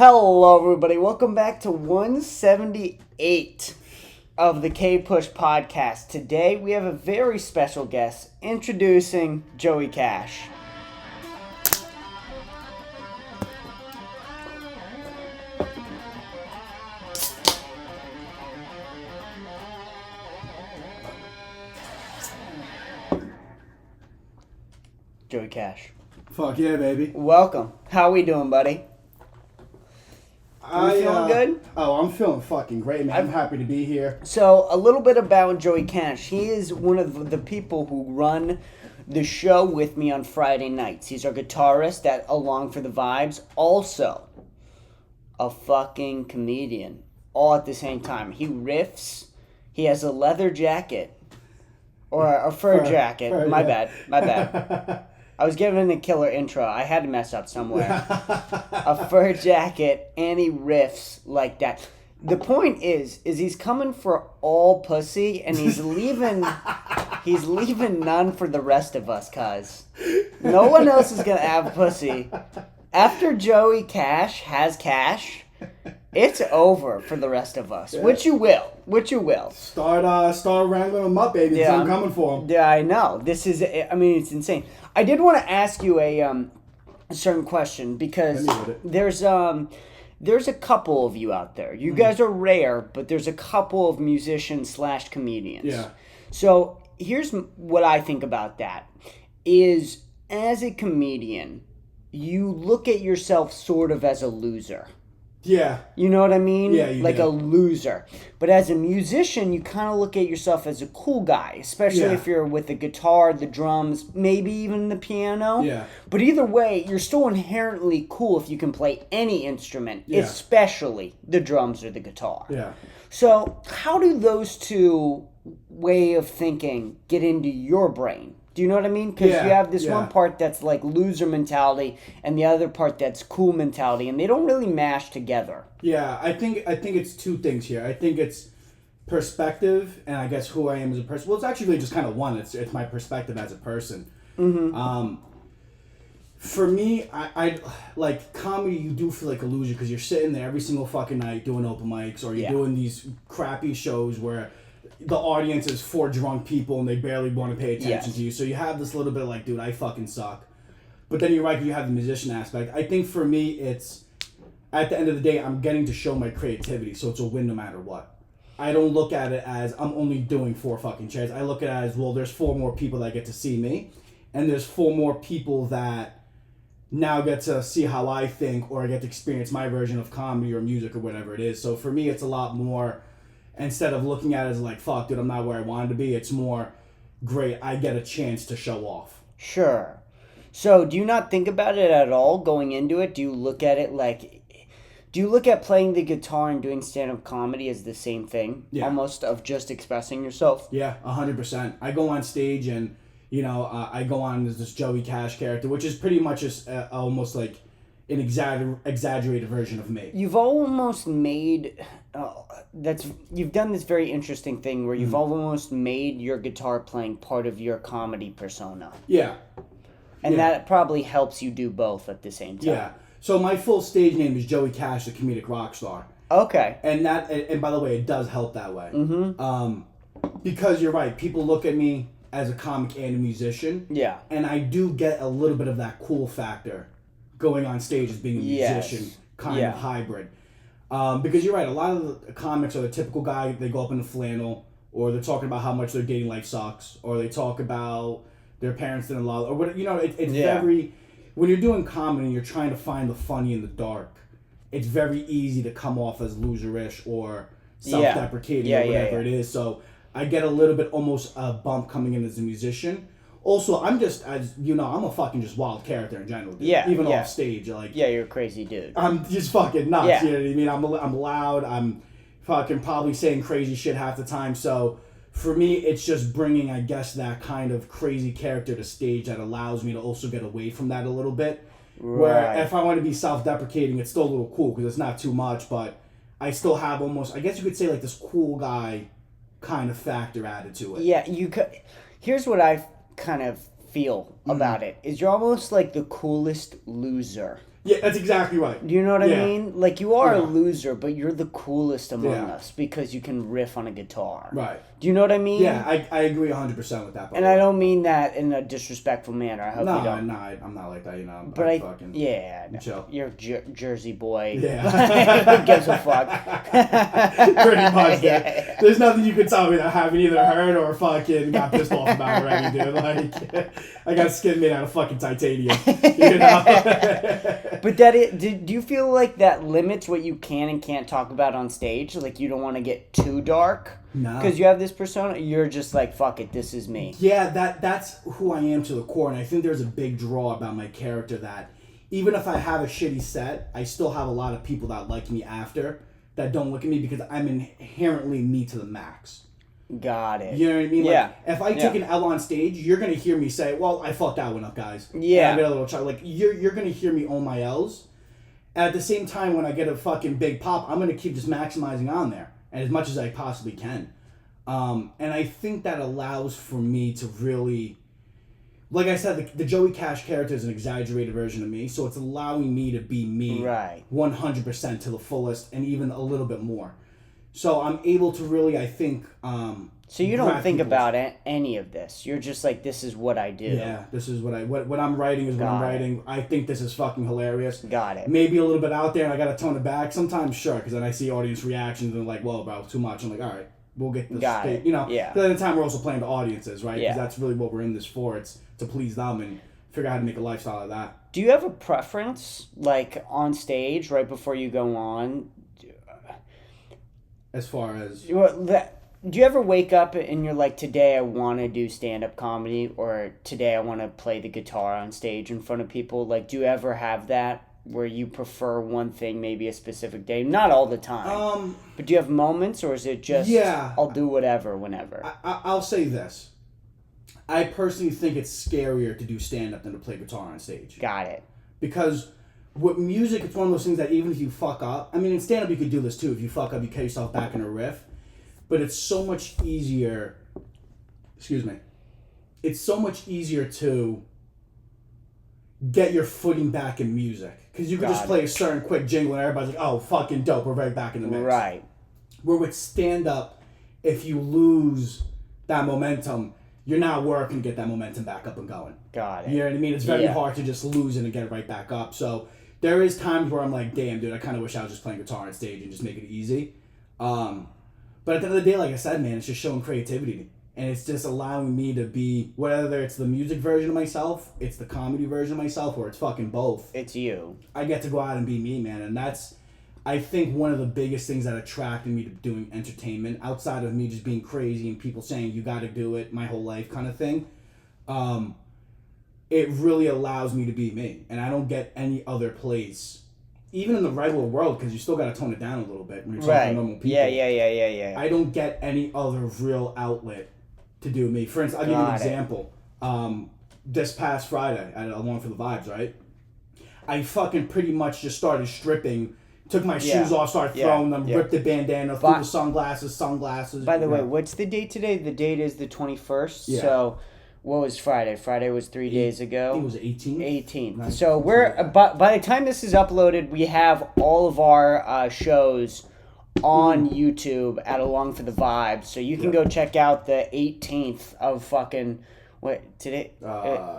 Hello, everybody. Welcome back to 178 of the Kpush podcast. Today, we have a very special guest introducing Joey Cash. Joey Cash. Fuck yeah, baby. Welcome. How we doing, buddy? You feeling good? Oh, I'm feeling fucking great, man. I'm happy to be here. So, a little bit about Joey Cash. He is one of the people who run the show with me on Friday nights. He's our guitarist at Along for the Vibes. Also, a fucking comedian. All at the same time. He riffs. He has a leather jacket. Or a fur jacket. My bad. I was giving a killer intro. I had to mess up somewhere. A fur jacket, and he riffs like that. The point is he's coming for all pussy, and he's leaving none for the rest of us, cuz. No one else is gonna have pussy. After Joey Cash has cash, it's over for the rest of us. Yeah. Which you will. Start wrangling them up, baby. Yeah, I'm coming for them. Yeah, I know. It's insane. I did want to ask you a certain question because there's a couple of you out there. You guys are rare, but there's a couple of musicians / comedians. Yeah. So here's what I think about that is as a comedian, you look at yourself sort of as a loser. Yeah. You know what I mean? Yeah, you like do. a loser. But as a musician, you kind of look at yourself as a cool guy, especially if you're with the guitar, the drums, maybe even the piano. Yeah. But either way, you're still inherently cool if you can play any instrument, especially the drums or the guitar. Yeah. So, how do those two way of thinking get into your brain? Do you know what I mean? Because you have this one part that's like loser mentality and the other part that's cool mentality, and they don't really mash together. Yeah, I think it's two things here. I think it's perspective and I guess who I am as a person. Well, it's actually really just kind of one. It's my perspective as a person. Mm-hmm. For me, I like comedy. You do feel like a loser because you're sitting there every single fucking night doing open mics, or you're doing these crappy shows where the audience is 4 drunk people and they barely want to pay attention to you. So you have this little bit like, dude, I fucking suck. But then you're right, you have the musician aspect. I think for me, it's, at the end of the day, I'm getting to show my creativity. So it's a win no matter what. I don't look at it as I'm only doing 4 fucking chairs. I look at it as, well, there's 4 more people that get to see me. And there's 4 more people that now get to see how I think, or I get to experience my version of comedy or music or whatever it is. So for me, it's a lot more, instead of looking at it as like, fuck, dude, I'm not where I wanted to be, it's more, great, I get a chance to show off. Sure. So do you not think about it at all going into it? Do you look at it like, do you look at playing the guitar and doing stand-up comedy as the same thing? Yeah. Almost of just expressing yourself? Yeah, 100%. I go on stage and, I go on as this Joey Cash character, which is pretty much just almost like an exaggerated version of me. You've almost made you've done this very interesting thing where you've almost made your guitar playing part of your comedy persona. Yeah. And that probably helps you do both at the same time. Yeah. So my full stage name is Joey Cash, the comedic rock star. Okay. And by the way, it does help that way. Mm-hmm. Because you're right, people look at me as a comic and a musician. Yeah. And I do get a little bit of that cool factor going on stage as being a musician, kind of hybrid. Because you're right, a lot of the comics are the typical guy, they go up in the flannel, or they're talking about how much their dating life sucks, or they talk about their parents didn't love, or what, it's very, when you're doing comedy and you're trying to find the funny in the dark, it's very easy to come off as loserish or self-deprecating or whatever it is. So I get a little bit almost a bump coming in as a musician. Also, I'm just, as you know, I'm a fucking just wild character in general. Dude. Even off stage, like. Yeah, you're a crazy dude. I'm just fucking nuts. Yeah. You know what I mean? I'm loud. I'm fucking probably saying crazy shit half the time. So for me, it's just bringing, I guess, that kind of crazy character to stage that allows me to also get away from that a little bit. Right. Where if I want to be self-deprecating, it's still a little cool because it's not too much, but I still have almost, I guess you could say, like this cool guy kind of factor added to it. Yeah, you could. Here's what I kind of feel about it is you're almost like the coolest loser Yeah, that's exactly right. Do you know what I Yeah. mean? Like, you are a Yeah. loser, but you're the coolest among Yeah. us because you can riff on a guitar. Right. Do you know what I mean? Yeah, I agree 100% with that. And I don't mean that in a disrespectful manner. I hope you don't. No, I'm not like that, you know. But fucking no, you're a Jersey boy. Yeah. Who gives a fuck? Pretty much, dude. There's nothing you can tell me that I haven't either heard or fucking got pissed off about already, dude. Like, I got skin made out of fucking titanium, you know? But do you feel like that limits what you can and can't talk about on stage? Like, you don't want to get too dark? No. Because you have this persona, you're just like, fuck it, this is me. Yeah, that's who I am to the core, and I think there's a big draw about my character that even if I have a shitty set, I still have a lot of people that like me after that don't look at me because I'm inherently me to the max. Got it. You know what I mean? Like, Yeah. if I take an L on stage, you're gonna hear me say, "Well, I fucked that one up, guys." Yeah. And I get a little child. Like you're gonna hear me own my L's. At the same time, when I get a fucking big pop, I'm gonna keep just maximizing on there, and as much as I possibly can. And I think that allows for me to really, like I said, the Joey Cash character is an exaggerated version of me, so it's allowing me to be me, right, 100% to the fullest, and even a little bit more. So I'm able to really, I think. So you don't think about any of this. You're just like, this is what I do. Yeah, this is what I'm writing is what I'm writing. I think this is fucking hilarious. Got it. Maybe a little bit out there, and I gotta tone it back. Sometimes, sure, because then I see audience reactions and like, whoa, bro, too much. I'm like, all right, we'll get this. Got it. You know, yeah. But at the time, we're also playing to audiences, right? Because Yeah. that's really what we're in this for. It's to please them and figure out how to make a lifestyle of that. Do you have a preference, like on stage, right before you go on? As far as do you ever wake up and you're like, today I want to do stand-up comedy, or today I want to play the guitar on stage in front of people? Like, do you ever have that where you prefer one thing, maybe a specific day? Not all the time. But do you have moments, or is it just, I'll do whatever, whenever? I'll say this. I personally think it's scarier to do stand-up than to play guitar on stage. Got it. Because with music, it's one of those things that even if you fuck up, I mean, in stand-up you could do this too. If you fuck up, you cut yourself back in a riff. But it's so much easier, it's so much easier to get your footing back in music. Because you can just play a certain quick jingle and everybody's like, oh, fucking dope, we're right back in the mix. Right. Where with stand-up, if you lose that momentum, you're not working to get that momentum back up and going. Got it. You know what I mean? It's very hard to just lose it and get it right back up. So there is times where I'm like, damn, dude, I kind of wish I was just playing guitar on stage and just make it easy. But at the end of the day, like I said, man, it's just showing creativity. And it's just allowing me to be, whether it's the music version of myself, it's the comedy version of myself, or it's fucking both. It's you. I get to go out and be me, man. And that's, I think, one of the biggest things that attracted me to doing entertainment, outside of me just being crazy and people saying, you got to do it my whole life kind of thing. It really allows me to be me. And I don't get any other place, even in the regular world, because you still got to tone it down a little bit when you're talking to normal people. Yeah. I don't get any other real outlet to do me. For instance, I'll give you an example. This past Friday at Along for the Vibes, right? I fucking pretty much just started stripping, took my shoes off, started throwing them, ripped the bandana, threw the sunglasses. By the way, what's the date today? The date is the 21st. Yeah. So what was Friday? Friday was 3 days ago. It was 18th. 18th. So we're by the time this is uploaded, we have all of our shows on YouTube at Along for the Vibes. So you can go check out the 18th of fucking today?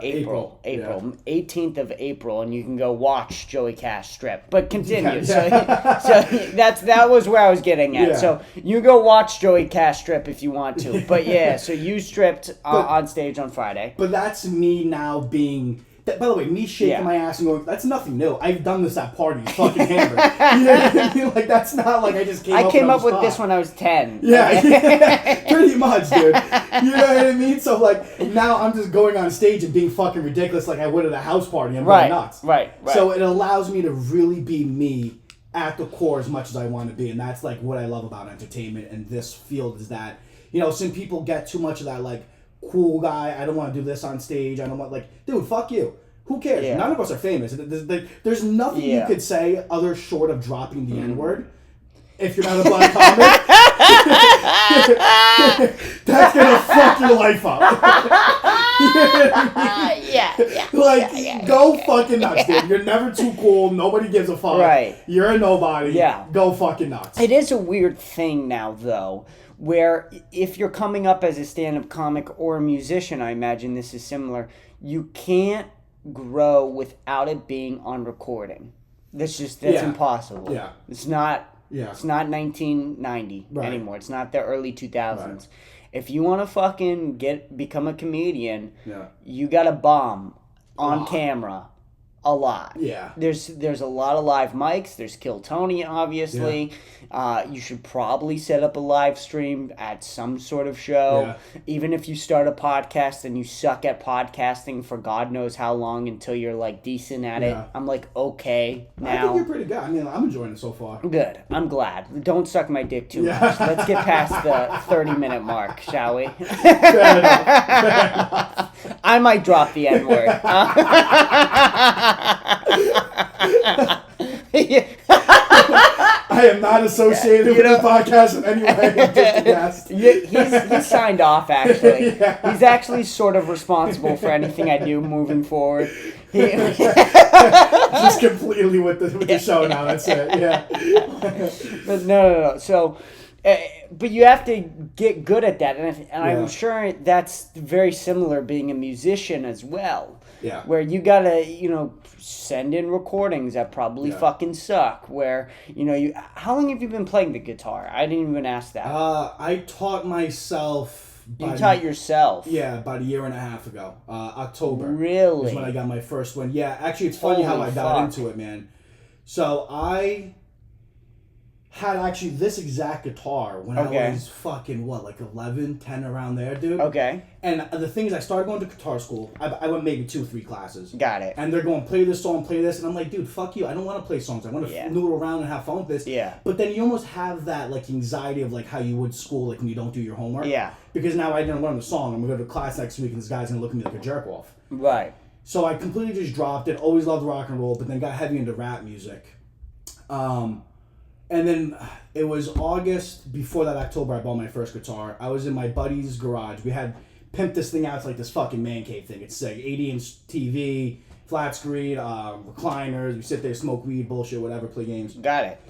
April. 18th of April, and you can go watch Joey Cash strip. But continue. So that was where I was getting at. Yeah. So you go watch Joey Cash strip if you want to. But yeah, so you stripped on stage on Friday. But that's me now being. By the way, me shaking my ass and going, that's nothing new. I've done this at parties, fucking hammered. You know what I mean? Like, that's not like I just came up with this when I was 10. Yeah, pretty much, dude. You know what I mean? So, like, now I'm just going on stage and being fucking ridiculous like I would at a house party. I'm going nuts. Right. So it allows me to really be me at the core as much as I want to be. And that's, like, what I love about entertainment and this field is that, you know, some people get too much of that, like, cool guy, I don't want to do this on stage, I don't want, like, dude, fuck you. Who cares? Yeah. None of us are famous. There's nothing you could say other short of dropping the N-word if you're not a black comic. That's gonna fuck your life up. Go fucking nuts, dude. You're never too cool. Nobody gives a fuck. Right. You're a nobody. Yeah. Go fucking nuts. It is a weird thing now, though, where if you're coming up as a stand-up comic or a musician, I imagine this is similar, you can't grow without it being on recording. That's impossible. Yeah. It's not 1990 Right. anymore. It's not the early 2000s. Right. If you want to fucking become a comedian, Yeah. you got to bomb on camera a lot. Yeah. There's a lot of live mics. There's Kill Tony, obviously. You should probably set up a live stream at some sort of show. Yeah. Even if you start a podcast and you suck at podcasting for God knows how long until you're like decent at it. Yeah. I'm like, okay, now. I think you're pretty good. I mean, I'm enjoying it so far. Good. I'm glad. Don't suck my dick too Yeah. much. Let's get past the 30-minute mark, shall we? Fair enough. I might drop the N-word. I am not associated with the podcast in any way. I'm just a guest. He's signed off, actually. Yeah. He's actually sort of responsible for anything I do moving forward. Just completely with the show now. That's it. Yeah. But no. So, but you have to get good at that, and I'm sure that's very similar being a musician as well. Yeah. Where you gotta, send in recordings that probably fucking suck. Where, how long have you been playing the guitar? I didn't even ask that. I taught myself. You taught yourself? Yeah, about a year and a half ago. October. Really? Is when I got my first one. Yeah, actually, it's funny how I got into it, man. So I had actually this exact guitar when I was fucking, 11, 10, around there, dude. Okay. And the thing is, I started going to guitar school. I went maybe 2-3 classes. Got it. And they're going, play this song, play this. And I'm like, dude, fuck you. I don't want to play songs. I want to noodle around and have fun with this. Yeah. But then you almost have that, anxiety of, how you would school, when you don't do your homework. Yeah. Because now I didn't learn the song. I'm going to go to class next week, and this guy's going to look at me like a jerk off. Right. So I completely just dropped it. Always loved rock and roll, but then got heavy into rap music. And then it was August, before that October, I bought my first guitar. I was in my buddy's garage. We had pimped this thing out. It's like this fucking man cave thing. It's like 80-inch TV, flat screen, recliners. We sit there, smoke weed, bullshit, whatever, play games. Got it.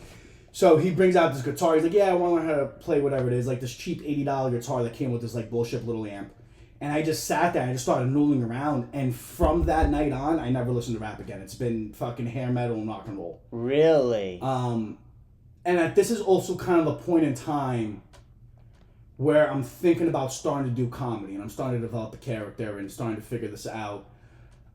So he brings out this guitar. He's like, yeah, I want to learn how to play whatever it is. Like this cheap $80 guitar that came with this bullshit little amp. And I just sat there and I just started noodling around. And from that night on, I never listened to rap again. It's been fucking hair metal and rock and roll. Really? And this is also kind of the point in time where I'm thinking about starting to do comedy. And I'm starting to develop a character and starting to figure this out.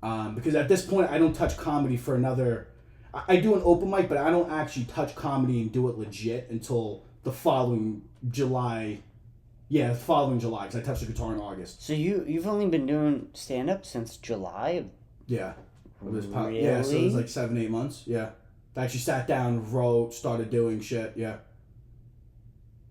Because at this point, I don't touch comedy for another... I do an open mic, but I don't actually touch comedy and do it legit until the following July. Yeah, the following July, because I touched the guitar in August. So you've only been doing stand-up since July? Yeah. Really? Yeah, so it was 7-8 months. Yeah. I actually sat down, wrote, started doing shit. Yeah.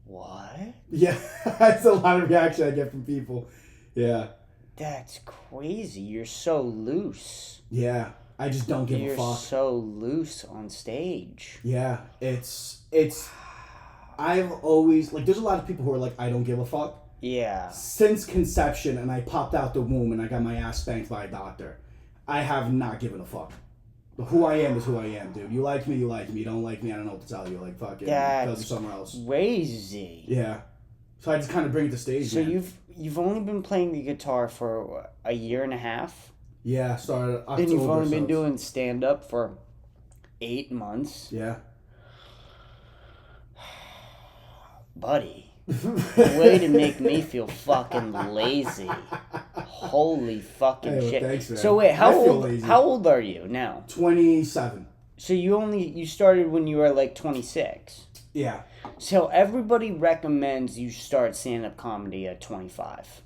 What? Yeah. That's a lot of reaction I get from people. Yeah. That's crazy. You're so loose. Yeah. I just don't give a fuck. You're so loose on stage. Yeah. It's I've always, there's a lot of people who are like, I don't give a fuck. Yeah. Since conception, and I popped out the womb and I got my ass spanked by a doctor, I have not given a fuck. Who I am is who I am, dude. You like me, you like me. You don't like me, I don't know what to tell you. Fucking go do somewhere else. Crazy. Yeah. So I just kind of bring it to stage, So man. you've only been playing the guitar for a year and a half? Yeah, started October. Then you've only been doing stand-up for 8 months? Yeah. Buddy. Way to make me feel fucking lazy. Holy fucking shit. Thanks, man. So wait, how lazy. How old are you now? 27. So you started when you were 26. Yeah. So everybody recommends you start stand-up comedy at 25.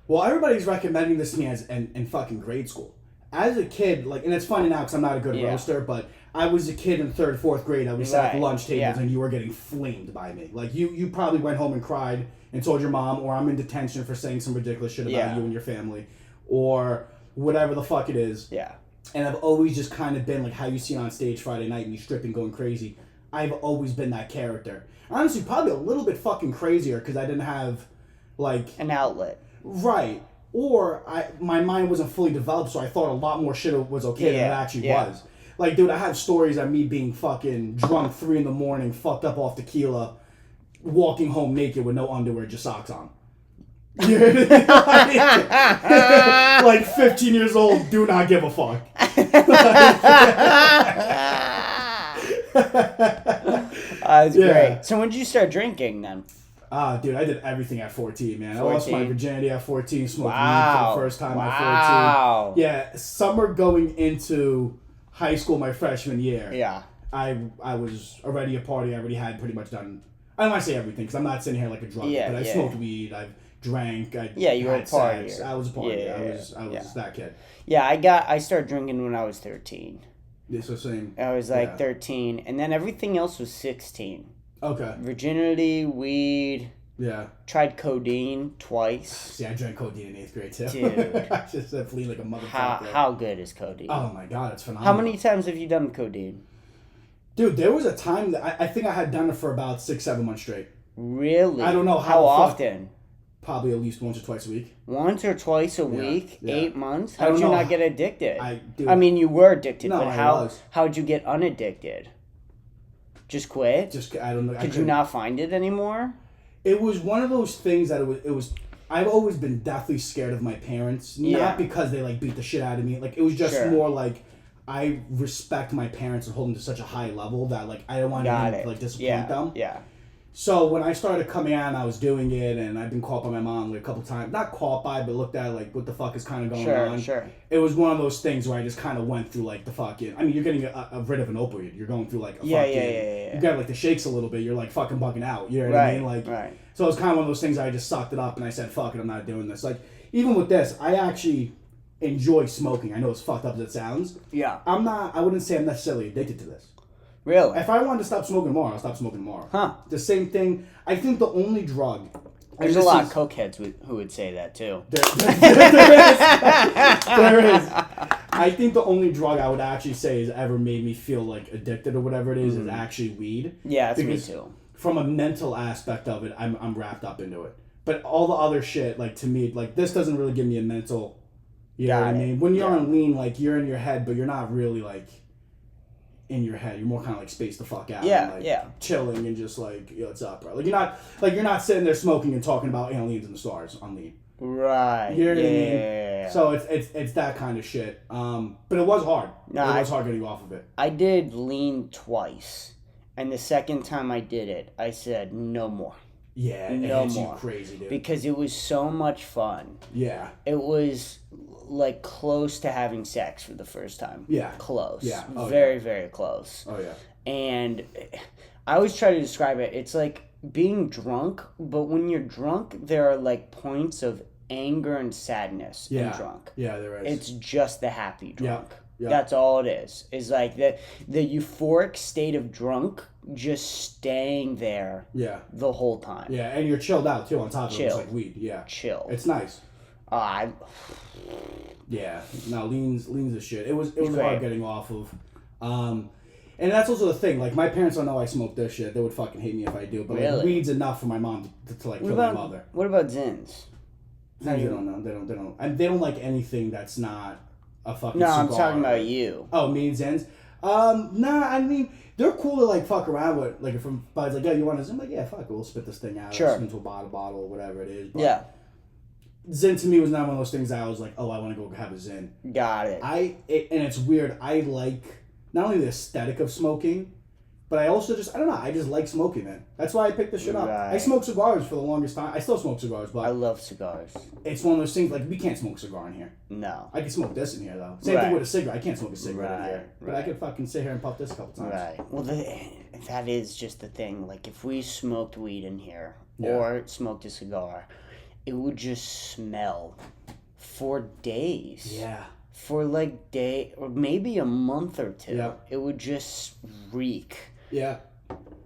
Well, everybody's recommending this to me in fucking grade school. As a kid, and it's funny now because I'm not a good roaster, but I was a kid in 3rd, 4th grade. I was sat at the lunch tables and you were getting flamed by me. You probably went home and cried and told your mom, or I'm in detention for saying some ridiculous shit about you and your family, or whatever the fuck it is. Yeah. And I've always just kind of been how you see on stage Friday night, me stripping, going crazy. I've always been that character. Honestly, probably a little bit fucking crazier because I didn't have, like... An outlet. Right. Or my mind wasn't fully developed, so I thought a lot more shit was okay than it actually was. Like, dude, I have stories of me being fucking drunk 3 a.m, fucked up off tequila, walking home naked with no underwear, just socks on. Like 15 years old, do not give a fuck. That's great. So when did you start drinking then? Dude, I did everything at 14, man. 14. I lost my virginity at 14, smoked weed for the first time at 14. Yeah, summer going into high school my freshman year. Yeah. I was already a party. I already had pretty much done, I don't want to say everything because I'm not sitting here like a drug, but I smoked weed, I drank, you were a party. I was a party. I was that kid. Yeah, I started drinking when I was 13. Yeah, so same. I was like 13, and then everything else was 16. Okay. Virginity, weed. Yeah. Tried codeine twice. See, I drank codeine in 8th grade too. Dude. I just said flee like a motherfucker. How good is codeine? Oh my god, it's phenomenal. How many times have you done codeine? Dude, there was a time that I think I had done it for about 6-7 months straight. Really? I don't know how often. Probably at least once or twice a week. Once or twice a week? Yeah. 8 months? How'd you not get addicted? I mean, you were addicted, no, but how'd you get unaddicted? Just quit? I don't know. Could you not find it anymore? It was one of those things that it was I've always been deathly scared of my parents. Not because they like beat the shit out of me. Like it was just more like I respect my parents and hold them to such a high level that like I don't want to like disappoint them. Yeah. So when I started coming out and I was doing it and I've been caught by my mom like a couple times, not caught by, but looked at like what the fuck is kind of going on. Sure. It was one of those things where I just kind of went through like the fucking, I mean you're getting rid of an opioid. You're going through like a fucking, you got like the shakes a little bit. You're like fucking bugging out. You know what I mean? Like, so it was kind of one of those things I just sucked it up and I said, fuck it, I'm not doing this. Like even with this, I actually enjoy smoking. I know it's fucked up as it sounds. Yeah. I wouldn't say I'm necessarily addicted to this. Really? If I wanted to stop smoking tomorrow, I'll stop smoking tomorrow. Huh. The same thing. I think the only drug... There's a lot of cokeheads who would say that, too. There is. I think the only drug I would actually say has ever made me feel, like, addicted or whatever it is actually weed. Yeah, that's me, too. From a mental aspect of it, I'm wrapped up into it. But all the other shit, like, to me, like, this doesn't really give me a mental... You know what I mean? When you're on lean, like, you're in your head, but you're not really, like... in your head, you're more kind of like spaced the fuck out, and like chilling and just like, yo, what's up, bro? Like you're not sitting there smoking and talking about aliens and the stars on lean, right? You know what I mean? So it's that kind of shit. But it was hard. It was hard getting off of it. I did lean twice, and the second time I did it, I said no more. Yeah, no it's more. You crazy, dude. Because it was so much fun. Yeah. It was like close to having sex for the first time. Yeah. Close. Yeah. Oh, very, very close. Oh, yeah. And I always try to describe it. It's like being drunk, but when you're drunk, there are like points of anger and sadness in drunk. Yeah, there is. It's just the happy drunk. Yeah. That's all it is. Is like the euphoric state of drunk just staying there the whole time. Yeah, and you're chilled out too on top of it. It's like weed. Yeah. Chill. It's nice. Yeah. No, lean's the shit. It was hard getting off of. And that's also the thing. Like, my parents don't know I smoke this shit. They would fucking hate me if I do. But like, weed's enough for my mom to like kill my mother. What about Zins? They don't know. They don't. And they don't like anything that's not a fucking No, cigar. I'm talking about you. Oh, me and Zins? Nah, I mean, they're cool to like fuck around with. Like, if somebody's like, yeah, you want a Zin? I'm like, yeah, fuck it. We'll spit this thing out. Sure. Into a bottle, or whatever it is. But yeah. Zin to me was not one of those things that I was like, oh, I want to go have a Zin. Got it. And it's weird. I like not only the aesthetic of smoking, but I also I don't know, I just like smoking, man. That's why I picked this shit up. I smoked cigars for the longest time. I still smoke cigars, but... I love cigars. It's one of those things, like, we can't smoke a cigar in here. No. I can smoke this in here, though. Same thing with a cigarette. I can't smoke a cigarette in here. But I could fucking sit here and puff this a couple times. Right. Well, that is just the thing. Like, if we smoked weed in here, or smoked a cigar, it would just smell for days. Yeah. For, like, or maybe a month or two. Yep. It would just reek. Yeah.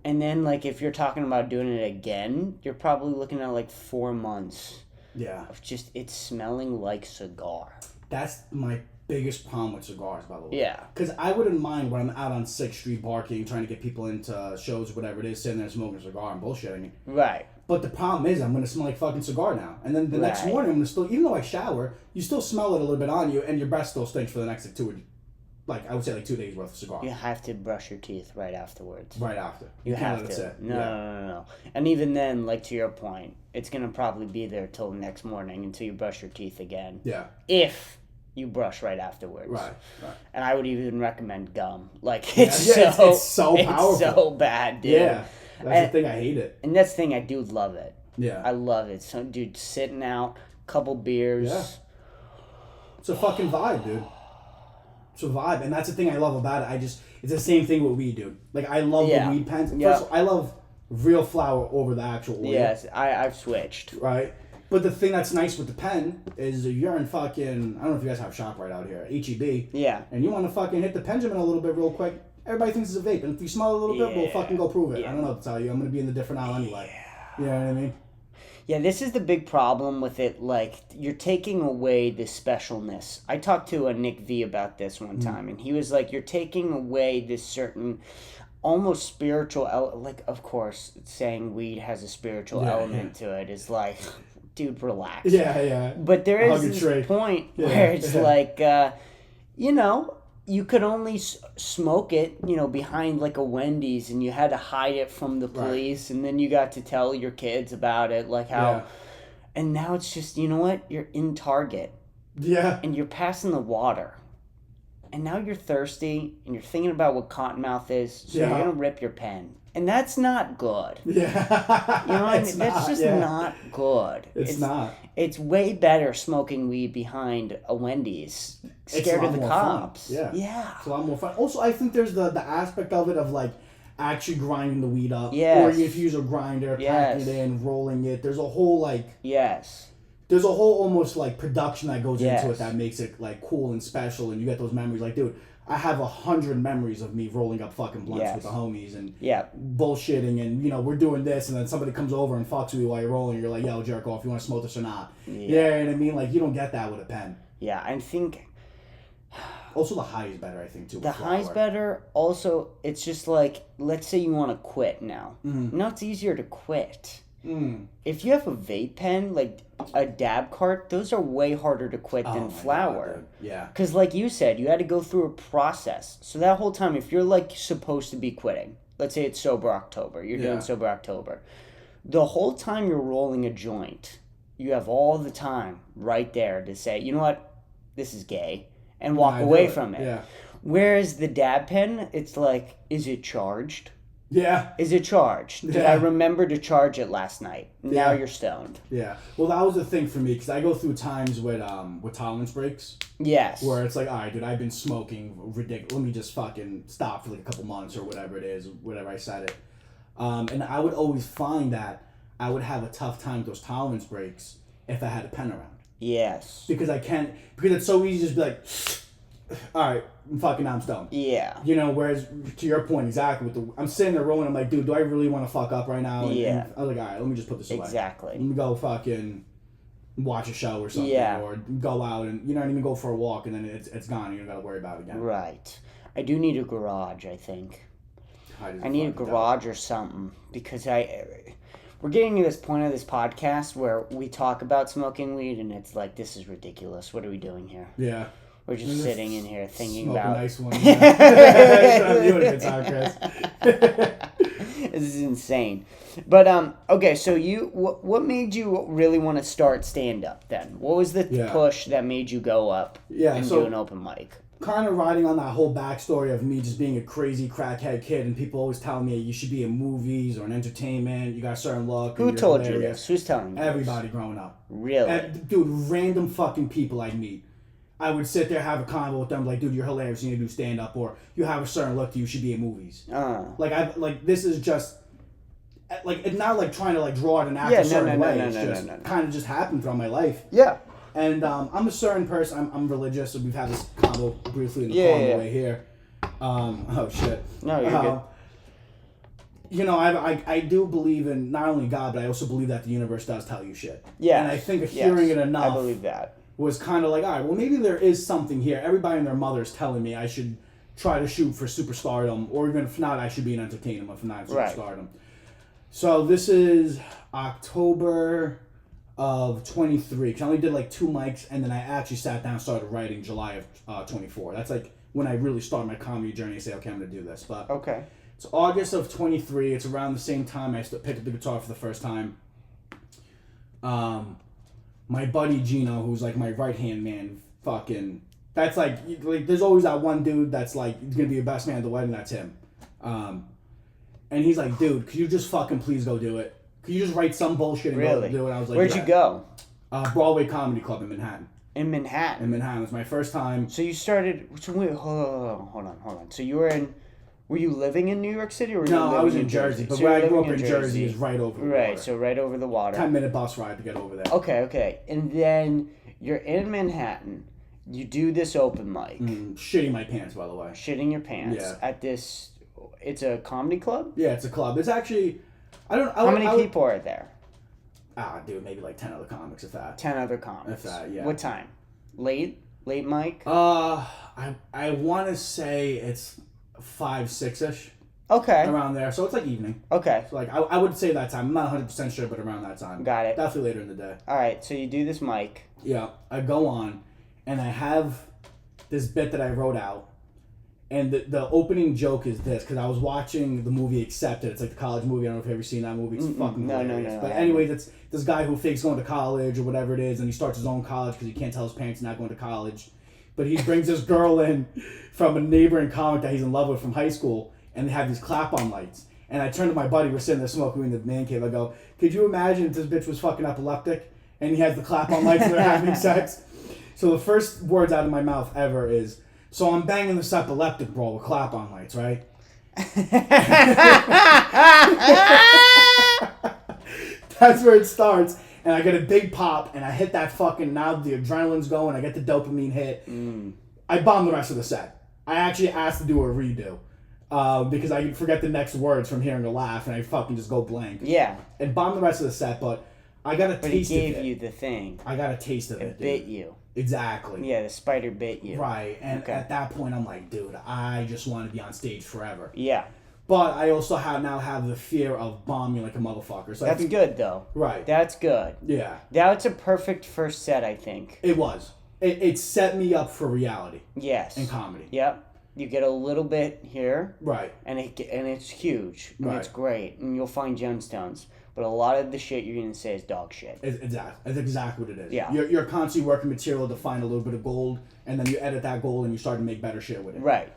And then, like, if you're talking about doing it again, you're probably looking at, like, 4 months. Yeah. Of just it smelling like cigar. That's my biggest problem with cigars, by the way. Yeah. Because I wouldn't mind when I'm out on 6th Street barking, trying to get people into shows or whatever it is, sitting there smoking a cigar and bullshitting. Right. But the problem is I'm going to smell like fucking cigar now. And then the next morning I'm going to still, even though I shower, you still smell it a little bit on you and your breath still stinks for the next I would say 2 days worth of cigar. You have to brush your teeth right afterwards. Right after. You have to. No. And even then, like to your point, it's going to probably be there till the next morning until you brush your teeth again. Yeah. If you brush right afterwards. Right. And I would even recommend gum. Like, it's so powerful. It's so bad, dude. Yeah. That's the thing, I hate it. And that's the thing, I do love it. Yeah. I love it. So, dude, sitting out, couple beers. Yeah. It's a fucking vibe, dude. It's a vibe. And that's the thing I love about it. It's the same thing with weed, dude. Like, I love the weed pens. First of all, I love real flower over the actual oil. Yes, I've switched. Right? But the thing that's nice with the pen is you're in fucking, I don't know if you guys have ShopRite out here, HEB. Yeah. And you want to fucking hit the Benjamin a little bit real quick. Everybody thinks it's a vape. And if you smell it a little bit, we'll fucking go prove it. Yeah. I don't know what to tell you. I'm going to be in the different aisle anyway. You know what I mean? Yeah, this is the big problem with it. Like, you're taking away the specialness. I talked to a Nick V about this one time, and he was like, you're taking away this certain almost spiritual like, of course, saying weed has a spiritual element to it is like, dude, relax. Yeah. But there is this point where it's like, you know, you could only smoke it, you know, behind like a Wendy's, and you had to hide it from the police, and then you got to tell your kids about it, like how, and now it's just, you know what, you're in Target, and you're passing the water, and now you're thirsty, and you're thinking about what Cottonmouth is, so you're gonna rip your pen. And that's not good. Yeah. You know what I mean? That's just not good. It's not. It's way better smoking weed behind a Wendy's, scared of the cops. Fun. Yeah. Yeah. It's a lot more fun. Also, I think there's the aspect of it of like actually grinding the weed up. Yes. Or if you use a grinder, packing it in, rolling it. There's a whole like... Yes. There's a whole almost like production that goes into it that makes it like cool and special, and you get those memories. Like, dude, I have 100 memories of me rolling up fucking blunts with the homies and bullshitting, and you know, we're doing this, and then somebody comes over and fucks with you while you're rolling. You're like, yo, jerk off, you want to smoke this or not? You know what I mean? Like, you don't get that with a pen. Yeah, I think... Also, the high is better, I think, too. The high's better. Also, it's just like, let's say you want to quit now. Now it's easier to quit. If you have a vape pen, like a dab cart, those are way harder to quit than flower. Yeah. Because like you said, you had to go through a process. So that whole time, if you're like supposed to be quitting, let's say it's Sober October, you're doing Sober October, the whole time you're rolling a joint, you have all the time right there to say, you know what, this is gay, and walk away from it. Yeah. Whereas the dab pen, it's like, is it charged? Yeah. Is it charged? Did I remember to charge it last night? Now you're stoned. Yeah. Well, that was the thing for me, because I go through times with tolerance breaks. Yes. Where it's like, all right, dude, I've been smoking ridiculous. Let me just fucking stop for like a couple months or whatever it is, whatever I said it. And I would always find that I would have a tough time with those tolerance breaks if I had a pen around. Yes. Because it's so easy to just be like, all right, I'm stoned. Yeah. You know, whereas to your point, exactly, I'm sitting there rolling, I'm like, dude, do I really want to fuck up right now? And I was like, all right, let me just put this away. Exactly. Let me go fucking watch a show or something, or go out and, you know what I mean, go for a walk, and then it's gone, and you don't got to worry about it again. Right. I do need a garage, I think. I need a garage or something, because we're getting to this point of this podcast where we talk about smoking weed, and it's like, this is ridiculous. What are we doing here? Yeah. We're just sitting in here thinking about... a nice one. Yeah. You had a good time, Chris. This is insane. But, okay, so what made you really want to start stand-up then? What was the push that made you go up and do an open mic? Kind of riding on that whole backstory of me just being a crazy crackhead kid, and people always telling me you should be in movies or in entertainment, you got a certain look. Who told you this? Who's telling you Everybody growing up. Really? Dude, random fucking people I'd meet. I would sit there, have a convo with them, like, dude, you're hilarious, you need to do stand-up, or you have a certain look, you should be in movies. This is just, like, it's not like trying to, like, draw it and act a certain way. It's just kind of just happened throughout my life. Yeah. And I'm a certain person, I'm religious, so we've had this convo briefly in the car on the way here. Oh, shit. No, you're good. You know, I do believe in not only God, but I also believe that the universe does tell you shit. Yeah. And I think hearing it enough... I believe that. was kind of like, all right, well, maybe there is something here. Everybody and their mother's telling me I should try to shoot for superstardom, or even if not, I should be an entertainer, if not superstardom. Right. So this is October of 23, because I only did like 2 mics, and then I actually sat down and started writing July of 24. That's like when I really started my comedy journey and say, okay, I'm going to do this. But okay. It's August of 23. It's around the same time I picked up the guitar for the first time. My buddy Gino, who's like my right-hand man, fucking... That's like, there's always that one dude that's like, he's going to be the best man at the wedding, that's him. And he's like, dude, could you just fucking please go do it? Could you just write some bullshit and go do it? I was like, where'd you go? Broadway Comedy Club in Manhattan. In Manhattan? In Manhattan. It was my first time. So you started... So wait, hold on. So you were in... Were you living in New York City? Or were you I was in Jersey. But where I grew up in Jersey is right over the water. Right, so right over the water. 10-minute bus ride to get over there. Okay. And then you're in Manhattan. You do this open mic. Shitting my pants, by the way. Shitting your pants. Yeah. At this... It's a comedy club? Yeah, it's a club. It's actually... How many people are there? Dude, maybe like 10 other comics, if that. 10 other comics. If that, yeah. What time? Late mic? I want to say it's 5, 6-ish. Okay. Around there. So it's like evening. Okay. So like I would say that time. I'm not 100% sure, but around that time. Got it. Definitely later in the day. All right. So you do this mic. Yeah. I go on, and I have this bit that I wrote out, and the opening joke is this, because I was watching the movie Accepted. It's like the college movie. I don't know if you've ever seen that movie. It's fucking hilarious. No. But anyways, it's this guy who fakes going to college or whatever it is, and he starts his own college because he can't tell his parents he's not going to college. But he brings this girl in from a neighboring comic that he's in love with from high school, and they have these clap-on lights. And I turned to my buddy, we're sitting there smoking in the man cave. I go, could you imagine if this bitch was fucking epileptic and he has the clap-on lights and they're having sex? So the first words out of my mouth ever is, so I'm banging this epileptic bro with clap-on lights, right? That's where it starts. And I get a big pop, and I hit that fucking, now the adrenaline's going, I get the dopamine hit. I bomb the rest of the set. I actually asked to do a redo. Because I forget the next words from hearing a laugh, and I fucking just go blank. Yeah. And bomb the rest of the set, but I got a taste of it. But he gave you the thing. I got a taste of it, It bit you. Exactly. Yeah, the spider bit you. Right, and at that point, I'm like, dude, I just want to be on stage forever. Yeah. But I also now have the fear of bombing like a motherfucker. So that's good, though. Right. That's good. Yeah. That's a perfect first set, I think. It was. It set me up for reality. Yes. And comedy. Yep. You get a little bit here. Right. And it's huge. And right. It's great. And you'll find gemstones. But a lot of the shit you're going to say is dog shit. Exactly. That's exactly what it is. Yeah. You're constantly working material to find a little bit of gold, and then you edit that gold and you start to make better shit with it. Right.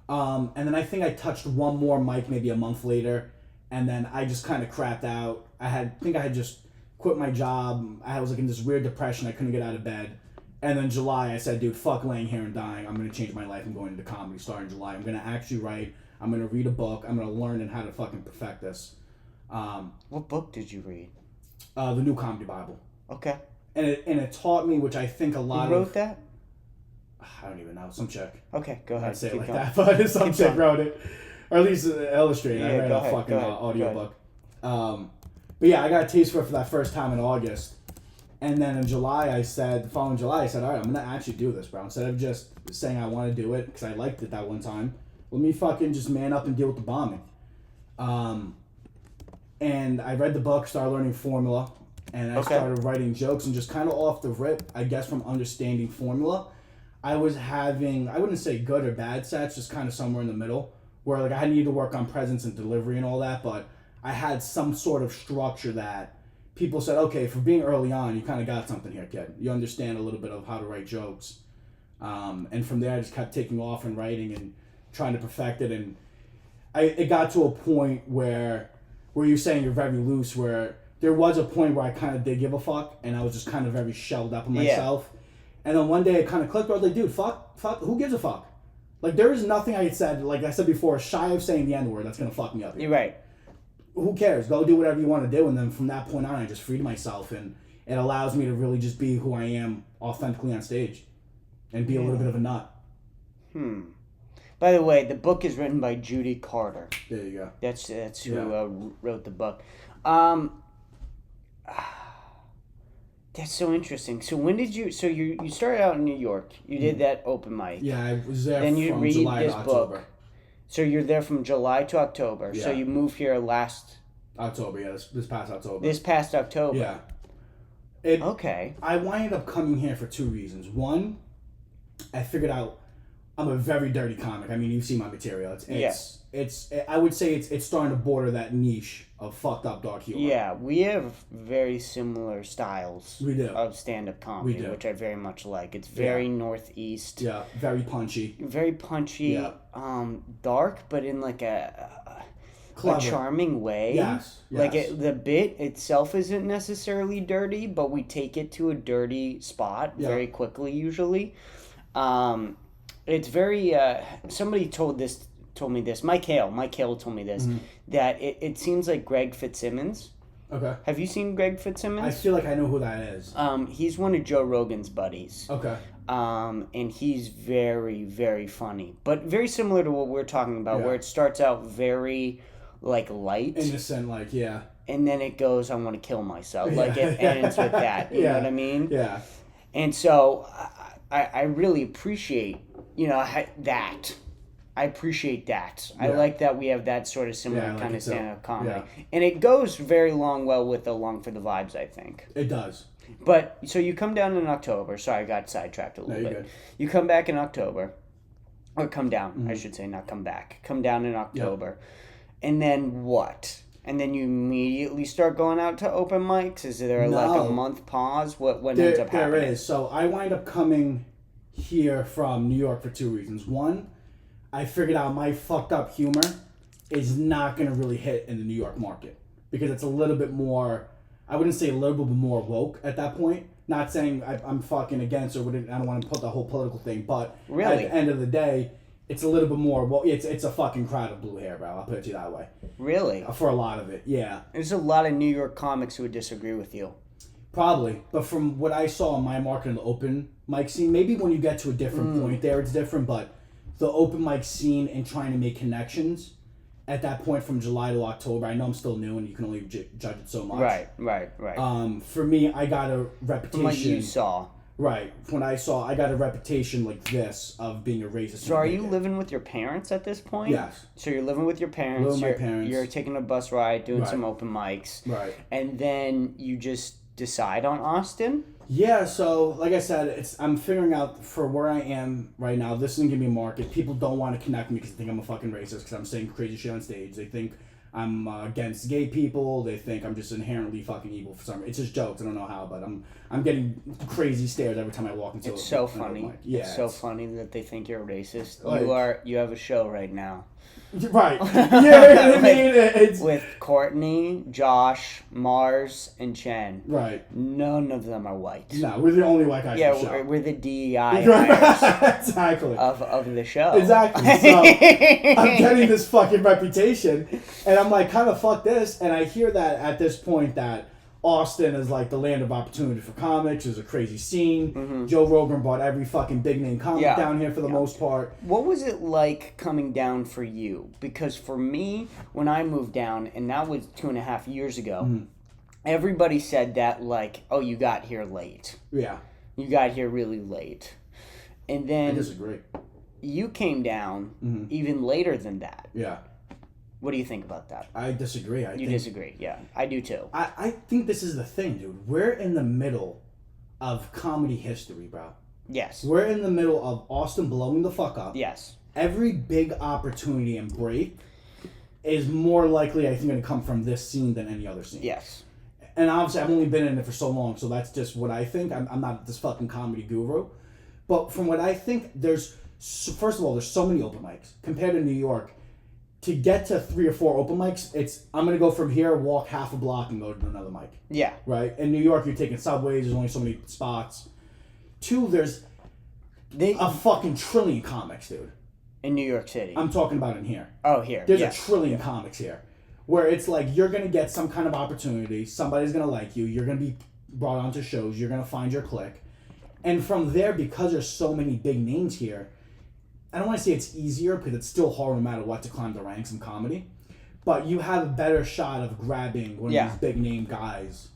And then I think I touched one more mic maybe a month later, and then I just kind of crapped out. I think I had just quit my job. I was like in this weird depression. I couldn't get out of bed. And then July, I said, dude, fuck laying here and dying. I'm going to change my life. I'm going into comedy starting July. I'm going to actually write. I'm going to read a book. I'm going to learn how to fucking perfect this. What book did you read? The New Comedy Bible. Okay. And it taught me, which I think a lot of... Who wrote that? I don't even know. Some chick. Okay, go ahead. I'd say it like going. that, but some chick wrote it. Or at least illustrated. Yeah, I read a fucking audiobook. But yeah, I got a taste for it for that first time in August. And then in July, the following July, I said, all right, I'm going to actually do this, bro. Instead of just saying I want to do it because I liked it that one time, let me fucking just man up and deal with the bombing. And I read the book, started learning formula, and I started writing jokes, and just kind of off the rip, I guess from understanding formula, I was having, I wouldn't say good or bad sets, just kind of somewhere in the middle, where like I needed to work on presence and delivery and all that, but I had some sort of structure that people said, okay, for being early on, you kind of got something here, kid. You understand a little bit of how to write jokes. And from there, I just kept taking off and writing and trying to perfect it. And it got to a point where you're saying you're very loose, where there was a point where I kind of did give a fuck, and I was just kind of very shelled up in myself. And then one day it kind of clicked, where I was like, dude, fuck, who gives a fuck? Like, there is nothing I said, like I said before, shy of saying the N-word that's going to fuck me up here. You're right. Who cares? Go do whatever you want to do. And then from that point on, I just freed myself, and it allows me to really just be who I am authentically on stage and be a little bit of a nut. By the way, the book is written by Judy Carter. There you go. That's who wrote the book. That's so interesting. So when did you? So you started out in New York. You did that open mic. Yeah, I was there Then you from read July this to October. book. So you're there from July to October. So Yeah. you moved here last. October, yeah, this past October. This past October. Yeah. Okay. I wound up coming here for two reasons. One, I figured out I'm a very dirty comic. I mean, you've seen my material. It's I would say it's starting to border that niche of fucked up dark humor. Yeah, we have very similar styles We do. of stand-up comedy, We do. which I very much like. It's very northeast. Yeah, very punchy. Very punchy, Yeah. dark, but in like a Clever. charming way. Yes. Like the bit itself isn't necessarily dirty, but we take it to a dirty spot very quickly usually. It's very somebody told me this. Mike Hale told me this that it seems like Greg Fitzsimmons. Okay. Have you seen Greg Fitzsimmons? I feel like I know who that is. He's one of Joe Rogan's buddies. Okay. And he's very, very funny. But very similar to what we're talking about, where it starts out very, like, light. Innocent, like, yeah. And then it goes, I want to kill myself. Like, it ends with that. You know what I mean? Yeah. And so, I really appreciate, that. I appreciate that. I like that we have that sort of similar kind of stand-up comedy. Yeah. And it goes very well with Along for the Vibes, I think. It does. But, so you come down in October. Sorry, I got sidetracked a little bit. Good. You come back in October. Or come down, I should say, not come back. Come down in October. And then what? And then you immediately start going out to open mics? Is there like a month pause? What ends up happening? There is. So I wind up coming here from New York for two reasons. One, I figured out my fucked up humor is not going to really hit in the New York market. Because it's a little bit more, I wouldn't say a little bit more woke at that point. Not saying I'm fucking against or I don't want to put the whole political thing, but really? At the end of the day, it's a little bit more, well, it's a fucking crowd of blue hair, bro. I'll put it to you that way. Really? For a lot of it, yeah. There's a lot of New York comics who would disagree with you. Probably. But from what I saw in my market in the open mic scene, maybe when you get to a different point there, it's different, but the open mic scene and trying to make connections at that point from July to October, I know I'm still new and you can only judge it so much. Right. For me, I got a reputation. From what you saw. Right. When I got a reputation like this of being a racist. So are you living with your parents at this point? Yes. So you're living with your parents. Living with my parents. You're taking a bus ride, doing some open mics. Right. And then you just decide on Austin? Yeah, so like I said, I'm figuring out for where I am right now, this isn't going to be a market. People don't want to connect me because they think I'm a fucking racist because I'm saying crazy shit on stage. They think I'm against gay people. They think I'm just inherently fucking evil for some reason. It's just jokes. I don't know how, but I'm getting crazy stares every time I walk into. It's so funny. Yeah, it's so funny that they think you're a racist. Like, you have a show right now. Right. Yeah, I mean, it's with Courtney, Josh, Mars, and Chen. Right. None of them are white. No, we're the only white guys. Yeah, in the show. we're the DEI hires exactly of the show. Exactly. So I'm getting this fucking reputation, and I'm like, kind of fuck this. And I hear that at this point that Austin is like the land of opportunity for comics. There's a crazy scene. Mm-hmm. Joe Rogan brought every fucking big name comic down here for the most part. What was it like coming down for you? Because for me, when I moved down, and that was 2.5 years ago, everybody said that like, oh, you got here late. Yeah. You got here really late. And then I disagree. You came down even later than that. Yeah. What do you think about that? I disagree. I disagree, yeah. I do too. I think this is the thing, dude. We're in the middle of comedy history, bro. Yes. We're in the middle of Austin blowing the fuck up. Yes. Every big opportunity and break is more likely, I think, going to come from this scene than any other scene. Yes. And obviously, I've only been in it for so long, so that's just what I think. I'm not this fucking comedy guru. But from what I think, first of all, there's so many open mics. Compared to New York, to get to 3 or 4 open mics, I'm going to go from here, walk half a block, and go to another mic. Yeah. Right? In New York, you're taking subways. There's only so many spots. 2, there's a fucking trillion comics, dude. In New York City. I'm talking about in here. Oh, here. There's a trillion comics here. Where it's like, you're going to get some kind of opportunity. Somebody's going to like you. You're going to be brought onto shows. You're going to find your clique. And from there, because there's so many big names here, I don't want to say it's easier because it's still hard no matter what to climb the ranks in comedy, but you have a better shot of grabbing one of these big name guys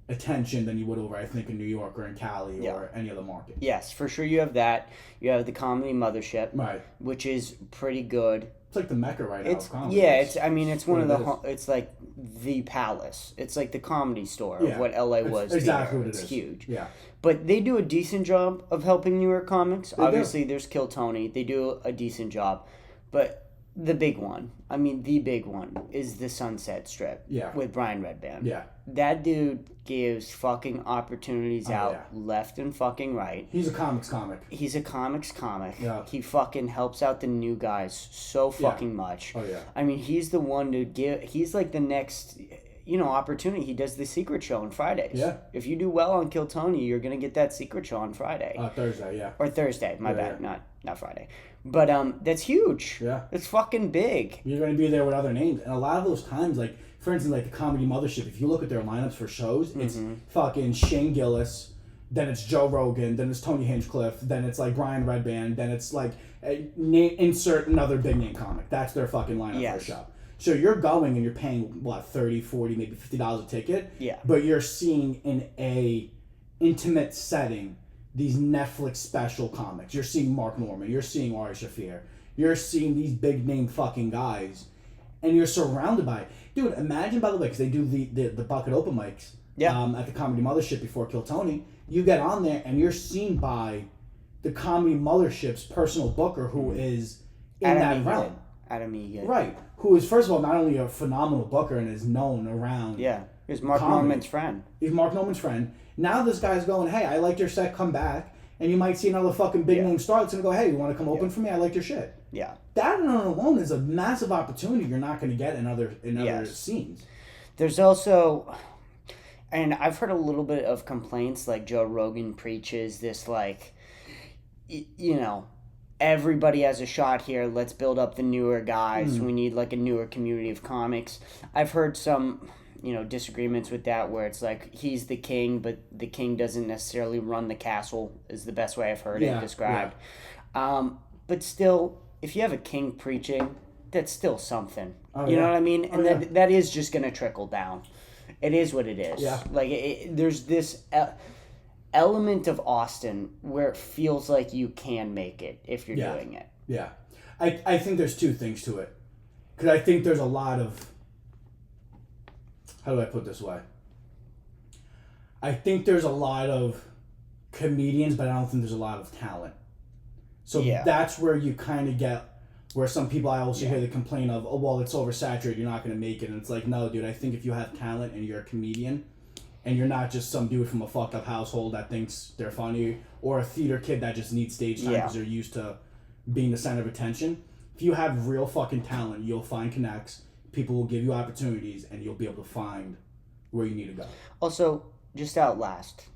attention than you would over, I think, in New York or in Cali or any other market. Yes, for sure you have that. You have the Comedy Mothership, Right. which is pretty good. It's like the Mecca right now. It's of comedy. yeah, it's one of the it's like the Palace. It's like the Comedy Store of what LA was. Exactly what it is. It's huge. Yeah. But they do a decent job of helping newer comics. Obviously, there's Kill Tony. They do a decent job. But the big one, the big one is the Sunset Strip with Brian Redband. Yeah. That dude gives fucking opportunities out left and fucking right. He's a comics comic. He's a comics comic. Yeah. He fucking helps out the new guys so fucking much. Oh, yeah. I mean, he's the one to give... He's like the next... opportunity. He does the Secret Show on Fridays. Yeah. If you do well on Kill Tony, you're gonna get that Secret Show on Friday. Thursday, yeah. Or Thursday, my bad, not Friday. But that's huge. Yeah. It's fucking big. You're gonna be there with other names, and a lot of those times, like for instance, like the Comedy Mothership. If you look at their lineups for shows, it's fucking Shane Gillis, then it's Joe Rogan, then it's Tony Hinchcliffe, then it's like Brian Redband, then it's like insert another big name comic. That's their fucking lineup for a show. So you're going and you're paying, what, $30, $40, maybe $50 a ticket? Yeah. But you're seeing in a intimate setting these Netflix special comics. You're seeing Mark Norman. You're seeing Ari Shaffir. You're seeing these big name fucking guys. And you're surrounded by it. Dude, imagine, by the way, because they do the bucket open mics at the Comedy Mothership before Kill Tony. You get on there and you're seen by the Comedy Mothership's personal booker who is in that realm. Adam Egan. Right. Who is, first of all, not only a phenomenal booker and is known around. Yeah. He's Mark Norman's friend. He's Mark Norman's friend. Now this guy's going, hey, I liked your set, come back. And you might see another fucking big name star that's going to go, hey, you want to come open for me? I like your shit. Yeah. That alone is a massive opportunity you're not going to get in other scenes. There's also, and I've heard a little bit of complaints, like Joe Rogan preaches this, like, everybody has a shot here. Let's build up the newer guys. We need like a newer community of comics. I've heard some, disagreements with that where it's like he's the king, but the king doesn't necessarily run the castle is the best way I've heard it described. Yeah. But still, if you have a king preaching, that's still something. You know what I mean? And that is just going to trickle down. It is what it is. Yeah. Like there's this... element of Austin where it feels like you can make it if you're doing it. Yeah. I think there's two things to it. Because I think there's a lot of... How do I put this way? I think there's a lot of comedians, but I don't think there's a lot of talent. So that's where you kind of get... Where some people I also hear the complaint of, oh, well, it's oversaturated, you're not going to make it. And it's like, no, dude, I think if you have talent and you're a comedian... And you're not just some dude from a fucked up household that thinks they're funny, or a theater kid that just needs stage time because they're used to being the center of attention. If you have real fucking talent, you'll find connects. People will give you opportunities, and you'll be able to find where you need to go. Also, just outlast.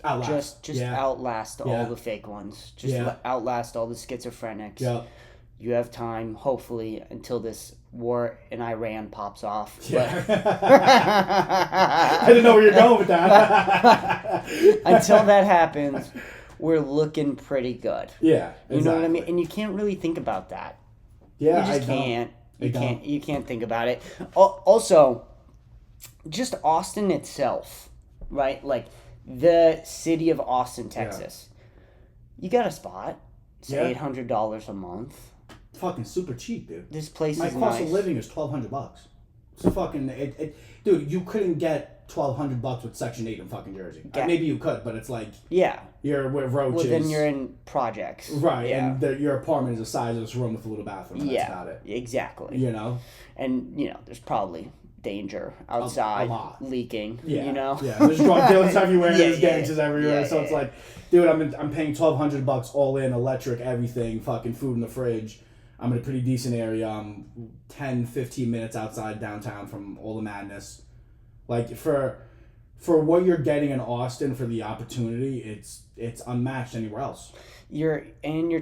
Outlast. Just outlast all the fake ones. Just outlast all the schizophrenics. Yeah. You have time, hopefully, until this war in Iran pops off. Yeah. I didn't know where you're going with that. Until that happens, we're looking pretty good. Yeah, exactly. You know what I mean? And you can't really think about that. Yeah, you just can't. You can't think about it. Also, just Austin itself, right? Like the city of Austin, Texas. You got a spot. It's $800 a month. Fucking super cheap, dude. This place My is cost nice. of living is $1,200. It's fucking dude. You couldn't get $1,200 with Section 8 in fucking Jersey. Maybe you could, but it's like you're with roaches. Well, then you're in projects, right? Yeah. And your apartment is the size of this room with a little bathroom. That's about it. Exactly. And there's probably danger outside, a lot. Leaking. Yeah, there's drug dealers everywhere. There's gangsters everywhere. So it's like, dude, I'm paying $1,200 all in, electric, everything, fucking food in the fridge. I'm in a pretty decent area. I'm 10, 15 minutes outside downtown from all the madness. Like for what you're getting in Austin for the opportunity, it's unmatched anywhere else. You're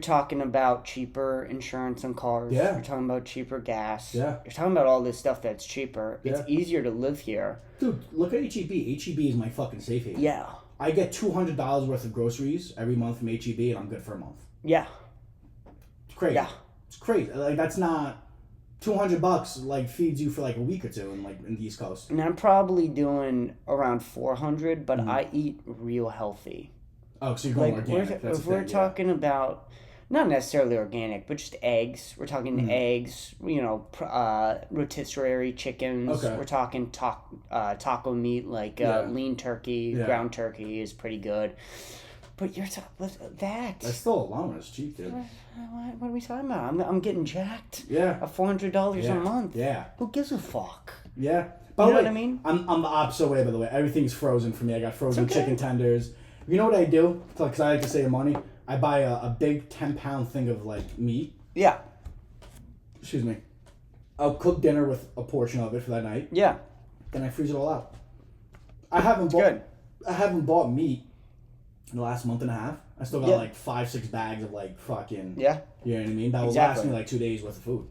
talking about cheaper insurance on cars. Yeah. You're talking about cheaper gas. Yeah. You're talking about all this stuff that's cheaper. Yeah. It's easier to live here. Dude, look at HEB. HEB is my fucking safe haven. Yeah. I get $200 worth of groceries every month from HEB, and I'm good for a month. Yeah. It's crazy. Yeah. It's crazy. Like, that's not $200 like feeds you for like a week or two in the East Coast. And I'm probably doing around 400, but I eat real healthy. Oh, so you're going organic. If we're talking about not necessarily organic, but just eggs. We're talking eggs, rotisserie chickens. Okay. We're talking taco meat, like lean turkey, ground turkey is pretty good. But you're talking that. That's still a lot. It's cheap, dude. What are we talking about? I'm getting jacked. Yeah. At $400 a month. Yeah. Who gives a fuck? Yeah. You know what I mean? I'm the opposite way, by the way. Everything's frozen for me. I got frozen chicken tenders. You know what I do? Because I like to save money. I buy a big 10-pound thing of like meat. Yeah. Excuse me. I'll cook dinner with a portion of it for that night. Yeah. Then I freeze it all out. I haven't bought meat in the last month and a half. I still got like 5-6 bags of like fucking. Yeah. You know what I mean? That will last me like 2 days worth of food.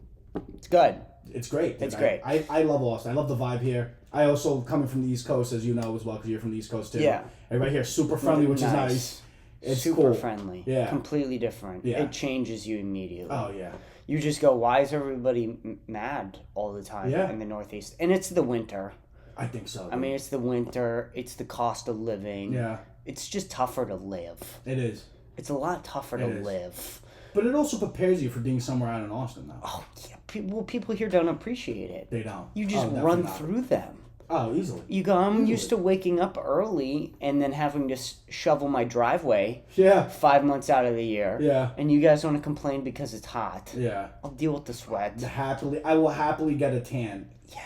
It's good. It's great. It's great. I love Austin. I love the vibe here. I also, coming from the East Coast, as you know as well, because you're from the East Coast too. Yeah. Everybody here is super friendly, which is nice. It's super friendly. Yeah. Completely different. Yeah. It changes you immediately. Oh, yeah. You just go, why is everybody mad all the time in the Northeast? And it's the winter. I think so. Dude. I mean, it's the winter. It's the cost of living. Yeah. It's just tougher to live. It is. It's a lot tougher to live. But it also prepares you for being somewhere out in Austin, though. Oh, yeah. People here don't appreciate it. They don't. You just run through them. Oh, easily. You go, I'm used to waking up early and then having to shovel my driveway 5 months out of the year. Yeah. And you guys want to complain because it's hot. Yeah. I'll deal with the sweat. I will happily get a tan. Yeah.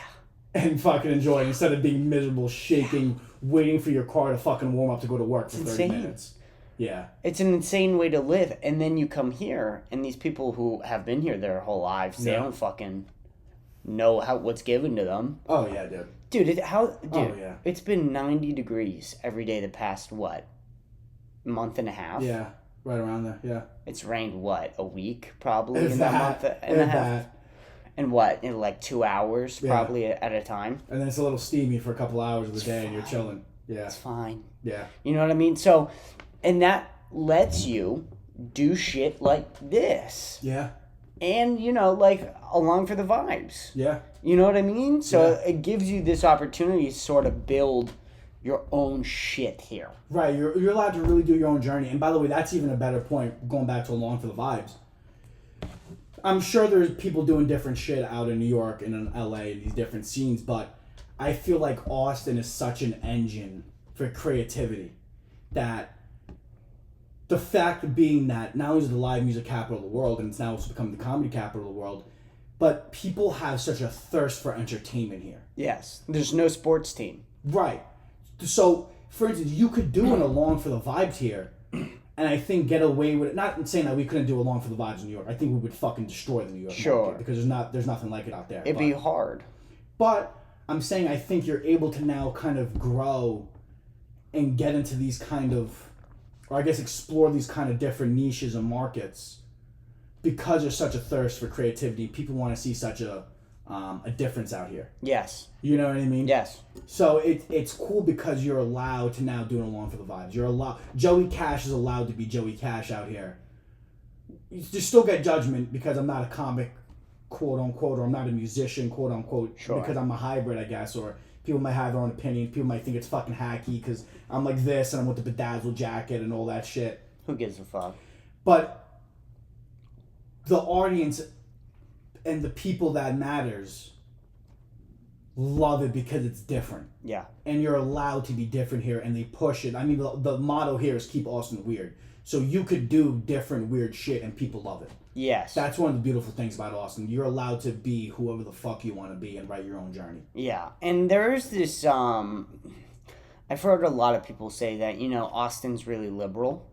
And fucking enjoy it instead of being miserable, shaking, waiting for your car to fucking warm up to go to work for 30 minutes. Yeah. It's an insane way to live. And then you come here, and these people who have been here their whole lives, they don't fucking know what's given to them. Oh, yeah, dude. Dude, it's been 90 degrees every day the past, month and a half? Yeah, right around there, yeah. It's rained, a week probably in that month and a half? And in like 2 hours probably at a time? And then it's a little steamy for a couple hours of the day and you're chilling. Yeah. It's fine. Yeah. You know what I mean? So, and that lets you do shit like this. Yeah. And, along for the vibes. Yeah. You know what I mean? So it gives you this opportunity to sort of build your own shit here. Right. You're allowed to really do your own journey. And by the way, that's even a better point, going back to Along for the Vibes. I'm sure there's people doing different shit out in New York and in LA, these different scenes, but I feel like Austin is such an engine for creativity that the fact being that not only is it the live music capital of the world, and it's now also become the comedy capital of the world, but people have such a thirst for entertainment here. Yes. There's no sports team. Right. So, for instance, you could do an Along for the Vibes here, and I think get away with it. Not saying that we couldn't do Along for the Vibes in New York. I think we would fucking destroy the New York market because there's nothing like it out there. It'd be hard. But I'm saying I think you're able to now kind of grow and get into these kind of, or I guess explore these kind of different niches and markets because there's such a thirst for creativity. People want to see such a difference out here. Yes. You know what I mean? Yes. So it's cool because you're allowed to now do it Along for the Vibes. You're allowed. Joey Cash is allowed to be Joey Cash out here. You still get judgment because I'm not a comic, quote unquote, or I'm not a musician, quote unquote, because I'm a hybrid, I guess, or people might have their own opinions. People might think it's fucking hacky because I'm like this and I'm with the bedazzled jacket and all that shit. Who gives a fuck? But the audience and the people that matters love it because it's different. Yeah. And you're allowed to be different here, and they push it. I mean, the motto here is keep Austin weird. So you could do different weird shit and people love it. Yes. That's one of the beautiful things about Austin. You're allowed to be whoever the fuck you want to be and write your own journey. Yeah. And there's this, I've heard a lot of people say that, Austin's really liberal.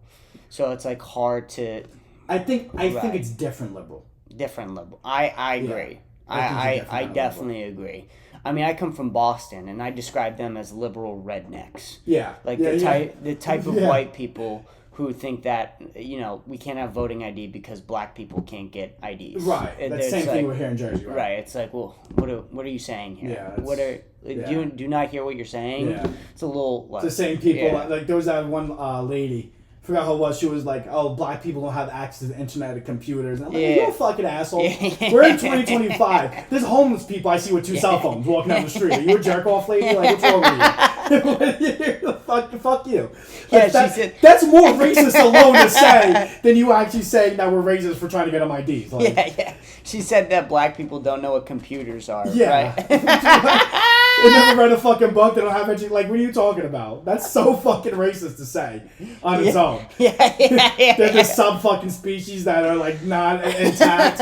So it's like hard to... I think it's different liberal. Different liberal. I agree. Yeah. I definitely agree. I mean, I come from Boston, and I describe them as liberal rednecks. Yeah. Like the type of white people who think that, we can't have voting ID because black people can't get IDs. Right. That's the same thing we're here in Jersey, right? Right. It's like, well, what are you saying here? Yeah. Do you not hear what you're saying? Yeah. It's a little... It's the same people. Yeah. Like, there was that one lady forgot how it was. She was like, "Oh, black people don't have access to the internet and computers." And I'm like, "You're a fucking asshole." We're in 2025. There's homeless people I see with 2 cell phones walking down the street. Are you a jerk off lady? Like, what's wrong with you? fuck you. Like, that's more racist alone to say than you actually saying that we're racist for trying to get them IDs. Like, yeah. She said that black people don't know what computers are. Yeah. Right? They never read a fucking book. They don't have any. Like, what are you talking about? That's so fucking racist to say on its own. Yeah. There's some fucking species that are like not intact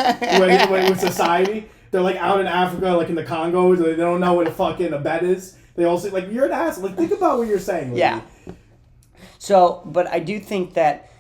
with society. They're like out in Africa, like in the Congos. They don't know what a fucking a bed is. They also like you're an asshole. Like think about what you're saying. Lady. Yeah. So, but I do think that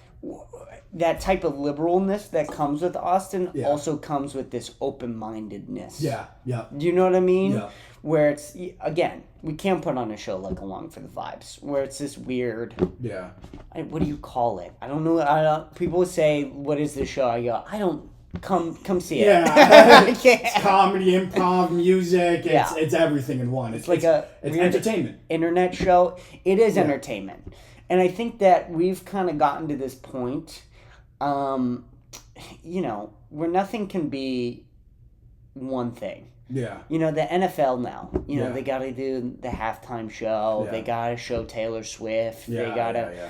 that type of liberalness that comes with Austin also comes with this open-mindedness. Yeah. Do you know what I mean? Yeah. Where it's, again, we can't put on a show like Along for the Vibes, where it's this weird... Yeah. What do you call it? I don't know. People would say, what is this show? I go, I don't... Come see it. Yeah. It's comedy, improv, music. It's everything in one. It's entertainment. Internet show. It is entertainment. And I think that we've kind of gotten to this point, where nothing can be one thing. Yeah. The NFL now, they got to do the halftime show. Yeah. They got to show Taylor Swift. Yeah, they got to,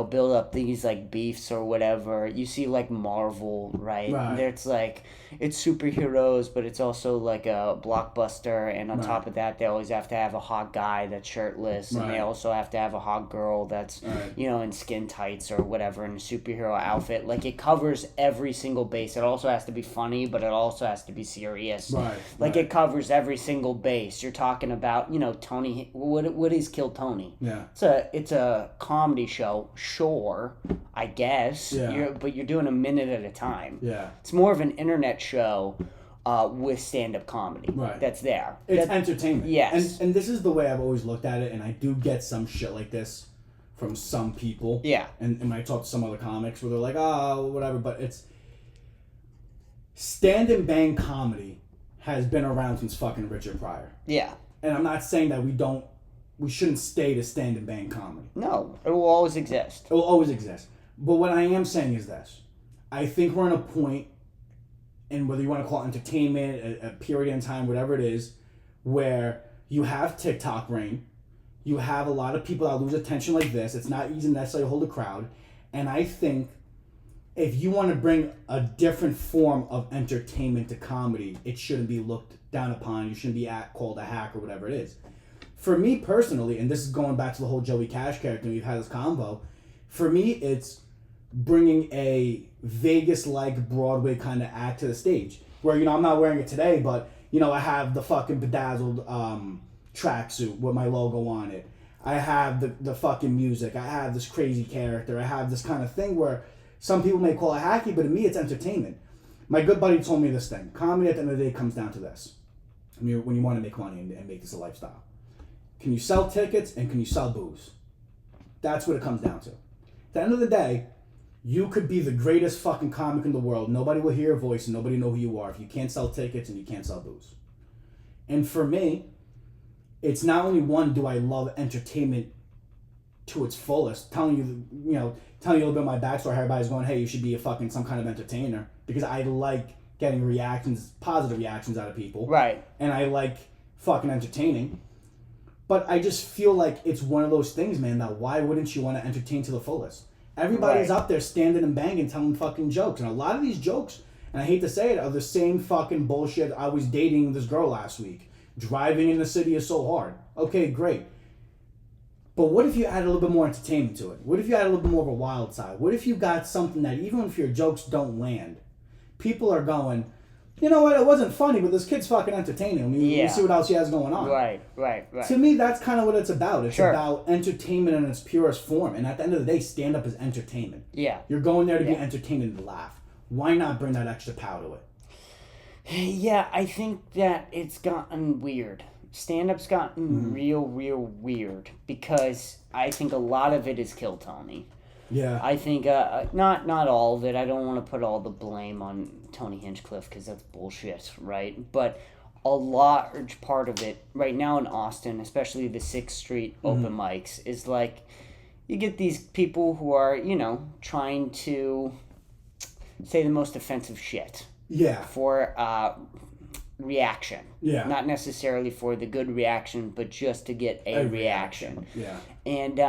build up these, like, beefs or whatever. You see, like, Marvel, right? It's, like, it's superheroes, but it's also, like, a blockbuster. And on top of that, they always have to have a hot guy that's shirtless. And they also have to have a hot girl that's, in skin tights or whatever, in a superhero outfit. Like, it covers every single base. It also has to be funny, but it also has to be serious. It covers every single base. You're talking about, Tony. What is Kill Tony? Yeah. It's a comedy show, sure, I guess. Yeah. But you're doing a minute at a time. Yeah. It's more of an internet show with stand-up comedy. Right. That's there. It's entertainment. Yes. And this is the way I've always looked at it, and I do get some shit like this from some people. Yeah. And when I talk to some other comics where they're like, whatever, but it's stand and bang comedy has been around since fucking Richard Pryor. Yeah. And I'm not saying that we shouldn't stay to stand and bang comedy. No, it will always exist. It will always exist. But what I am saying is this. I think we're in a point, and whether you want to call it entertainment, a period in time, whatever it is, where you have TikTok reign, you have a lot of people that lose attention like this. It's not easy to necessarily hold a crowd. And I think if you want to bring a different form of entertainment to comedy, it shouldn't be looked down upon. You shouldn't be called a hack or whatever it is. For me personally, and this is going back to the whole Joey Cash character, we've had this convo, for me it's bringing a Vegas-like Broadway kind of act to the stage. Where, I'm not wearing it today, but, I have the fucking bedazzled tracksuit with my logo on it. I have the fucking music. I have this crazy character. I have this kind of thing where some people may call it hacky, but to me, it's entertainment. My good buddy told me this thing. Comedy, at the end of the day, comes down to this. When you want to make money and make this a lifestyle. Can you sell tickets and can you sell booze? That's what it comes down to. At the end of the day, you could be the greatest fucking comic in the world. Nobody will hear your voice and nobody know who you are if you can't sell tickets and you can't sell booze. And for me, it's not only do I love entertainment to its fullest, telling you a little bit of my backstory. Everybody's going, hey, you should be some kind of entertainer, because I like getting positive reactions out of people. Right. And I like fucking entertaining. But I just feel like it's one of those things, man, that why wouldn't you want to entertain to the fullest? Everybody's up there standing and banging, telling fucking jokes. And a lot of these jokes, and I hate to say it, are the same fucking bullshit. I was dating this girl last week. Driving in the city is so hard. Okay, great. But what if you add a little bit more entertainment to it? What if you add a little bit more of a wild side? What if you got something that even if your jokes don't land, people are going, you know what, it wasn't funny, but this kid's fucking entertaining. I mean, you see what else he has going on. Right. To me, that's kind of what it's about. It's about entertainment in its purest form. And at the end of the day, stand-up is entertainment. Yeah. You're going there to be entertained and to laugh. Why not bring that extra power to it? Yeah, I think that it's gotten weird. Stand-up's gotten real weird, because I think a lot of it is Kill Tony. Yeah. I think, not all of it. I don't want to put all the blame on Tony Hinchcliffe, because that's bullshit, right? But a large part of it, right now in Austin, especially the 6th Street open mics, is like, you get these people who are, trying to say the most offensive shit. Yeah. For reaction. Yeah. Not necessarily for the good reaction, but just to get a reaction. Yeah. And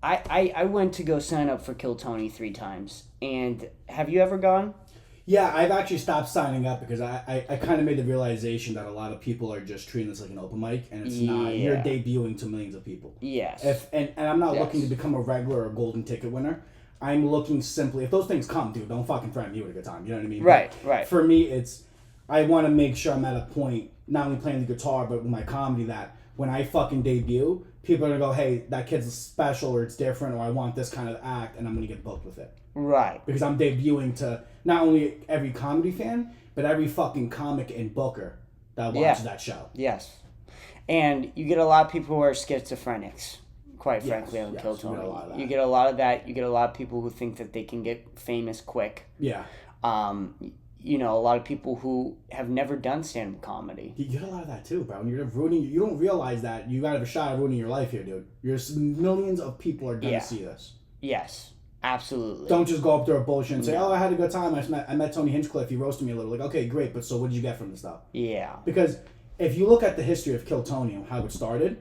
I went to go sign up for Kill Tony 3 times. And have you ever gone? Yeah, I've actually stopped signing up because I kind of made the realization that a lot of people are just treating this like an open mic, and it's not. You're debuting to millions of people. Yes. And I'm not looking to become a regular or golden ticket winner. I'm looking simply, if those things come, dude, don't fucking threaten me with a good time. You know what I mean? Right, but right. For me, I want to make sure I'm at a point, not only playing the guitar, but with my comedy, that when I fucking debut, people are going to go, hey, that kid's special, or it's different, or I want this kind of act, and I'm going to get booked with it. Right. Because I'm debuting to not only every comedy fan, but every fucking comic and booker that watches that show. Yes. And you get a lot of people who are schizophrenics, quite frankly, on Kill Tony. You get a lot of that. You get a lot of people who think that they can get famous quick. Yeah. A lot of people who have never done stand-up comedy. You get a lot of that too, bro. You don't realize that you got a shot at ruining your life here, dude. Millions of people are going to see this. Yes. Absolutely. Don't just go up there with bullshit and say, I had a good time. I met Tony Hinchcliffe. He roasted me a little. Like, okay, great, but so what did you get from this stuff? Yeah. Because if you look at the history of Kill Tony and how it started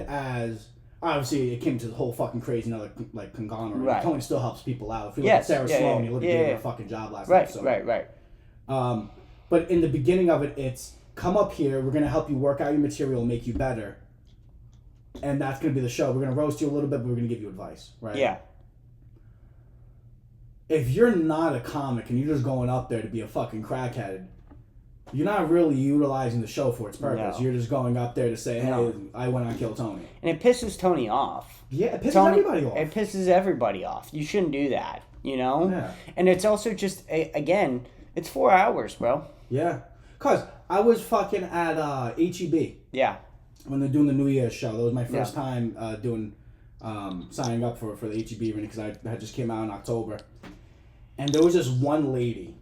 as, obviously, it came to the whole fucking crazy, like conglomerate. Right. Tony still helps people out. If you look at Sarah Sloan, you look at her fucking job last episode. Right. But in the beginning of it, it's come up here. We're going to help you work out your material, make you better. And that's going to be the show. We're going to roast you a little bit, but we're going to give you advice, right? Yeah. If you're not a comic and you're just going up there to be a fucking crackhead, you're not really utilizing the show for its purpose. No. You're just going up there to say, hey, I went on Kill Tony. And it pisses Tony off. Yeah, it pisses everybody off. It pisses everybody off. You shouldn't do that, Yeah. And it's also just, again, it's 4 hours, bro. Yeah. Because I was fucking at HEB. Yeah. When they're doing the New Year's show. That was my first time signing up for the HEB arena because I had just came out in October. And there was this one lady.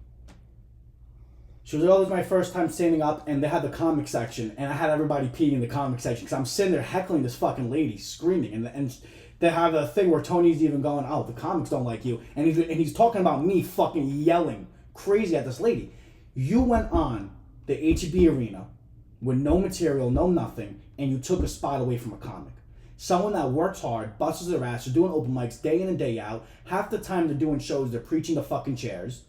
She was like, oh, this is my first time standing up, and they had the comic section, and I had everybody peeing in the comic section because I'm sitting there heckling this fucking lady, screaming, and they have a thing where Tony's even going, oh, the comics don't like you, and he's talking about me fucking yelling crazy at this lady. You went on the HEB arena with no material, no nothing, and you took a spot away from a comic. Someone that works hard, busts their ass, they're doing open mics day in and day out. Half the time they're doing shows, they're preaching the fucking chairs.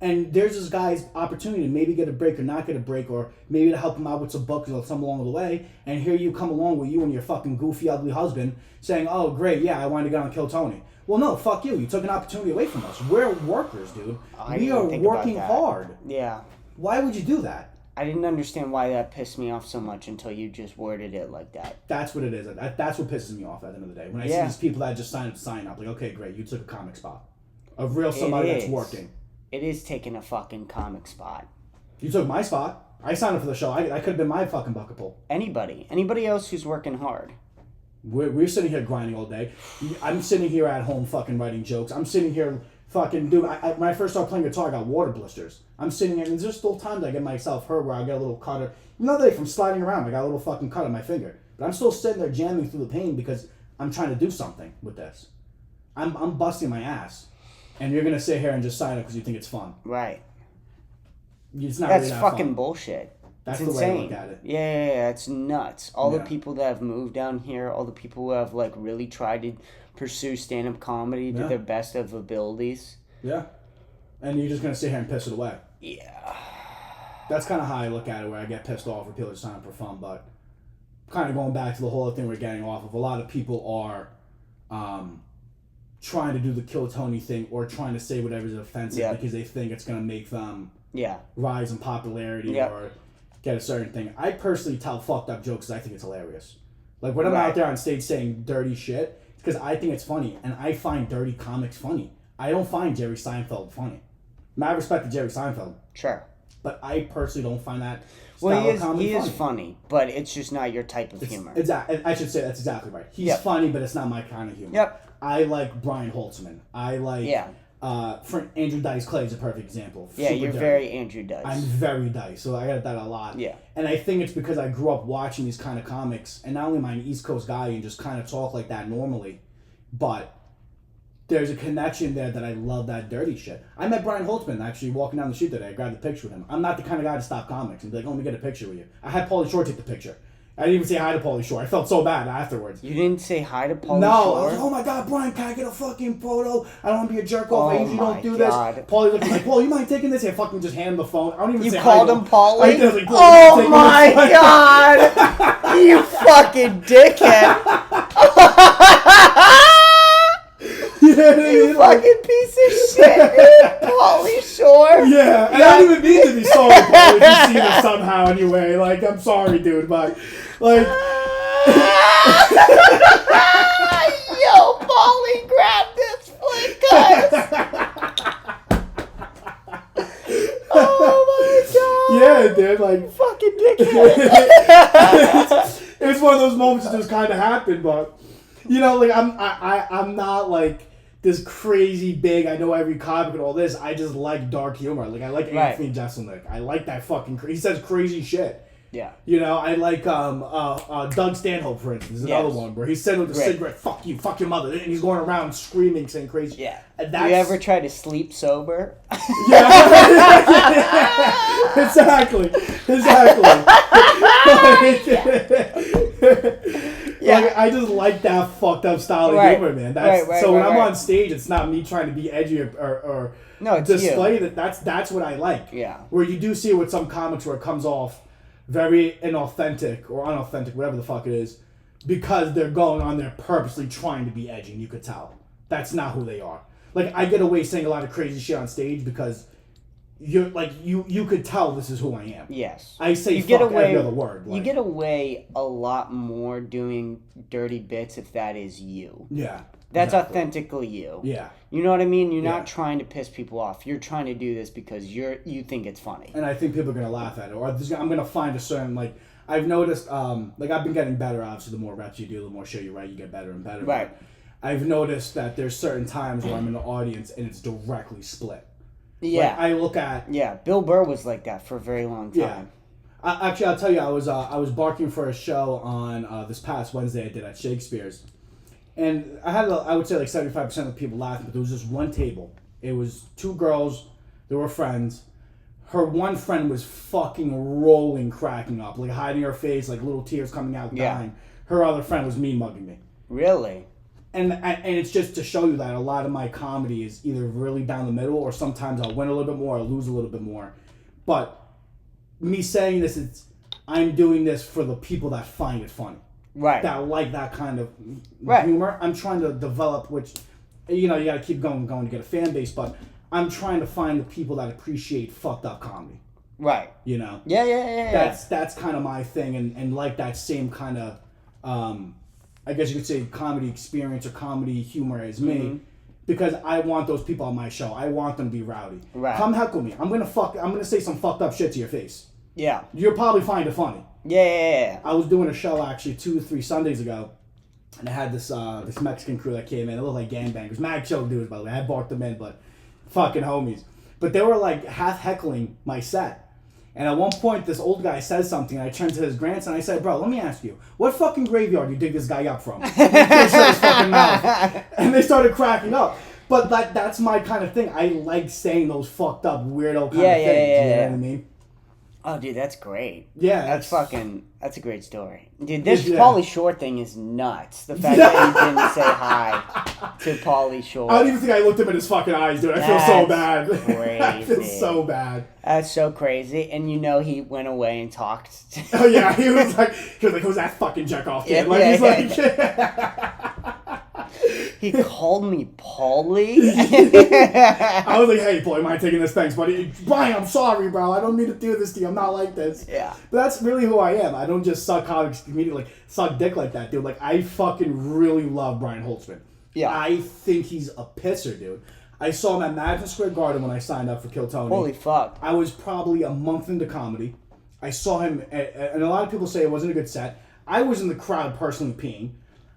And there's this guy's opportunity to maybe get a break or not get a break, or maybe to help him out with some books or something along the way. And here you come along with you and your fucking goofy, ugly husband saying, oh, great, yeah, I wanted to get on Kill Tony. Well, no, fuck you. You took an opportunity away from us. We're workers, dude. We are working hard. Yeah. Why would you do that? I didn't understand why that pissed me off so much until you just worded it like that. That's what it is. That's what pisses me off at the end of the day. When I see these people that just sign up, like, okay, great, you took a comic spot. Of real somebody that's working. It is taking a fucking comic spot. You took my spot. I signed up for the show. I could have been my fucking bucket pull. Anybody else who's working hard. We're sitting here grinding all day. I'm sitting here at home fucking writing jokes. I'm sitting here fucking doing... when I first started playing guitar, I got water blisters. I'm sitting here, and there's still times I get myself hurt where I get a little cut. From sliding around, I got a little fucking cut on my finger. But I'm still sitting there jamming through the pain because I'm trying to do something with this. I'm busting my ass. And you're going to sit here and just sign up because you think it's fun. Right. It's not That's really that fucking fun. bullshit. That's it's the insane. way I look at it. Yeah, it's nuts. All the people that have moved down here, all the people who have like really tried to pursue stand-up comedy to their best of abilities. Yeah. And you're just going to sit here and piss it away. Yeah. That's kind of how I look at it, where I get pissed off when people just sign up for fun. But kind of going back to the whole thing we're getting off of, a lot of people are trying to do the Kill Tony thing or trying to say whatever's offensive because they think it's going to make them rise in popularity or get a certain thing. I personally tell fucked up jokes because I think it's hilarious. Like when I'm out there on stage saying dirty shit, it's because I think it's funny, and I find dirty comics funny. I don't find Jerry Seinfeld funny. Mad respect to Jerry Seinfeld. Sure. But I personally don't find that style of comedy he is funny, but it's just not your type of humor. Exactly. I should say that's exactly right. He's funny, but it's not my kind of humor. Yep. I like Brian Holtzman. I like For Andrew Dice Clay is a perfect example. Yeah, Super you're dirty. very Andrew Dice. I'm very Dice, so I got that a lot. Yeah. And I think it's because I grew up watching these kind of comics, and not only am I an East Coast guy and just kind of talk like that normally, but there's a connection there that I love that dirty shit. I met Brian Holtzman actually walking down the street today. I grabbed a picture with him. I'm not the kind of guy to stop comics and be like, oh, let me get a picture with you. I had Pauly Shore take the picture. I didn't even say hi to Pauly Shore. I felt so bad afterwards. You didn't say hi to Pauly No, Shore? I was like, oh my God, Brian, can I get a fucking photo? I don't want to be a jerk off. Oh I usually don't do God. this. Pauly looked like, Paul, you mind taking this? I fucking just hand him the phone. I don't even You say called hi him Pauly? I was like, oh my God! You fucking dickhead! You fucking piece of shit, dude. Pauly Shore. Yeah, and I don't even mean to be sorry, Paul, if you see this somehow anyway. Like, I'm sorry, dude, but, like... Yo, Pauly, grab this flick, guys. Oh my God. Yeah, dude, like... Fucking dickhead. It was one of those moments that just kind of happened, but... You know, like, I'm not, like... This crazy big, I know every comic and all this. I just like dark humor. Like, I like Anthony Jeselnik. I like that fucking... He says crazy shit. Yeah. You know, I like Doug Stanhope, for instance, another one where he's sitting with a cigarette, fuck you, fuck your mother, and he's going around screaming, saying crazy. Yeah. And you ever try to sleep sober? Yeah. Exactly. Yeah. Like, I just like that fucked up style of humor, man. So when I'm on stage, it's not me trying to be edgy or no, it's display you. That's what I like. Yeah. Where you do see it with some comics where it comes off very inauthentic or unauthentic, whatever the fuck it is, because they're going on there purposely trying to be edgy, and you could tell. That's not who they are. Like, I get away saying a lot of crazy shit on stage because you're like you could tell this is who I am. Yes. I say fuck every other word. Like, you get away a lot more doing dirty bits if that is you. Yeah. That's authentically you. Yeah. You know what I mean? You're not trying to piss people off. You're trying to do this because you think it's funny. And I think people are gonna laugh at it, or I'm gonna find a certain, like, I've noticed, like, I've been getting better. Obviously, the more reps you do, the more shit you write, you get better and better. Right. But I've noticed that there's certain times where I'm in the audience and it's directly split. Yeah. Like, I look at... Yeah, Bill Burr was like that for a very long time. Yeah. Actually, I'll tell you, I was barking for a show on this past Wednesday I did at Shakespeare's. And I had, I would say, like 75% of the people laughing, but there was just one table. It was two girls. They were friends. Her one friend was fucking rolling, cracking up, like hiding her face, like little tears coming out, dying. Her other friend was me mugging me. Really? And it's just to show you that a lot of my comedy is either really down the middle, or sometimes I'll win a little bit more, I'll lose a little bit more. But me saying this, I'm doing this for the people that find it funny. Right. That like that kind of humor. I'm trying to develop, which, you know, you got to keep going to get a fan base, but I'm trying to find the people that appreciate fucked up comedy. Right. You know? Yeah. That's kind of my thing, and like that same kind of, I guess you could say, comedy experience or comedy humor as me, because I want those people on my show. I want them to be rowdy. Right. Come heckle me. I'm gonna say some fucked up shit to your face. Yeah. You'll probably find it funny. Yeah. I was doing a show actually 2 or 3 Sundays ago, and I had this Mexican crew that came in. It looked like gangbangers. Mad show dudes, by the way. I barked them in, but fucking homies. But they were like half heckling my set. And at one point, this old guy says something, and I turned to his grandson, and I said, bro, let me ask you, what fucking graveyard do you dig this guy up from? And he shut his fucking mouth. And they started cracking up. But that's my kind of thing. I like saying those fucked up, weirdo kind of things. You know what I mean? Oh, dude, that's great. Yeah. That's a great story. Dude, this Pauly Shore thing is nuts. The fact that you didn't say hi to Pauly Shore. I don't even think I looked him in his fucking eyes, dude. I feel so bad. Crazy. I feel so bad. That's so crazy. And you know he went away and talked. Oh, yeah. He was like, who's that fucking jerk off, dude? He called me Pauly. I was like, hey, Pauly, am I taking this? Thanks, buddy. Brian, I'm sorry, bro. I don't mean to do this to you. I'm not like this. Yeah. But that's really who I am. I don't just suck comics comedian, suck dick like that, dude. Like, I fucking really love Brian Holtzman. Yeah. I think he's a pisser, dude. I saw him at Madison Square Garden when I signed up for Kill Tony. Holy fuck. I was probably a month into comedy. I saw him, and a lot of people say it wasn't a good set. I was in the crowd personally peeing.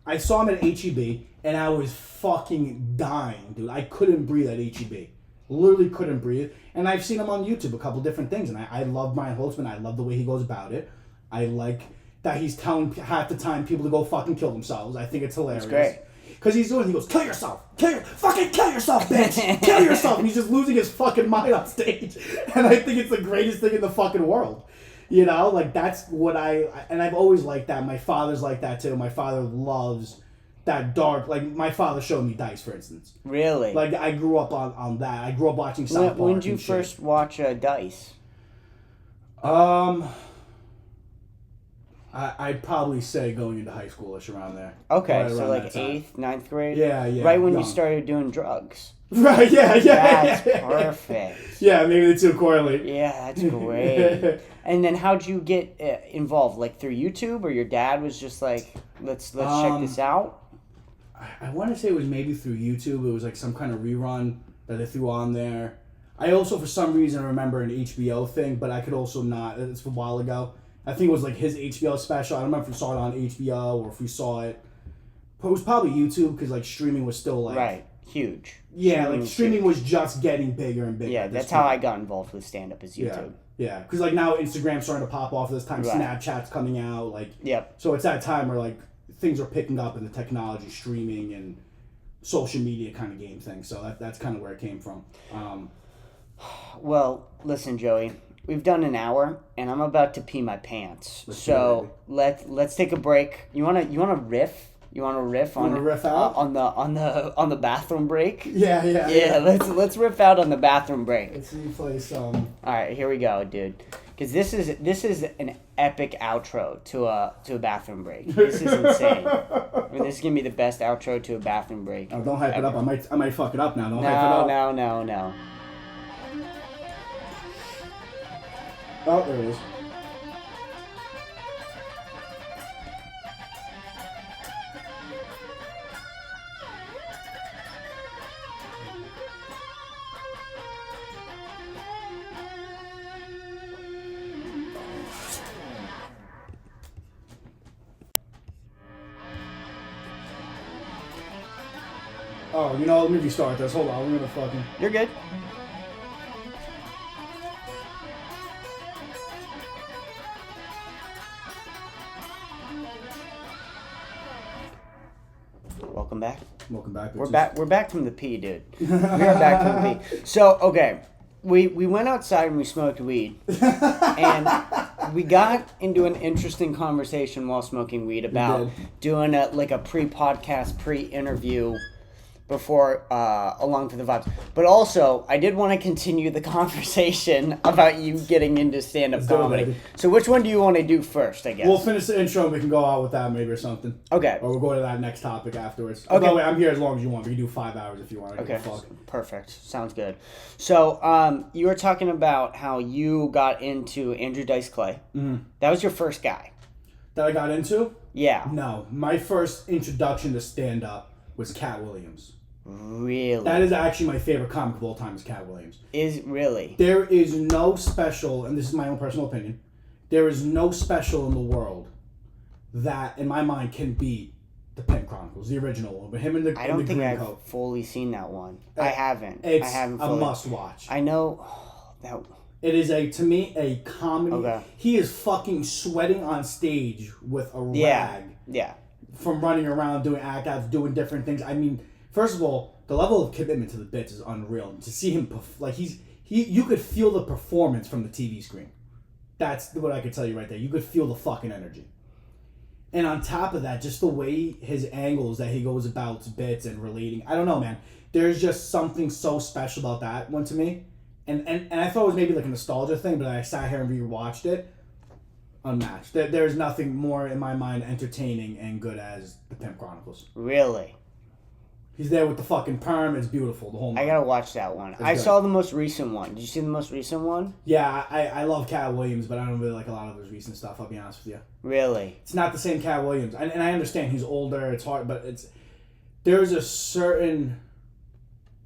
I saw him at HEB, and I was fucking dying, dude. I couldn't breathe at HEB. Literally couldn't breathe. And I've seen him on YouTube, a couple different things, and I love Brian Holtzman. I love the way he goes about it. I like that he's telling half the time people to go fucking kill themselves. I think it's hilarious. That's great. Because he goes, kill yourself! Fucking kill yourself, bitch! Kill yourself! And he's just losing his fucking mind on stage. And I think it's the greatest thing in the fucking world. You know? Like, that's what and I've always liked that. My father's like that, too. My father loves that dark, like, my father showed me Dice, for instance. Really? Like, I grew up on that. I grew up watching South Park. When did you first watch Dice? I'd probably say going into high school-ish around there. Okay, right so like 8th, 9th grade? Yeah, yeah. Right when you started doing drugs. Right, yeah. That's perfect. Yeah, maybe the two correlate. Yeah, that's great. And then how'd you get involved? Like through YouTube, or your dad was just like, let's check this out? I want to say it was maybe through YouTube. It was like some kind of rerun that they threw on there. I also, for some reason, remember an HBO thing, but I could also not. It's a while ago. I think it was like his HBO special. I don't remember if we saw it on HBO or if we saw it. But it was probably YouTube because like streaming was still like... Right. Huge. Yeah, like streaming was just getting bigger and bigger. Yeah, that's how I got involved with stand-up is YouTube. Yeah, because like now Instagram's starting to pop off this time. Right. Snapchat's coming out. Like, yep. So it's that time where like things are picking up in the technology, streaming, and social media kind of game thing. So that's kind of where it came from. Well, listen, Joey. We've done an hour, and I'm about to pee my pants. Let's take a break. You wanna riff? You want to riff on on the bathroom break? Yeah. Let's riff out on the bathroom break. Let's replay some. All right, here we go, dude. Because this is an epic outro to a bathroom break. This is insane. I mean, this is gonna be the best outro to a bathroom break. Oh, don't hype it up. I might fuck it up now. Don't hype it up. No. Oh, there it is. Oh, you know, let me restart this. Hold on, we're gonna fucking... You're good. Welcome back. Welcome back. Bitches. We're back from the pee, dude. We're back from the pee. So, okay. We went outside and we smoked weed. And we got into an interesting conversation while smoking weed about doing a pre-podcast, pre-interview before Along for the Vibes. But also, I did want to continue the conversation about you getting into stand-up comedy. So which one do you want to do first, I guess? We'll finish the intro and we can go out with that maybe or something. Okay. Or we'll go to that next topic afterwards. Okay. By the way, I'm here as long as you want. We can do 5 hours if you want. Okay. Perfect. Sounds good. So you were talking about how you got into Andrew Dice Clay. Mm-hmm. That was your first guy. That I got into? Yeah. No. My first introduction to stand-up was Cat Williams. Really? That is actually my favorite comic of all time is Cat Williams. Is really? There is no special, and this is my own personal opinion, there is no special in the world that, in my mind, can beat the Pimp Chronicles, the original one. But him and the I don't think green I've coat. fully seen that one. I haven't. It's I haven't a must-watch. I know that... It is, to me, a comedy. Okay. He is fucking sweating on stage with a rag. Yeah. From running around, doing act-outs, doing different things. I mean... First of all, the level of commitment to the bits is unreal. To see him, you could feel the performance from the TV screen. That's what I could tell you right there. You could feel the fucking energy. And on top of that, just the way his angles that he goes about bits and relating. I don't know, man. There's just something so special about that one to me. And I thought it was maybe like a nostalgia thing, but I sat here and rewatched it. Unmatched. There's nothing more, in my mind, entertaining and good as the Pimp Chronicles. Really? He's there with the fucking perm. It's beautiful. The whole night. I gotta watch that one. I saw the most recent one. Did you see the most recent one? Yeah, I love Cat Williams, but I don't really like a lot of his recent stuff, I'll be honest with you. Really? It's not the same Cat Williams. And I understand he's older, it's hard, but there's a certain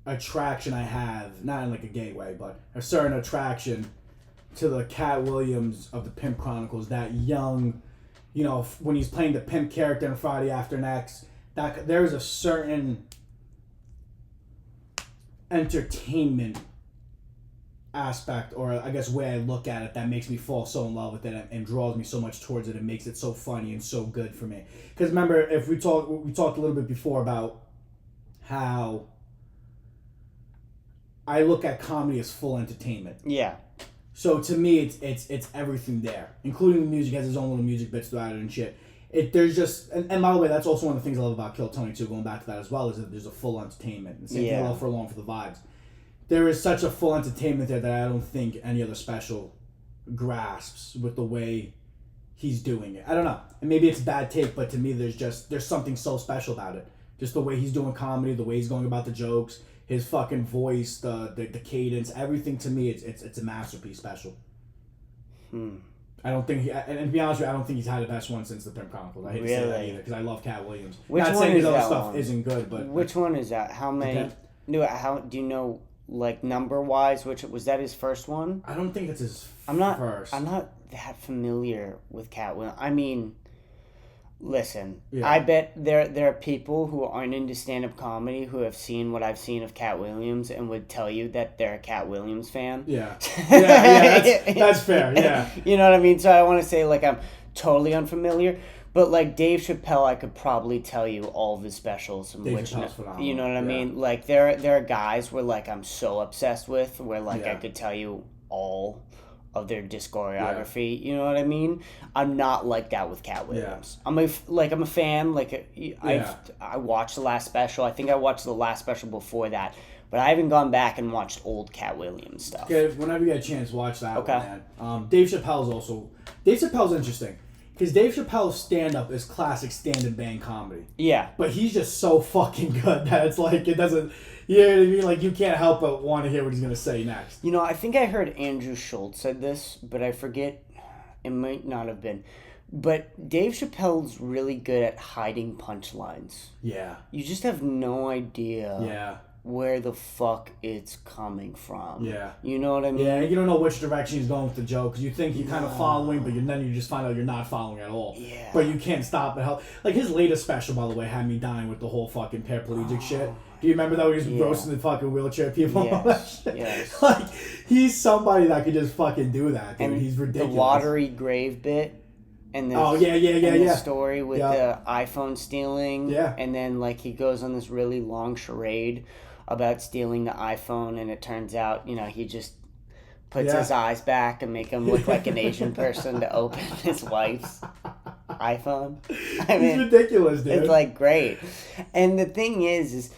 attraction I have, not in like a gay way, but a certain attraction to the Cat Williams of the Pimp Chronicles, that young, when he's playing the pimp character in Friday After Next, that there is a certain entertainment aspect, or I guess way I look at it, that makes me fall so in love with it and draws me so much towards it and makes it so funny and so good for me. Because remember, if we talked a little bit before about how I look at comedy as full entertainment. Yeah. So to me, it's everything there, including the music. Has its own little music bits throughout it and shit. There's just and by the way, that's also one of the things I love about Kill Tony too. Going back to that as well, is that there's a full entertainment. And same thing I love for Along for the Vibes. There is such a full entertainment there that I don't think any other special grasps with the way he's doing it. I don't know. And maybe it's a bad take, but to me, there's something so special about it. Just the way he's doing comedy, the way he's going about the jokes, his fucking voice, the cadence, everything. To me, it's a masterpiece special. I don't think and to be honest with you, I don't think he's had the best one since the Pimp Chronicles. I hate to say that either because I love Cat Williams. Which Not one saying is his other that stuff one? isn't good, but which one is that? How many? No, how do you know? Like number wise, which was that his first one? I don't think that's his first. I'm not that familiar with Cat Williams. I mean, listen, Yeah. I bet there are people who aren't into stand-up comedy who have seen what I've seen of Cat Williams and would tell you that they're a Cat Williams fan. Yeah. That's fair, yeah. You know what I mean? So I want to say, like, I'm totally unfamiliar, but, like, Dave Chappelle, I could probably tell you all of his specials. And Dave Chappelle's phenomenal. You know what I Yeah. mean? Like, there are guys where, like, I'm so obsessed with, where, like, Yeah. I could tell you all of their discography. You know what I mean? I'm not like that with Cat Williams. I'm a fan. Like, I watched the last special. I think I watched the last special before that, but I haven't gone back and watched old Cat Williams stuff. Okay, whenever you get a chance, watch that one, man. Dave Chappelle's interesting. Because Dave Chappelle's stand-up is classic stand-up band comedy. Yeah. But he's just so fucking good that it's like, it doesn't, you know what I mean? Like, you can't help but want to hear what he's going to say next. You know, I think I heard Andrew Schultz said this, but I forget. It might not have been. But Dave Chappelle's really good at hiding punchlines. Yeah. You just have no idea Yeah. where the fuck it's coming from. Yeah. You know what I mean? Yeah, you don't know which direction he's going with the joke, because you think you're kind of following, but then you just find out you're not following at all. Yeah. But you can't stop it. Like, his latest special, by the way, had me dying with the whole fucking paraplegic shit. Do you remember that, where he was roasting the fucking wheelchair people? Yes, And all that shit? yes. Like, he's somebody that could just fucking do that, dude. And he's ridiculous. the watery grave bit. And the, the story with the iPhone stealing. Yeah. And then, like, he goes on this really long charade about stealing the iPhone, and it turns out, you know, he just puts his eyes back and make him look like an Asian person to open his wife's iPhone. I mean, he's ridiculous, dude. It's, like, great. And the thing is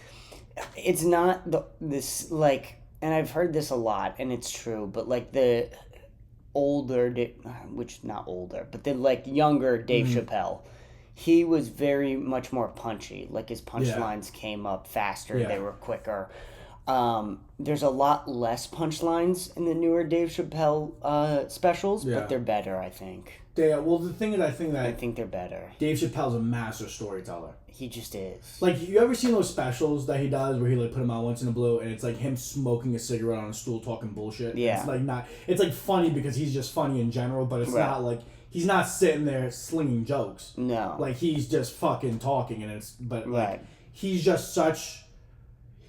it's not this, like, and I've heard this a lot, and it's true, but, like, the older, which not older, but the, like, younger Dave Chappelle, he was very much more punchy. Like, his punchlines came up faster. They were quicker. There's a lot less punchlines in the newer Dave Chappelle specials, but they're better, I think. Well, the thing is, I think they're better. Dave Chappelle's a master storyteller. He just is. Like, you ever seen those specials that he does where he, like, put him on Once in a Blue, and it's like him smoking a cigarette on a stool talking bullshit? Yeah. It's like it's like funny because he's just funny in general, but it's not like, he's not sitting there slinging jokes. No. Like, he's just fucking talking, and like, he's just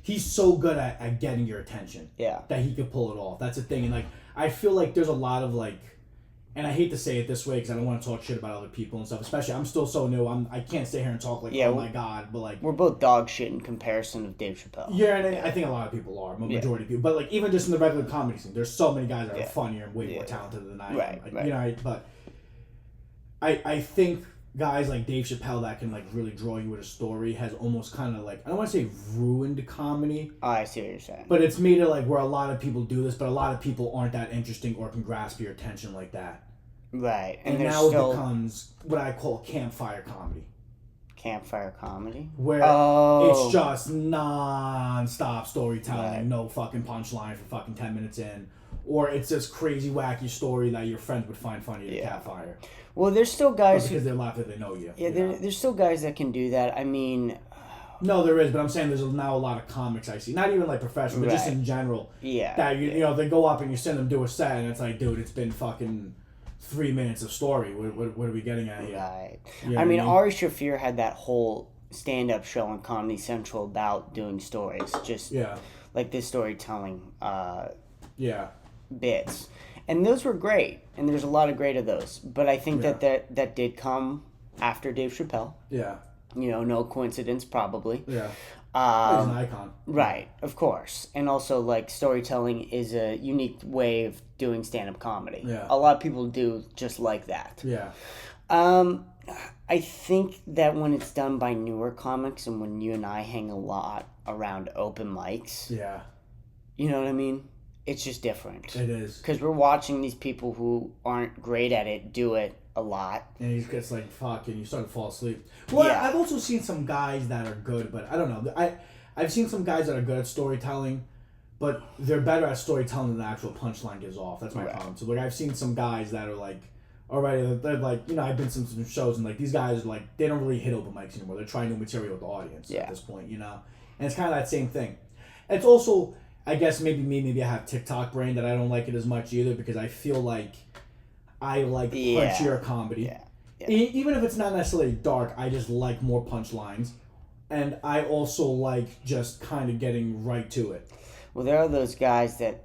he's so good at getting your attention. Yeah. That he could pull it off. That's the thing. And, like, I feel like there's a lot of, like, and I hate to say it this way because I don't want to talk shit about other people and stuff. Especially, I'm still so new. I can't stay here and talk like, oh my God. But, like, we're both dog shit in comparison of Dave Chappelle. Yeah, and I think a lot of people are. Majority of people. But, like, even just in the regular comedy scene, there's so many guys that are funnier and way more talented than I am. Right. You know, but I think guys like Dave Chappelle that can, like, really draw you with a story has almost kind of, like, I don't want to say ruined comedy. Oh, I see what you're saying. But it's made it, like, where a lot of people do this, but a lot of people aren't that interesting or can grasp your attention like that. Right. And now it becomes what I call campfire comedy. Campfire comedy? Where it's just non-stop storytelling, no fucking punchline for fucking 10 minutes in. Or it's this crazy, wacky story that your friends would find funny at a campfire. Well, there's still guys because they're laughing, they know you. Yeah, there's still guys that can do that. I mean... No, there is, but I'm saying there's now a lot of comics I see. Not even, like, professional, but just in general. Yeah. That, you know, they go up and you send them do a set, and it's like, dude, it's been fucking 3 minutes of story. What are we getting at here? Right. You know I mean, Ari Shaffir had that whole stand-up show on Comedy Central about doing stories, just like this storytelling bits, and those were great, and there's a lot of great of those. But I think that did come after Dave Chappelle. Yeah. No coincidence, probably. Yeah. He's an icon. Right, of course. And also, like, storytelling is a unique way of doing stand-up comedy. Yeah. A lot of people do just like that. Yeah. I think that when it's done by newer comics and when you and I hang a lot around open mics... Yeah. You know what I mean? It's just different. It is. Because we're watching these people who aren't great at it do it a lot. And he gets like, fuck, and you start to fall asleep. Well, Yeah. I've also seen some guys that are good, but I don't know. I've seen some guys that are good at storytelling, but they're better at storytelling than the actual punchline gives off. That's my problem. So, like, I've seen some guys that are like, already, they're like, I've been to some shows, and like, these guys are like, they don't really hit open mics anymore. They're trying new material with the audience at this point, And it's kind of that same thing. It's also, I guess maybe I have TikTok brain that I don't like it as much either, because I feel like I like punchier comedy. Yeah. Even if it's not necessarily dark, I just like more punchlines. And I also like just kind of getting right to it. Well, there are those guys that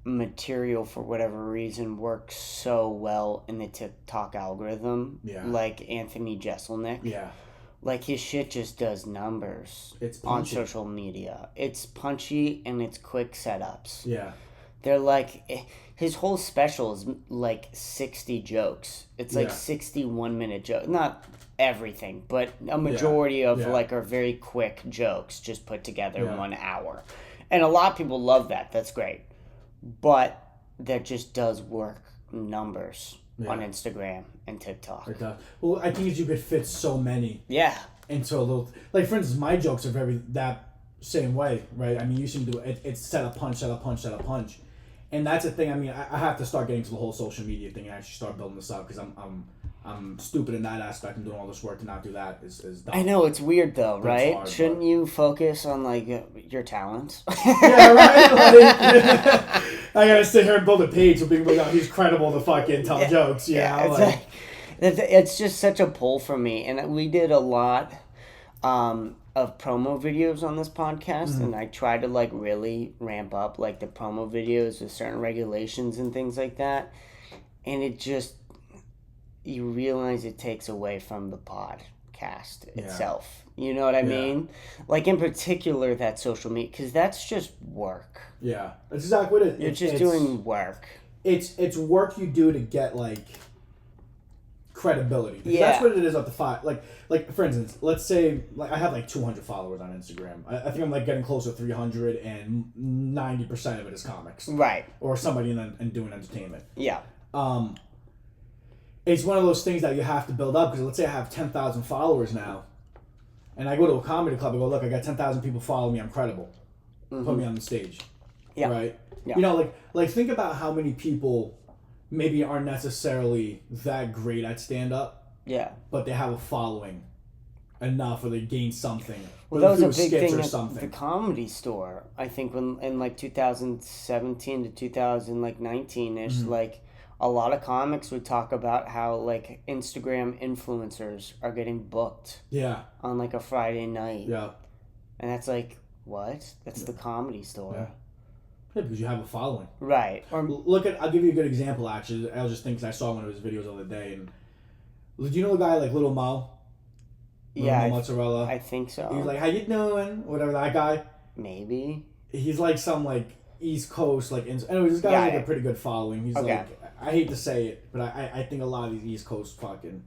material, for whatever reason, works so well in the TikTok algorithm. Yeah. Like Anthony Jeselnik. Yeah. Like, his shit just does numbers on social media. It's punchy and it's quick setups. Yeah. They're like... His whole special is like 60 jokes. It's like 61-minute jokes. Not everything, but a majority of like are very quick jokes just put together in 1 hour. And a lot of people love that. That's great. But that just does work numbers on Instagram and TikTok. It does. Well, I think you could fit so many. Yeah. Into a little... Like, for instance, my jokes are very that same way, right? I mean, you seem to do it. It's set up, punch, set up, punch, set up, punch. And that's the thing. I mean, I have to start getting to the whole social media thing and actually start building this up, because I'm stupid in that aspect. I'm doing all this work to not do that is dumb. I know, it's weird though, But right? it's hard, Shouldn't you focus on like your talents? Yeah, right. Like, I gotta sit here and build a page so people go, he's credible to fucking tell jokes. It's just such a pull for me, and we did a lot of promo videos on this podcast, and I try to like really ramp up like the promo videos with certain regulations and things like that, and it just, you realize it takes away from the podcast itself. You know what I mean? Like, in particular, that social media, because that's just work. Yeah, that's exactly what it is. You're just doing work. It's work you do to get like credibility. That's what it is at the five. Like for instance, let's say like I have like 200 followers on Instagram. I think I'm like getting close to 300, and 90% of it is comics, right? Or somebody in doing entertainment. Yeah. It's one of those things that you have to build up, because let's say I have 10,000 followers now, and I go to a comedy club and go, look, I got 10,000 people follow me. I'm credible. Put me on the stage. Yeah. Right. Yeah. Like think about how many people maybe aren't necessarily that great at stand-up. Yeah. But they have a following enough, or they gain something. Well, that was a big thing at the Comedy Store. I think when in like 2017 to 2019-ish, like a lot of comics would talk about how like Instagram influencers are getting booked. Yeah. On like a Friday night. Yeah. And that's like, what? That's the Comedy Store. Yeah. Yeah, because you have a following. Right. Or I'll give you a good example, actually. I was just thinking, because I saw one of his videos the other day, and do you know a guy like Little Mo? Mo Mozzarella? I think so. He's like, how you doing? Whatever, that guy. Maybe. He's like some like East Coast, like, anyways, this guy has like a pretty good following. He's like, I hate to say it, but I think a lot of these East Coast fucking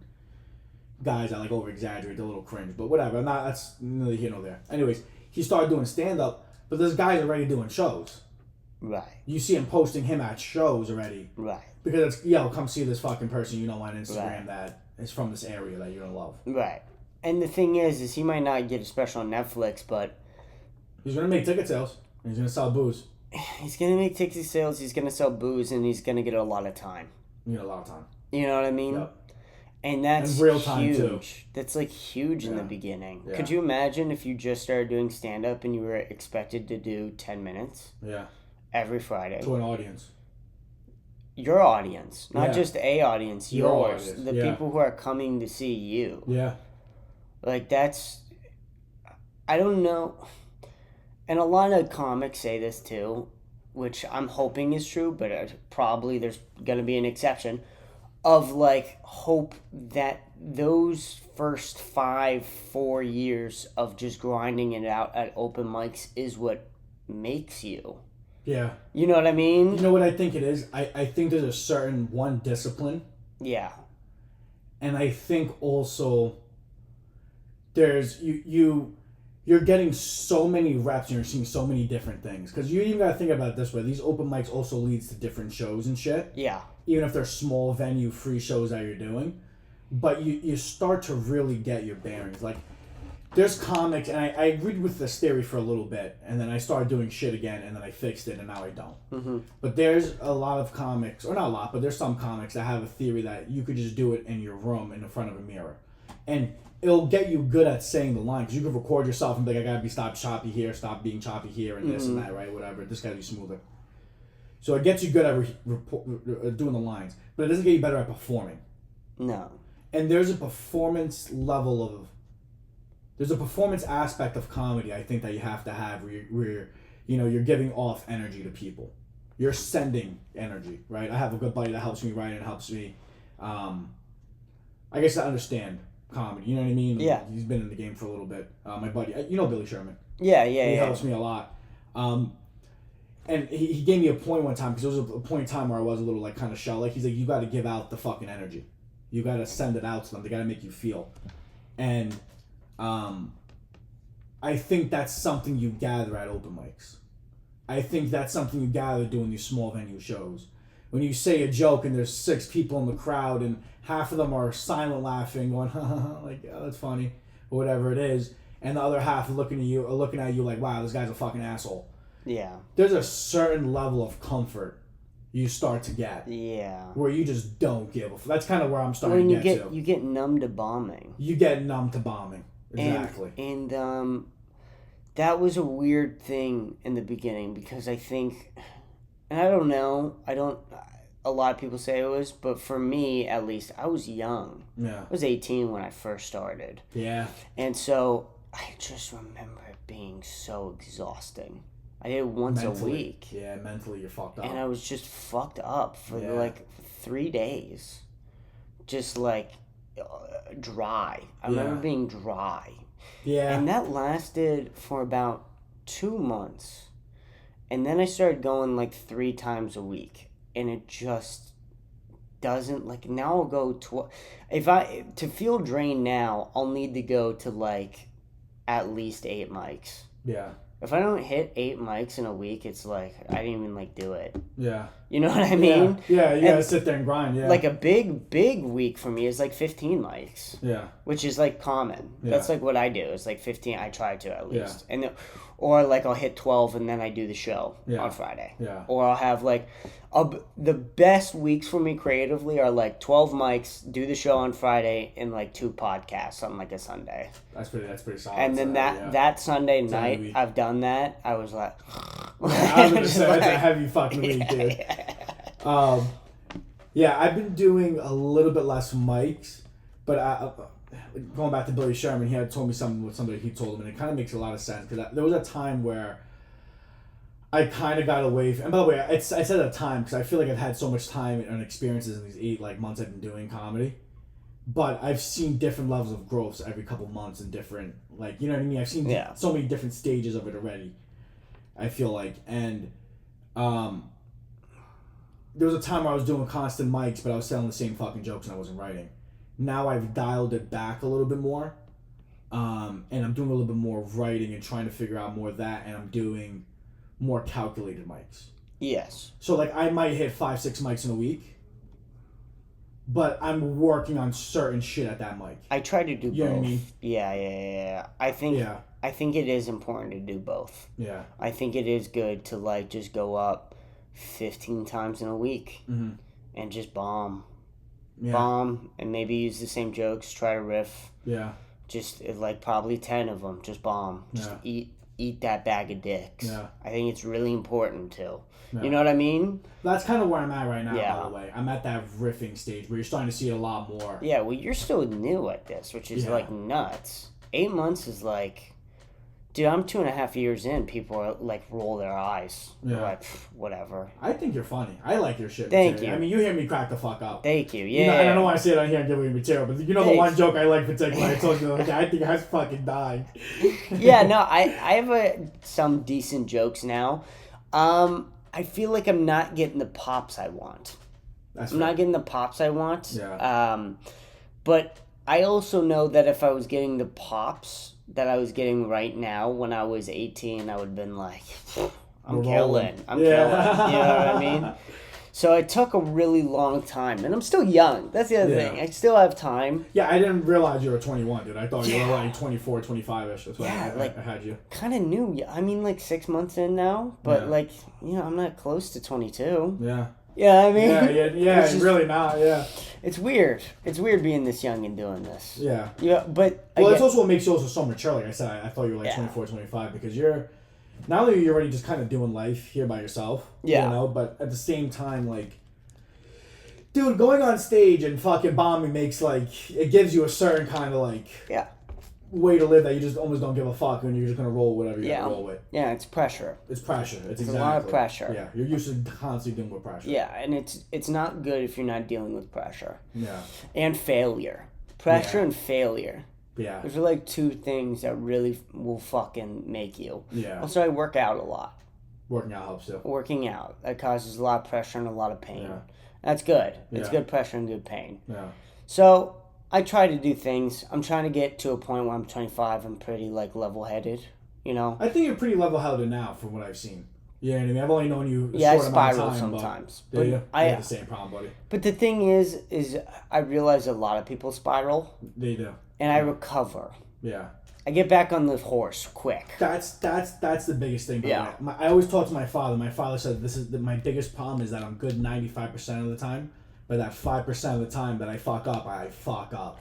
guys that like over exaggerate, a little cringe, but whatever. That's neither here nor there. Anyways, he started doing stand up, but this guy's already doing shows. Right. You see him posting him at shows already. Right. Because it's, come see this fucking person you know on Instagram that is from this area that you're gonna love. Right. And the thing is he might not get a special on Netflix, but he's gonna make ticket sales. And he's gonna sell booze. He's gonna make ticket sales. He's gonna sell booze, and he's gonna get a lot of time. You get a lot of time. You know what I mean? Yep. And that's real time huge. Too. That's like huge in the beginning. Yeah. Could you imagine if you just started doing stand up and you were expected to do 10 minutes? Yeah. Every Friday. To an audience. Your audience, not just a audience. Yours. Audience. The people who are coming to see you. Yeah. Like, that's I don't know. And a lot of comics say this too, which I'm hoping is true, but probably there's going to be an exception of like hope that those first 4 years of just grinding it out at open mics is what makes you. Yeah. You know what I mean? You know what I think it is? I think there's a certain one discipline. Yeah. And I think also there's you're getting so many reps and you're seeing so many different things. Because you even got to think about it this way. These open mics also leads to different shows and shit. Yeah. Even if they're small venue free shows that you're doing. But you start to really get your bearings. Like, there's comics, and I agreed with this theory for a little bit, and then I started doing shit again, and then I fixed it, and now I don't. Mm-hmm. But there's a lot of comics, or not a lot, but there's some comics that have a theory that you could just do it in your room in front of a mirror. And it'll get you good at saying the line, because you can record yourself and be like, I gotta be stop choppy here, stop being choppy here, and this and that, right? Whatever. This gotta be smoother. So it gets you good at doing the lines, but it doesn't get you better at performing. No. And there's a performance level of... There's a performance aspect of comedy I think that you have to have where you're giving off energy to people. You're sending energy, right? I have a good buddy that helps me write and helps me, I guess, to understand comedy. You know what I mean? Yeah. He's been in the game for a little bit. My buddy, you know Billy Sherman. Yeah. He helps me a lot. And he gave me a point one time, because there was a point in time where I was a little like kind of shell. Like, he's like, you got to give out the fucking energy. You got to send it out to them. They got to make you feel. And I think that's something you gather at open mics. I think that's something you gather doing these small venue shows. When you say a joke and there's 6 people in the crowd and half of them are silent laughing, going, like, oh, that's funny, or whatever it is, and the other half are looking at you like, wow, this guy's a fucking asshole. Yeah. There's a certain level of comfort you start to get. Yeah. Where you just don't give a fuck. That's kind of where I'm starting to get to. You get numb to bombing. You get numb to bombing. Exactly. And that was a weird thing in the beginning, because I think, and I don't know, a lot of people say it was, but for me, at least, I was young. Yeah. I was 18 when I first started. Yeah. And so I just remember it being so exhausting. I did it once a week. Yeah, mentally you're fucked up. And I was just fucked up for like 3 days. Just like dry. I remember being dry. Yeah. And that lasted for about 2 months. And then I started going like 3 times a week. And it just doesn't, like, now I'll go to feel drained now, I'll need to go to like at least 8 mics. Yeah. If I don't hit 8 mics in a week, it's like I didn't even like do it. Yeah. You know what I mean? Yeah, you gotta sit there and grind, yeah. Like a big week for me is like 15 mics. Yeah. Which is like common. Yeah. That's like what I do. It's like 15, I try to at least. And or like I'll hit 12 and then I do the show on Friday. Yeah. Or I'll have like the best weeks for me creatively are like 12 mics, do the show on Friday, and like 2 podcasts on like a Sunday. That's pretty solid. And then that Sunday night, I've done that. I was like, I was gonna say that's a heavy fucking week, dude. I've been doing a little bit less mics, but going back to Billy Sherman, he had told me something with somebody he told him, and it kind of makes a lot of sense, because there was a time where I kind of got away from, and by the way, I said at a time because I feel like I've had so much time and experiences in these 8 months I've been doing comedy, but I've seen different levels of growth every couple months and different, like, you know what I mean? I've seen so many different stages of it already, I feel like, and there was a time where I was doing constant mics, but I was selling the same fucking jokes and I wasn't writing. Now I've dialed it back a little bit more, and I'm doing a little bit more writing and trying to figure out more of that, and I'm doing more calculated mics. Yes. So like I might hit 5-6 mics in a week, but I'm working on certain shit at that mic. I try to do both. You know what I mean? Yeah. I think it is important to do both. Yeah. I think it is good to like just go up 15 times in a week and just bomb. Yeah. Bomb and maybe use the same jokes, try to riff. Yeah. Just like probably 10 of them, just bomb. Just eat that bag of dicks. Yeah. I think it's really important too. Yeah. You know what I mean? That's kind of where I'm at right now, by the way. I'm at that riffing stage where you're starting to see it a lot more. Yeah, well, you're still new at this, which is like nuts. 8 months is like Dude, I'm 2.5 years in. People are like roll their eyes. Yeah. They're like, whatever. I think you're funny. I like your shit. Thank material. you. I mean, you hear me crack the fuck up. Thank you. You know, Yeah. and I don't want to say it on here and give away material, but you know the one joke I like particularly. I told you, like, I think I was fucking dying. Yeah, no, I have some decent jokes now. I feel like I'm not getting the pops I want. I'm not getting the pops I want. Yeah. But I also know that if I was getting the pops that I was getting right now when I was 18, I would have been like, I'm killing. I'm killing. You know what I mean? So it took a really long time. And I'm still young. That's the other thing. I still have time. Yeah, I didn't realize you were 21, dude. I thought you were like 24, 25-ish. That's why I had you. Kind of new. I mean, like 6 months in now. But, like, you know, I'm not close to 22. Yeah. Yeah, I mean... Yeah, it's really not, yeah. It's weird. It's weird being this young and doing this. Yeah. Yeah, but... Well, it's also what makes you also so mature. Like I said, I thought you were like 24, 25 because you're... Not only are you already just kind of doing life here by yourself, you know, but at the same time, like... Dude, going on stage and fucking bombing makes, like... It gives you a certain kind of, like... Yeah. Way to live that you just almost don't give a fuck and you're just gonna roll whatever you're gonna roll with. Yeah, it's pressure. It's pressure. It's exactly. a lot of pressure. Yeah, you're used to constantly dealing with pressure. Yeah, and it's not good if you're not dealing with pressure. Yeah. And failure. Pressure and failure. Yeah. Those are like two things that really will fucking make you. Yeah. Also, I work out a lot. Working out helps too. Working out. That causes a lot of pressure and a lot of pain. Yeah. That's good. It's good pressure and good pain. Yeah. So... I try to do things. I'm trying to get to a point where I'm 25. I'm pretty, like, level-headed, you know? I think you're pretty level-headed now from what I've seen. You know what I mean? I've only known you a I short amount of spiral time, sometimes. But you have the same problem, buddy. But the thing is I realize a lot of people spiral. They do. And I recover. Yeah. I get back on the horse quick. That's the biggest thing. Yeah. I always talk to my father. My father said my biggest problem is that I'm good 95% of the time. But that 5% of the time that I fuck up, I fuck up.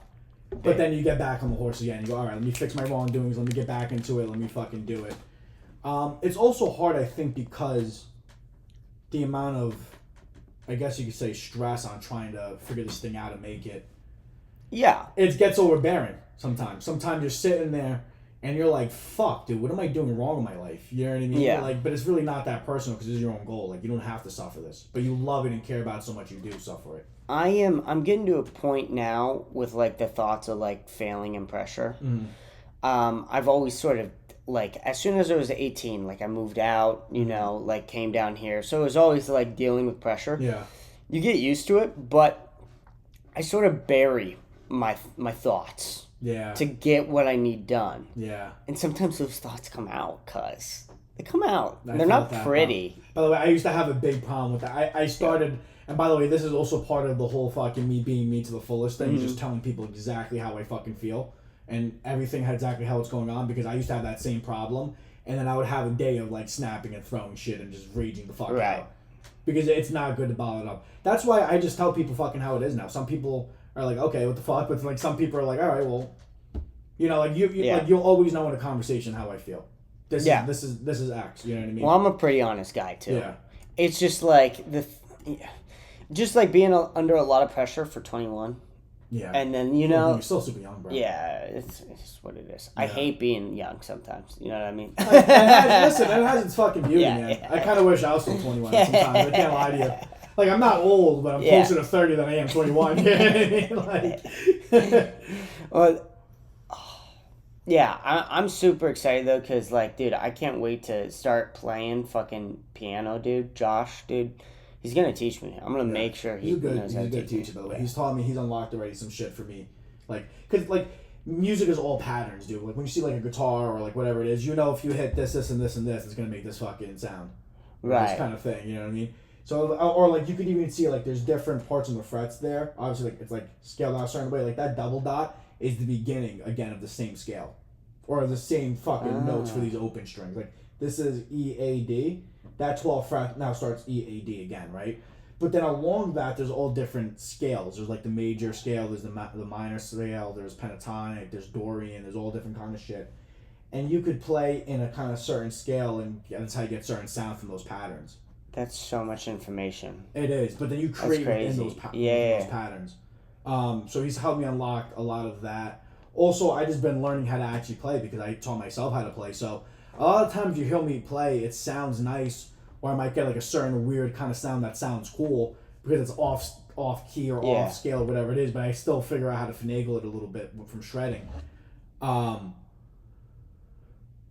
But then you get back on the horse again. You go, all right, let me fix my wrongdoings. Let me get back into it. Let me fucking do it. It's also hard, I think, because the amount of, I guess you could say, stress on trying to figure this thing out and make it. Yeah. It gets overbearing sometimes. Sometimes you're sitting there and you're like, fuck, dude, what am I doing wrong in my life? You know what I mean? Yeah. Like, but it's really not that personal because it's your own goal. Like, you don't have to suffer this. But you love it and care about it so much you do suffer it. I'm getting to a point now with, like, the thoughts of, like, failing and pressure. I've always sort of, like, as soon as I was 18, like, I moved out, you know, like, came down here. So it was always, like, dealing with pressure. Yeah. You get used to it, but I sort of bury my thoughts. Yeah. To get what I need done. Yeah. And sometimes those thoughts come out, cuz they come out. They're not pretty. By the way, I used to have a big problem with that. I started, and by the way, this is also part of the whole fucking me being me to the fullest thing, just telling people exactly how I fucking feel and everything exactly how it's going on because I used to have that same problem. And then I would have a day of like snapping and throwing shit and just raging the fuck out. Because it's not good to bottle it up. That's why I just tell people fucking how it is now. Some people are like, okay, what the fuck? But like some people are like, all right, well, you know, like you like you'll always know in a conversation how I feel. This is X. You know what I mean? Well, I'm a pretty honest guy too. Yeah. It's just like just like being under a lot of pressure for 21. Yeah. And then you know you're still super young, bro. Yeah, it's what it is. Yeah. I hate being young sometimes. You know what I mean? Listen, it has its fucking beauty, man. Yeah. I kind of wish I was still 21 sometimes. I can't lie to you. Like, I'm not old, but I'm closer to 30 than I am 21. You know what I mean? Like... Well, yeah, I'm super excited, though, because, like, dude, I can't wait to start playing fucking piano, dude. Josh, dude, he's going to teach me. I'm going to make sure he knows how to teach me. He's a good teacher, by the way. He's taught me, he's unlocked already some shit for me. Like, because, like, music is all patterns, dude. Like, when you see, like, a guitar or, like, whatever it is, you know if you hit this, this, and this, and this, it's going to make this fucking sound. Right. This kind of thing, you know what I mean? So, or like you could even see like there's different parts on the frets there. Obviously, like it's like scaled out a certain way. Like that double dot is the beginning again of the same scale, or the same fucking notes for these open strings. Like this is E A D. That 12th fret now starts E A D again, right? But then along that, there's all different scales. There's like the major scale. There's the minor scale. There's pentatonic. There's Dorian. There's all different kind of shit. And you could play in a kind of certain scale, and that's how you get certain sound from those patterns. That's so much information. It is, but then you create within those patterns. So he's helped me unlock a lot of that. Also, I just been learning how to actually play because I taught myself how to play. So a lot of times you hear me play, it sounds nice, or I might get like a certain weird kind of sound that sounds cool because it's off key or off scale or whatever it is. But I still figure out how to finagle it a little bit from shredding.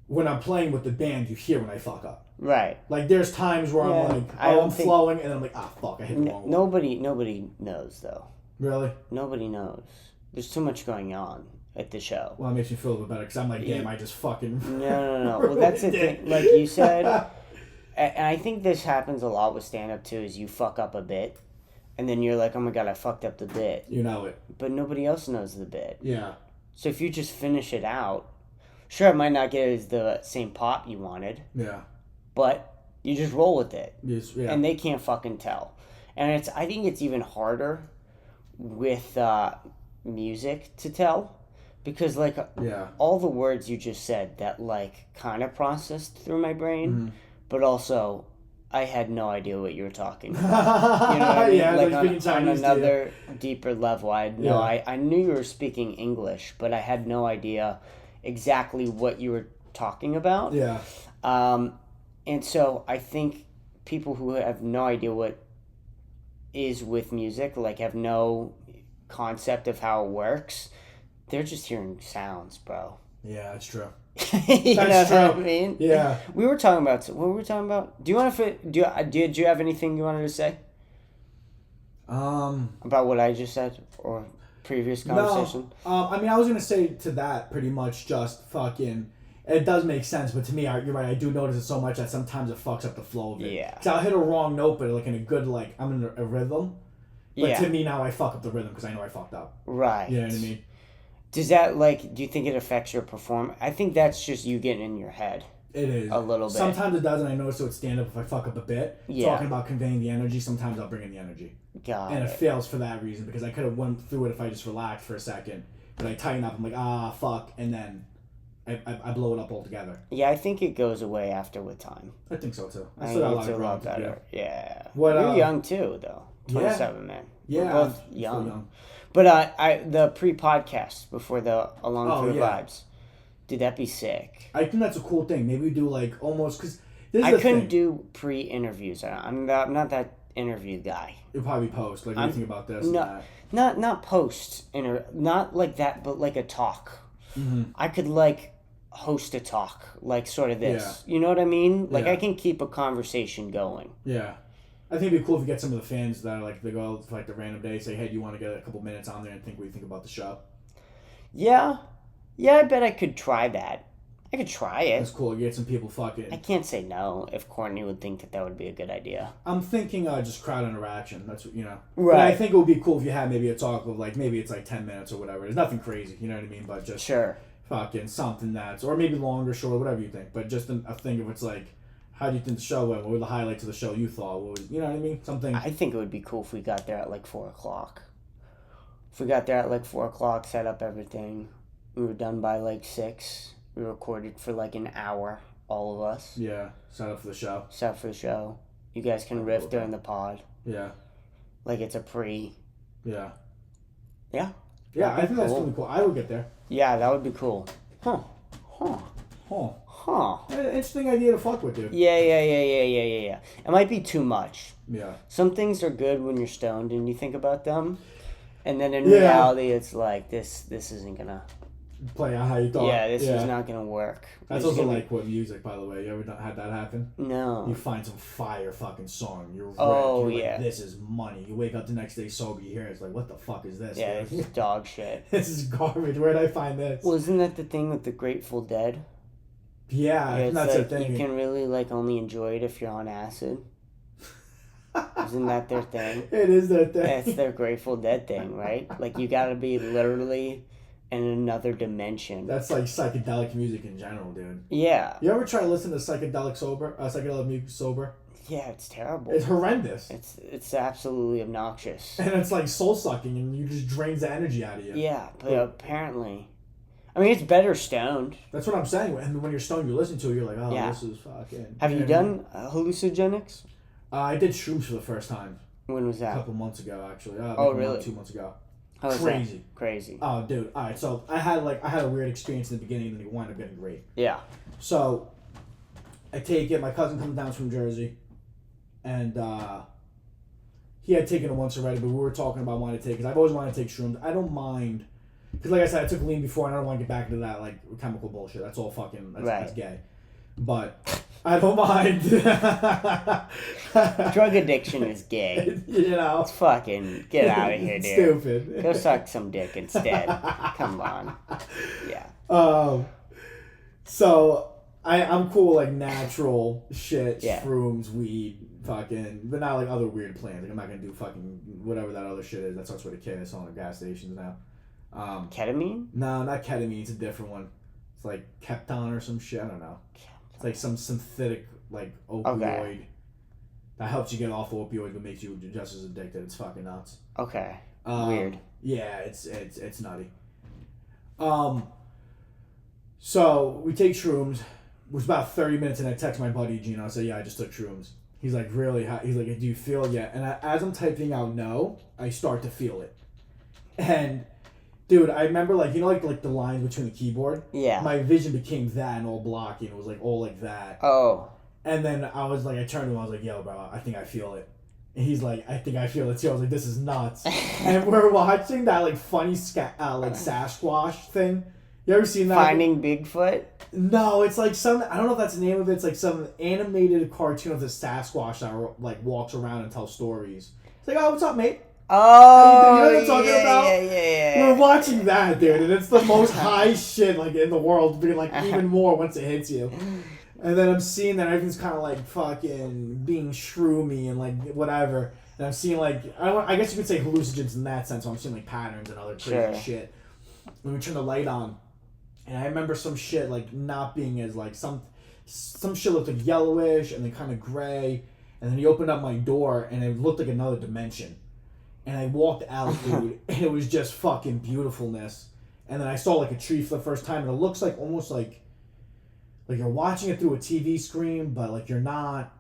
When I'm playing with the band, you hear when I fuck up. Right. Like there's times where I'm like, I'm flowing, and I'm like, fuck, I hit the wrong one. Nobody knows though. Really? Nobody knows. There's too much going on at the show. Well, it makes me feel a little bit better because I'm like, damn, I just fucking. No. Well, that's the thing. Like you said, and I think this happens a lot with stand-up too. Is you fuck up a bit, and then you're like, oh my god, I fucked up the bit. You know it. But nobody else knows the bit. Yeah. So if you just finish it out, sure, it might not get as the same pop you wanted. Yeah. But you just roll with it. Yes, yeah. And they can't fucking tell. And I think it's even harder with music to tell. Because, like, all the words you just said that, like, kind of processed through my brain. But also, I had no idea what you were talking about. You know what I mean? Yeah, like, on another deeper level, I knew you were speaking English, but I had no idea exactly what you were talking about. Yeah. And so I think people who have no idea what is with music, like have no concept of how it works, they're just hearing sounds, bro. Yeah, that's true. That's true. What I mean? Yeah. We were talking about, what were we talking about? Do you have anything you wanted to say? About what I just said or previous conversation? No. I mean, I was going to say to that pretty much just fucking... It does make sense, but to me, you're right, I do notice it so much that sometimes it fucks up the flow of it. Yeah. Because I'll hit a wrong note, but like in a good, like, I'm in a rhythm. But to me now, I fuck up the rhythm because I know I fucked up. Right. You know what I mean? Does that, like, do you think it affects your performance? I think that's just you getting in your head. It is. A little bit. Sometimes it does, and I notice with stand-up, if I fuck up a bit, talking about conveying the energy, sometimes I'll bring in the energy. And it fails for that reason, because I could have went through it if I just relaxed for a second. But I tighten up, I'm like, fuck, and then I blow it up altogether. Yeah, I think it goes away after with time. I think so, too. I think it's a lot better. Yeah. You're young, too, though. 27, man. Yeah. We're both young. But the pre-podcast before the Along for the Vibes, dude, that'd be sick. I think that's a cool thing. Maybe we do like almost because I couldn't do pre-interviews. I'm not that interview guy. You'll probably post like anything about this. No, not post not like that, but like a talk. Mm-hmm. I could like host a talk, like sort of this. Yeah. You know what I mean? Like I can keep a conversation going. Yeah. I think it'd be cool if we get some of the fans that are like, they go out for like the random day, say, hey, do you want to get a couple minutes on there and think what you think about the show? Yeah. Yeah, I bet I could try that. I could try it. That's cool. You get some people fucking... I can't say no if Courtney would think that would be a good idea. I'm thinking just crowd interaction. That's what, you know. Right. But I think it would be cool if you had maybe a talk of like, maybe it's like 10 minutes or whatever. There's nothing crazy, you know what I mean? But just... Sure. Fucking something that's... Or maybe longer, short, whatever you think. But just a thing of it's like... How do you think the show went? What were the highlights of the show you thought? What was, you know what I mean? Something. I think it would be cool if we got there at like 4:00. If we got there at like 4:00, set up everything, we were done by like 6. We recorded for like an hour, all of us. Yeah, set up for the show. Set up for the show. You guys can riff during the pod. Yeah. Like it's a pre. Yeah. Yeah. Yeah, I think that's really cool. I would get there. Yeah, that would be cool. Huh. Interesting idea to fuck with, dude. Yeah. It might be too much. Yeah. Some things are good when you're stoned and you think about them. And then in reality, it's like, this isn't gonna... Play out how you thought. Yeah, this is not gonna work. That's also like with music, by the way. You ever had that happen? No. You find some fire fucking song. You're ripped. Oh, You're yeah. Like, this is money. You wake up the next day sober, you hear it. It's like, what the fuck is this? Yeah, this is dog shit. This is garbage. Where did I find this? Well, isn't that the thing with the Grateful Dead? Yeah, that's like, the thing. You can really like only enjoy it if you're on acid. Isn't that their thing? It is their thing. That's their Grateful Dead thing, right? Like you gotta be literally in another dimension. That's like psychedelic music in general, dude. Yeah. You ever try to listen to psychedelic music sober? Yeah, it's terrible. It's horrendous. It's absolutely obnoxious. And it's like soul sucking, and you just drains the energy out of you. Yeah, but apparently. I mean, it's better stoned. That's what I'm saying. And when you're stoned, you listen to it, you're like, oh, this is fucking... Have you done hallucinogenics? I did shrooms for the first time. When was that? A couple months ago, actually. Really? 2 months ago. How was Crazy. that? Crazy. Oh, dude. All right. So I had a weird experience in the beginning, and then it wound up getting great. Yeah. So I take it. My cousin comes down from Jersey, and he had taken it once already, but we were talking about wanting to take, because I've always wanted to take shrooms. I don't mind, because like I said, I took lean before, and I don't want to get back into that like chemical bullshit. That's all fucking. That's gay. But I don't mind. Drug addiction is gay. You know. It's fucking get out of here, dude. Stupid. Go suck some dick instead. Come on. Yeah. So I'm cool with like natural shit, Yeah. shrooms, weed, fucking, but not like other weird plants. Like I'm not gonna do fucking whatever that other shit is. That starts with a K. It's on the gas stations now. Ketamine? No, not ketamine. It's a different one. It's like Kepton or some shit. I don't know. It's like some synthetic like opioid that helps you get off opioids but makes you just as addicted. It's fucking nuts. Okay. Weird. Yeah, it's nutty. So we take shrooms. It was about 30 minutes, and I text my buddy Gino. I said, "Yeah, I just took shrooms." He's like, "Really?" He's like, "Do you feel it yet?" And as I'm typing out no, I start to feel it. And dude, I remember like the lines between the keyboard. Yeah. My vision became that and all blocky, and it was like all like that. Oh. And then I was like, I turned to him. I was like, "Yo, bro, I think I feel it." And he's like, "I think I feel it too." I was like, "This is nuts." And we're watching that like funny like Sasquatch thing. You ever seen that? Finding Bigfoot? No, it's like some, I don't know if that's the name of it. It's like some animated cartoon of the Sasquatch that like walks around and tells stories. It's like, "Oh, what's up, mate?" Oh, you know what I'm talking about? Yeah. We're watching that, dude, and it's the most high shit like in the world, being like even more once it hits you. And then I'm seeing that everything's kind of like fucking being shroomy and like whatever. And I'm seeing like, I guess you could say hallucinogens in that sense. So I'm seeing like patterns and other crazy shit. When we turn the light on, and I remember some shit like not being as like some shit looked like yellowish and then kind of gray. And then he opened up my door and it looked like another dimension. And I walked out, dude, and it was just fucking beautifulness. And then I saw like a tree for the first time, and it looks like almost like you're watching it through a TV screen, but like you're not.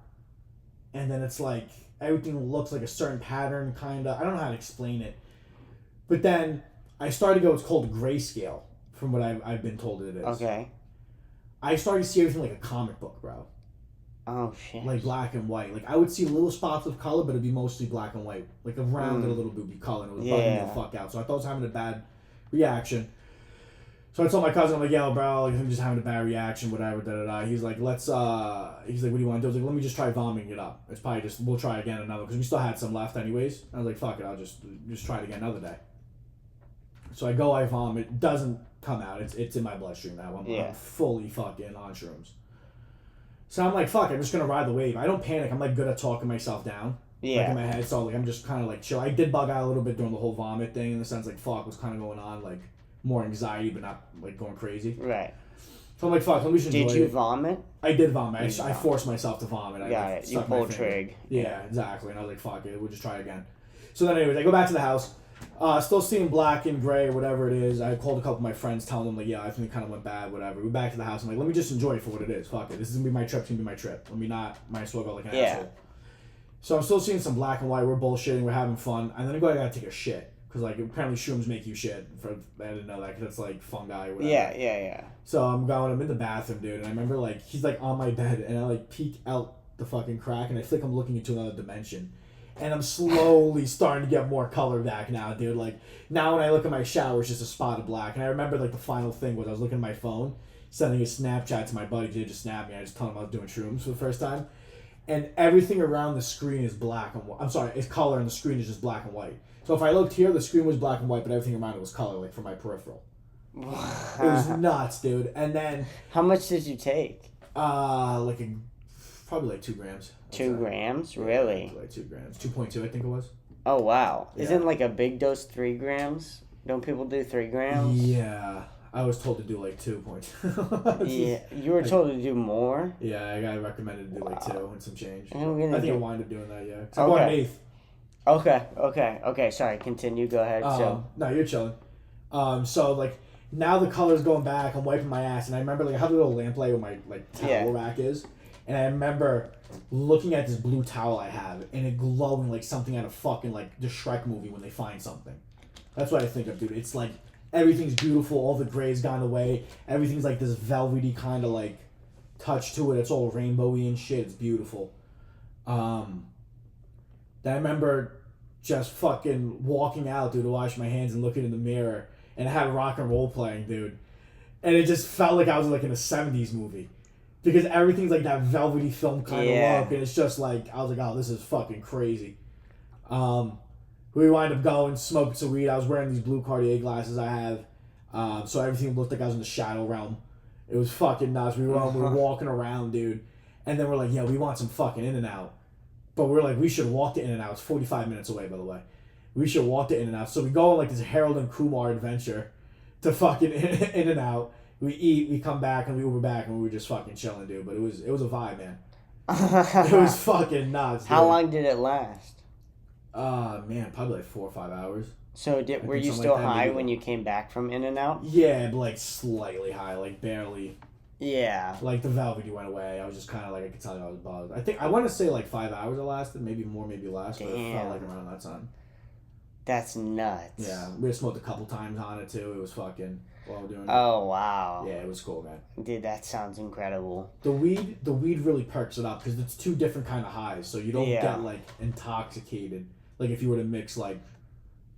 And then it's like everything looks like a certain pattern, kind of. I don't know how to explain it. But then I started to go, it's called grayscale, from what I've been told it is. Okay. I started to see everything like a comic book, bro. Oh, shit. Like black and white. Like I would see little spots of color, but it'd be mostly black and white. Like around it a little bit would be color, and it was bugging me the fuck out. So I thought I was having a bad reaction. So I told my cousin, I'm like, "Yo, bro, like, I'm just having a bad reaction, whatever, da-da-da." He's like, he's like, "What do you want to do?" I was like, "Let me just try vomiting it up. It's probably just, we'll try again another," because we still had some left anyways. I was like, "Fuck it, I'll just try it again another day." So I go, I vomit. It doesn't come out. It's in my bloodstream now. I'm fully fucking on shrooms. So I'm like, fuck, I'm just going to ride the wave. I don't panic. I'm like good at talking myself down. Yeah. Like in my head. So like I'm just kind of like chill. I did bug out a little bit during the whole vomit thing, in the sense like, fuck, what's kind of going on. Like more anxiety, but not like going crazy. Right. So I'm like, fuck, let me just enjoy it. Did you vomit? I did vomit. I forced myself to vomit. Got it. You pulled trig. Yeah, exactly. And I was like, fuck it. We'll just try again. So then anyways, I go back to the house. Still seeing black and gray, whatever it is. I called a couple of my friends, telling them, like, yeah, I think it kind of went bad, whatever. We're back to the house. I'm like, let me just enjoy it for what it is. Fuck it. This is going to be my trip. It's going to be my trip. Let me not, might as well go like an asshole. So I'm still seeing some black and white. We're bullshitting. We're having fun. And then I gotta take a shit. Because, like, apparently shrooms make you shit. I didn't know that, because it's, like, fungi or whatever. Yeah. So I'm in the bathroom, dude. And I remember, like, he's, like, on my bed. And I, like, peek out the fucking crack. And I feel like I'm looking into another dimension. And I'm slowly starting to get more color back now, dude. Like, now when I look at my shower, it's just a spot of black. And I remember, like, the final thing was I was looking at my phone, sending a Snapchat to my buddy. He just snapped me. I just told him I was doing shrooms for the first time. And everything around the screen is black and white. I'm sorry, it's color, and the screen is just black and white. So if I looked here, the screen was black and white, but everything around it was color, like, from my peripheral. It was nuts, dude. And then... How much did you take? Probably like 2 grams. 2 grams? Really? Like 2 grams. 2.2, I think it was. Oh, wow. Yeah. Isn't like a big dose 3 grams? Don't people do 3 grams? Yeah. I was told to do like 2.2. Yeah. You were told to do more? Yeah, I got recommended to do like 2 and some change. I think I wind up doing that, yeah. Okay. I bought an 1/8. Okay. Sorry, continue. Go ahead. No, you're chilling. So, like, now the color's going back. I'm wiping my ass. And I remember, like, I have a little lamplight where my, like, towel rack is. And I remember looking at this blue towel I have, and it glowing like something out of fucking, like, the Shrek movie when they find something. That's what I think of, dude. It's like everything's beautiful. All the gray's gone away. Everything's like this velvety kind of like touch to it. It's all rainbowy and shit. It's beautiful. Then I remember just fucking walking out, dude, to wash my hands and looking in the mirror, and I had rock and roll playing, dude, and it just felt like I was like in a '70s movie. Because everything's like that velvety film kind of look, and it's just like, I was like, oh, this is fucking crazy. We wind up going, smoking some weed. I was wearing these blue Cartier glasses I have, so everything looked like I was in the shadow realm. It was fucking nuts. We were walking around, dude, and then we're like, yeah, we want some fucking In-N-Out. But we're like, we should walk to In-N-Out. It's 45 minutes away, by the way. We should walk to In-N-Out. So we go on like this Harold and Kumar adventure to fucking In-N-Out. We eat, we come back, and we Uber back, and we were just fucking chilling, dude. But it was a vibe, man. It was fucking nuts, dude. How long did it last? Man, probably like 4 or 5 hours. So were you still like high when you came back from In-N-Out? Yeah, but like slightly high, like barely. Yeah. Like the velvety went away. I was just kind of like, I could tell you I was buzzed. I want to say like 5 hours it lasted, maybe more, maybe less, but it felt like around that time. That's nuts. Yeah, we smoked a couple times on it too. It was fucking while we're doing it. Oh wow. Yeah, it was cool, man. Dude, that sounds incredible. The weed really perks it up because it's two different kind of highs, so you don't get like intoxicated. Like if you were to mix like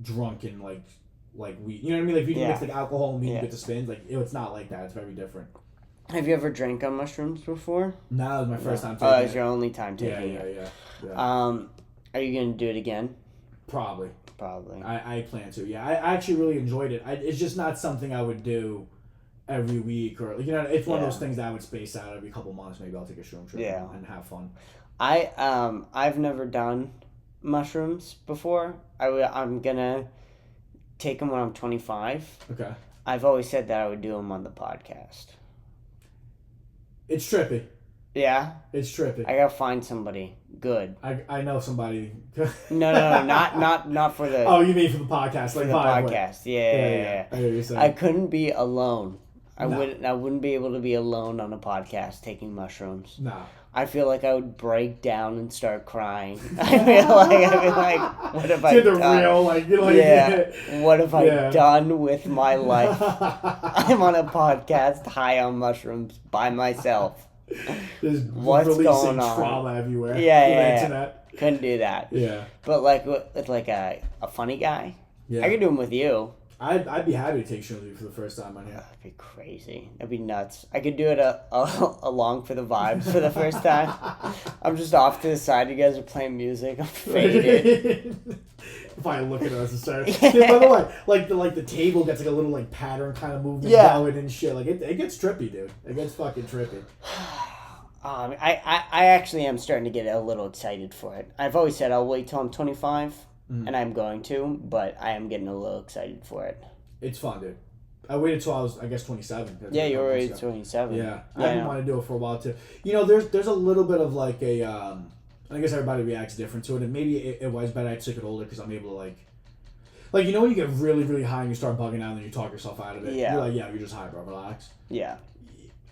drunken like weed, you know what I mean? Like if you mix like alcohol and weed, you get the spins. Like it's not like that. It's very different. Have you ever drank on mushrooms before? No, that was my first time taking it. Oh, it was your only time taking it. Yeah. Are you gonna do it again? Probably. I plan to. Yeah, I actually really enjoyed it. It's just not something I would do every week or it's one of those things that I would space out every couple months. Maybe I'll take a shroom trip and have fun. I've never done mushrooms before. I'm gonna take them when I'm 25. Okay. I've always said that I would do them on the podcast. It's trippy. Yeah? It's trippy. I gotta find somebody good. I know somebody. No, not for the... Oh, you mean for the podcast? For the podcast, yeah. I hear you saying. I couldn't be alone. I wouldn't be able to be alone on a podcast taking mushrooms. No. I feel like I would break down and start crying. I'd be like, what have I done? What have I done with my life? I'm on a podcast high on mushrooms by myself. There's what's going on? Trauma everywhere. Yeah. Couldn't do that. Yeah. But like with like a funny guy, I could do them with you. I'd be happy to take shrooms with you for the first time on here. That'd be crazy. That'd be nuts. I could do it along for the vibes for the first time. I'm just off to the side. You guys are playing music. I'm faded. Probably looking at us and start. Yeah, by the way, like the table gets like a little like pattern kind of movement going and shit. Like it gets trippy, dude. It gets fucking trippy. I actually am starting to get a little excited for it. I've always said I'll wait till I'm 25. And I'm going to, but I am getting a little excited for it. It's fun, dude. I waited till I was, I guess, 27. Yeah, you were already 27. Yeah. I've been wanting to do it for a while, too. You know, there's a little bit of, like, I guess everybody reacts different to it, and maybe it was better I took it older because I'm able to, like, you know when you get really, really high and you start bugging out and then you talk yourself out of it? Yeah. You're like, you're just high, bro. Relax. Yeah.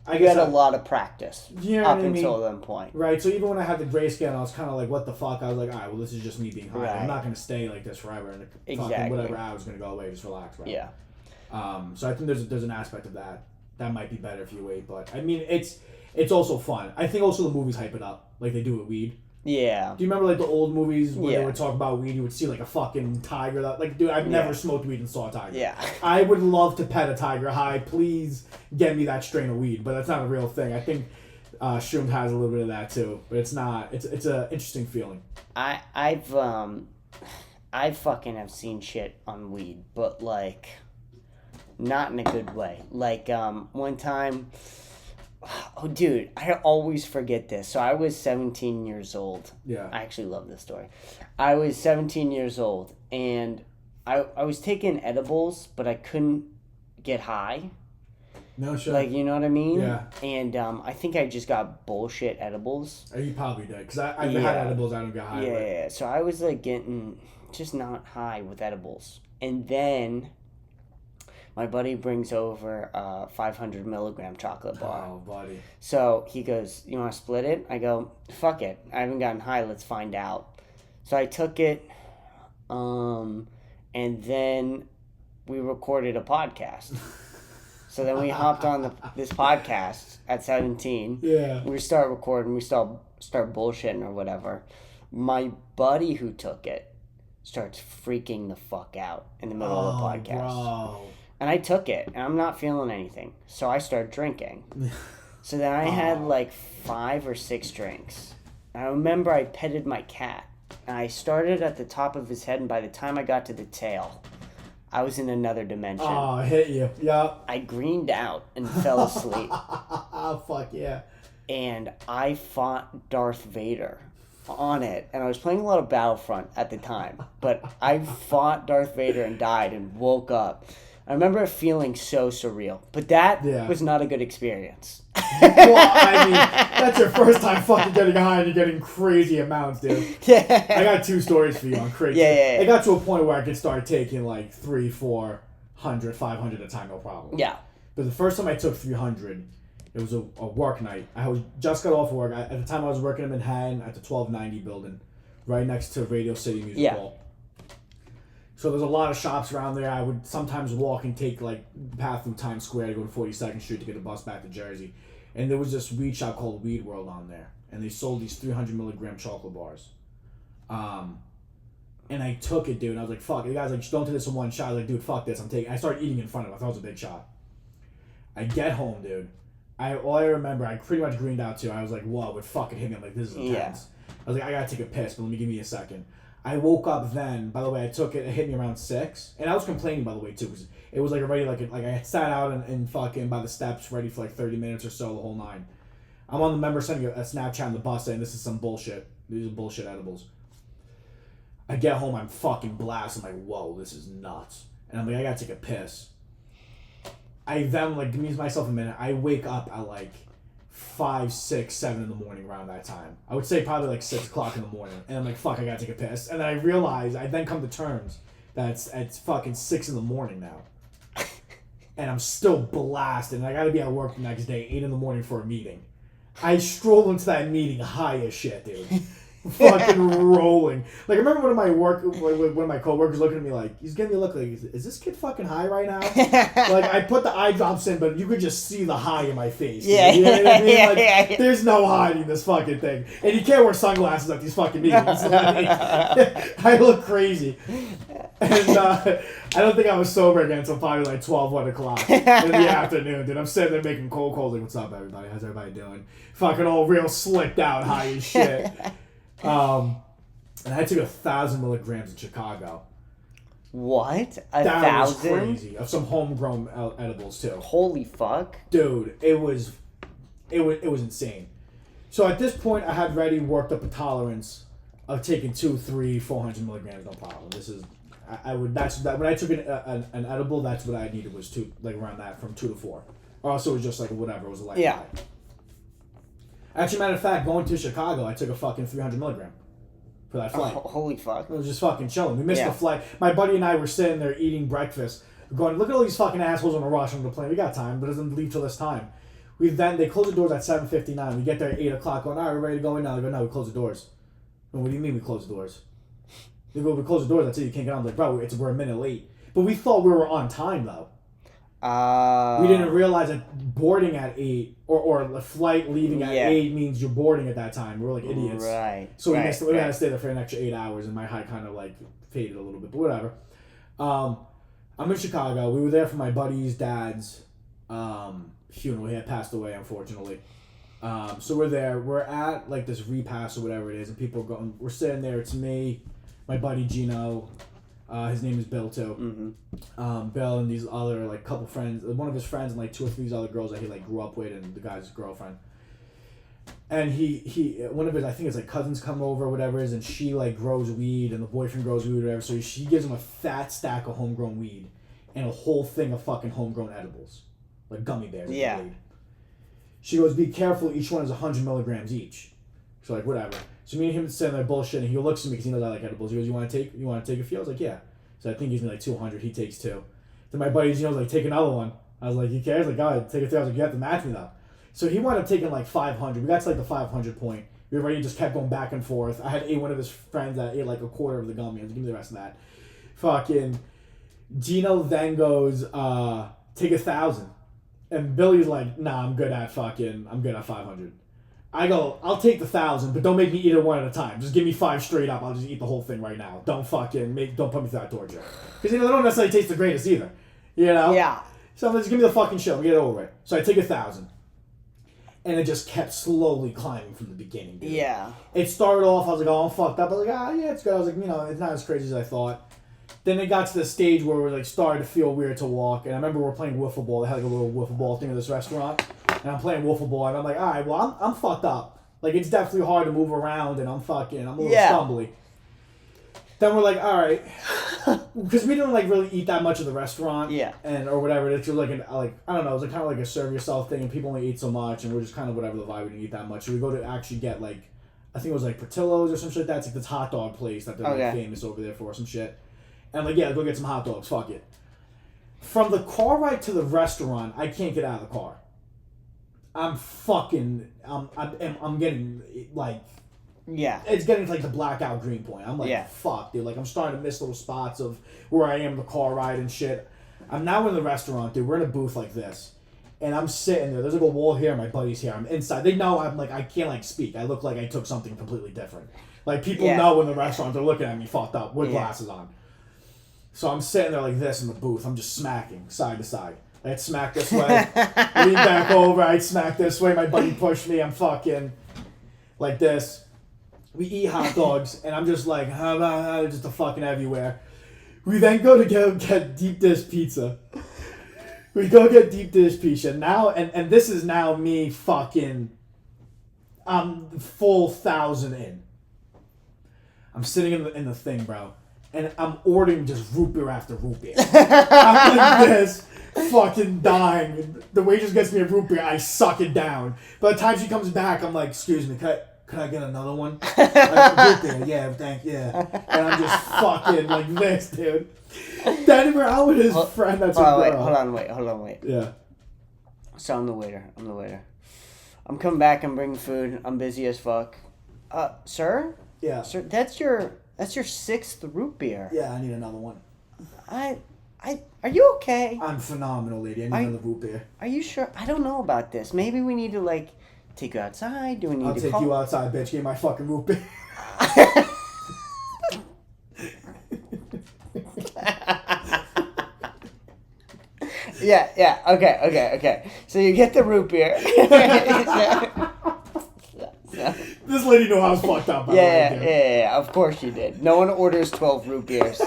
I had a lot of practice up until that point. Right, so even when I had the grayscale, I was kind of like, what the fuck? I was like, all right, well, this is just me being high. Right. I'm not going to stay like this forever. And fucking whatever hour is going to go away. Just relax, right? Yeah. So I think there's an aspect of that. That might be better if you wait. But, I mean, it's also fun. I think also the movies hype it up like they do with weed. Yeah. Do you remember, like, the old movies where they would talk about weed? You would see, like, a fucking tiger. Like, dude, I've never smoked weed and saw a tiger. Yeah. I would love to pet a tiger. Hi, please get me that strain of weed. But that's not a real thing. I think Shroom has a little bit of that, too. But it's not. It's an interesting feeling. I fucking have seen shit on weed, but, like, not in a good way. Like, one time... Oh, dude, I always forget this. So I was 17 years old. Yeah. I actually love this story. I was 17 years old, and I was taking edibles, but I couldn't get high. No shit. Like, you know what I mean? Yeah. And I think I just got bullshit edibles. You probably did, because I've had edibles I don't get high with. Yeah, so I was, like, getting just not high with edibles. And then... my buddy brings over a 500 milligram chocolate bar. Oh, buddy. So he goes, you want to split it? I go, fuck it. I haven't gotten high. Let's find out. So I took it, and then we recorded a podcast. So then we hopped on this podcast at 17. Yeah. We start recording. We start bullshitting or whatever. My buddy who took it starts freaking the fuck out in the middle of the podcast. Bro. And I took it, and I'm not feeling anything. So I start drinking. So then I had like 5 or 6 drinks. And I remember I petted my cat. And I started at the top of his head, and by the time I got to the tail, I was in another dimension. Oh, hit you. Yup. I greened out and fell asleep. Oh, fuck yeah. And I fought Darth Vader on it. And I was playing a lot of Battlefront at the time. But I fought Darth Vader and died and woke up. I remember it feeling so surreal. But that was not a good experience. Well, I mean, that's your first time fucking getting high and you're getting crazy amounts, dude. Yeah. I got 2 stories for you on crazy. Yeah. It got to a point where I could start taking like 300, 400, 500 at a time, no problem. Yeah. But the first time I took 300, it was a work night. I was just got off work. At the time, I was working in Manhattan at the 1290 building, right next to Radio City Music Hall. So there's a lot of shops around there. I would sometimes walk and take like the path through Times Square to go to 42nd Street to get a bus back to Jersey. And there was this weed shop called Weed World on there. And they sold these 300 milligram chocolate bars. And I took it, dude. And I was like, fuck. The guy's like, just don't do this in one shot. I was like, dude, fuck this. I started eating in front of him. I thought it was a big shot. I get home, dude. All I remember, I pretty much greened out too. I was like, whoa, it fucking hit me. I'm like, this is intense. I was like, I gotta take a piss, but give me a second. I woke up then. By the way, I took it. It hit me around 6, and I was complaining, by the way, too, because it was like already like I had sat out and fucking by the steps ready for like 30 minutes or so, the whole 9. I'm on the member sending a Snapchat on the bus saying this is some bullshit. These are bullshit edibles. I get home, I'm fucking blasted. I'm like, whoa, this is nuts. And I'm like, I gotta take a piss. I then like give me myself a minute. I wake up at like 5, 6, 7 in the morning around that time. I would say probably like 6 o'clock in the morning. And I'm like, fuck, I gotta take a piss. And then I realize, I then come to terms that it's fucking 6 in the morning now. And I'm still blasted. And I gotta be at work the next day, 8 in the morning for a meeting. I stroll into that meeting high as shit, dude. Fucking rolling. Like, I remember one of my coworkers looking at me like, he's giving me a look like, is this kid fucking high right now? Like, I put the eye drops in, but you could just see the high in my face. Yeah. You know what I mean? Like, there's no hiding this fucking thing. And you can't wear sunglasses at these fucking meetings. Like, I look crazy. And I don't think I was sober again until probably like 12, 1 o'clock in the afternoon, dude. I'm sitting there making cold calls like, what's up, everybody? How's everybody doing? Fucking all real slicked out, high as shit. And I took 1,000 milligrams in Chicago. What? That was 1,000? crazy. Of some homegrown edibles too. Holy fuck. Dude, it was insane. So at this point, I had already worked up a tolerance of taking 200, 300, 400 milligrams, no problem. This is, when I took an edible, that's what I needed was 2, like around that, from 2 to 4. Or else it was just like whatever, it was a light high. Actually, matter of fact, going to Chicago, I took a fucking 300 milligram for that flight. Holy fuck. It was just fucking chilling. We missed the flight. My buddy and I were sitting there eating breakfast, going, look at all these fucking assholes on the rush on the plane. We got time, but it doesn't leave till this time. They close the doors at 7:59. We get there at 8 o'clock, going, all right, we're ready to go in now. They go, no, we close the doors. Well, what do you mean we close the doors? They go, we close the doors, that's it, you can't get on. I'm like, bro, we're a minute late. But we thought we were on time, though. We didn't realize that boarding at 8 or the flight leaving at 8 means you're boarding at that time. We're like idiots. Right. So we had to stay there for an extra 8 hours, and my high kind of like faded a little bit, but whatever. I'm in Chicago. We were there for my buddy's dad's funeral. He had passed away, unfortunately. So we're there. We're at like this repast or whatever it is, and people are going. We're sitting there. It's me, my buddy Gino. His name is Bill too. Mm-hmm. Bill and these other like couple friends, one of his friends and like 2 or 3 other girls that he like grew up with, and the guy's girlfriend. And he one of his, I think it's like cousins come over or whatever it is, and she like grows weed and the boyfriend grows weed or whatever. So she gives him a fat stack of homegrown weed and a whole thing of fucking homegrown edibles, like gummy bears. Yeah. She goes, be careful. Each one is 100 milligrams each. So like whatever. So me and him sitting there bullshit, and he looks at me because he knows I like edibles. He goes, you want to take a few? I was like, yeah. So I think he's me like 200. He takes 2. Then my buddy Gino's like, take another one. I was like, you cares? Like, God, take a 3. I was like, you have to match me though. So he wound up taking like 500. We got to like the 500 point. We already just kept going back and forth. I had one of his friends that ate like a quarter of the gummy. I was like, give me the rest of that. Fucking. Gino then goes, take 1,000. And Billy's like, nah, I'm good at 500. I go, I'll take the 1,000, but don't make me eat it one at a time. Just give me 5 straight up. I'll just eat the whole thing right now. Don't put me through that torture. Because, they don't necessarily taste the greatest either. Yeah. So I'm like, just give me the fucking show. Get it over it. So I take 1,000. And it just kept slowly climbing from the beginning, dude. Yeah. It started off, I was like, oh, I'm fucked up. I was like, yeah, it's good. I was like, it's not as crazy as I thought. Then it got to the stage where we started to feel weird to walk. And I remember we were playing wiffle ball. They had a little wiffle ball thing at this restaurant. And I'm playing wiffle ball. And I'm like, all right, well, I'm fucked up. It's definitely hard to move around. And I'm a little stumbly. Then we're like, all right. Because we didn't, really eat that much at the restaurant. Yeah. Or whatever. It's just I don't know. It was kind of like a serve yourself thing. And people only eat so much. And we're just kind of whatever the vibe. We didn't eat that much. So we go to actually get, I think it was, Portillo's or some shit like that. It's this hot dog place that they're famous over there for, some shit. And go get some hot dogs. Fuck it. From the car ride to the restaurant, I can't get out of the car. I'm getting, Yeah. it's getting to, the blackout green point. I'm fuck, dude. I'm starting to miss little spots of where I am in the car ride and shit. I'm now in the restaurant, dude. We're in a booth like this. And I'm sitting there. There's a wall here. My buddy's here. I'm inside. They know I'm I can't speak. I look like I took something completely different. People know in the restaurant. They're looking at me fucked up with glasses on. So I'm sitting there like this in the booth. I'm just smacking side to side. I'd smack this way, lean back over. I'd smack this way. My buddy pushed me. I'm fucking like this. We eat hot dogs, and I'm just just a fucking everywhere. We then go to get deep dish pizza. We go get deep dish pizza now, and this is now me fucking. I'm full 1,000 in. I'm sitting in the thing, bro. And I'm ordering just root beer after root beer. I'm like this, fucking dying. The waitress gets me a root beer, I suck it down. By the time she comes back, I'm like, excuse me, could I get another one? Root beer, yeah, thank you. Yeah. And I'm just fucking like this, dude. Then we're out with his friend that's a girl. Hold on, wait. Yeah. So I'm the waiter. I'm coming back, I'm bringing food, I'm busy as fuck. Sir? Yeah. Sir, that's your 6th root beer. Yeah, I need another one. Are you okay? I'm phenomenal, lady. I need another root beer. Are you sure? I don't know about this. Maybe we need to take you outside. Do we need I'll to take you outside, bitch. Give me my fucking root beer. Yeah. Okay. So you get the root beer. This lady knew I was fucked up. Yeah. Of course you did. No one orders 12 root beers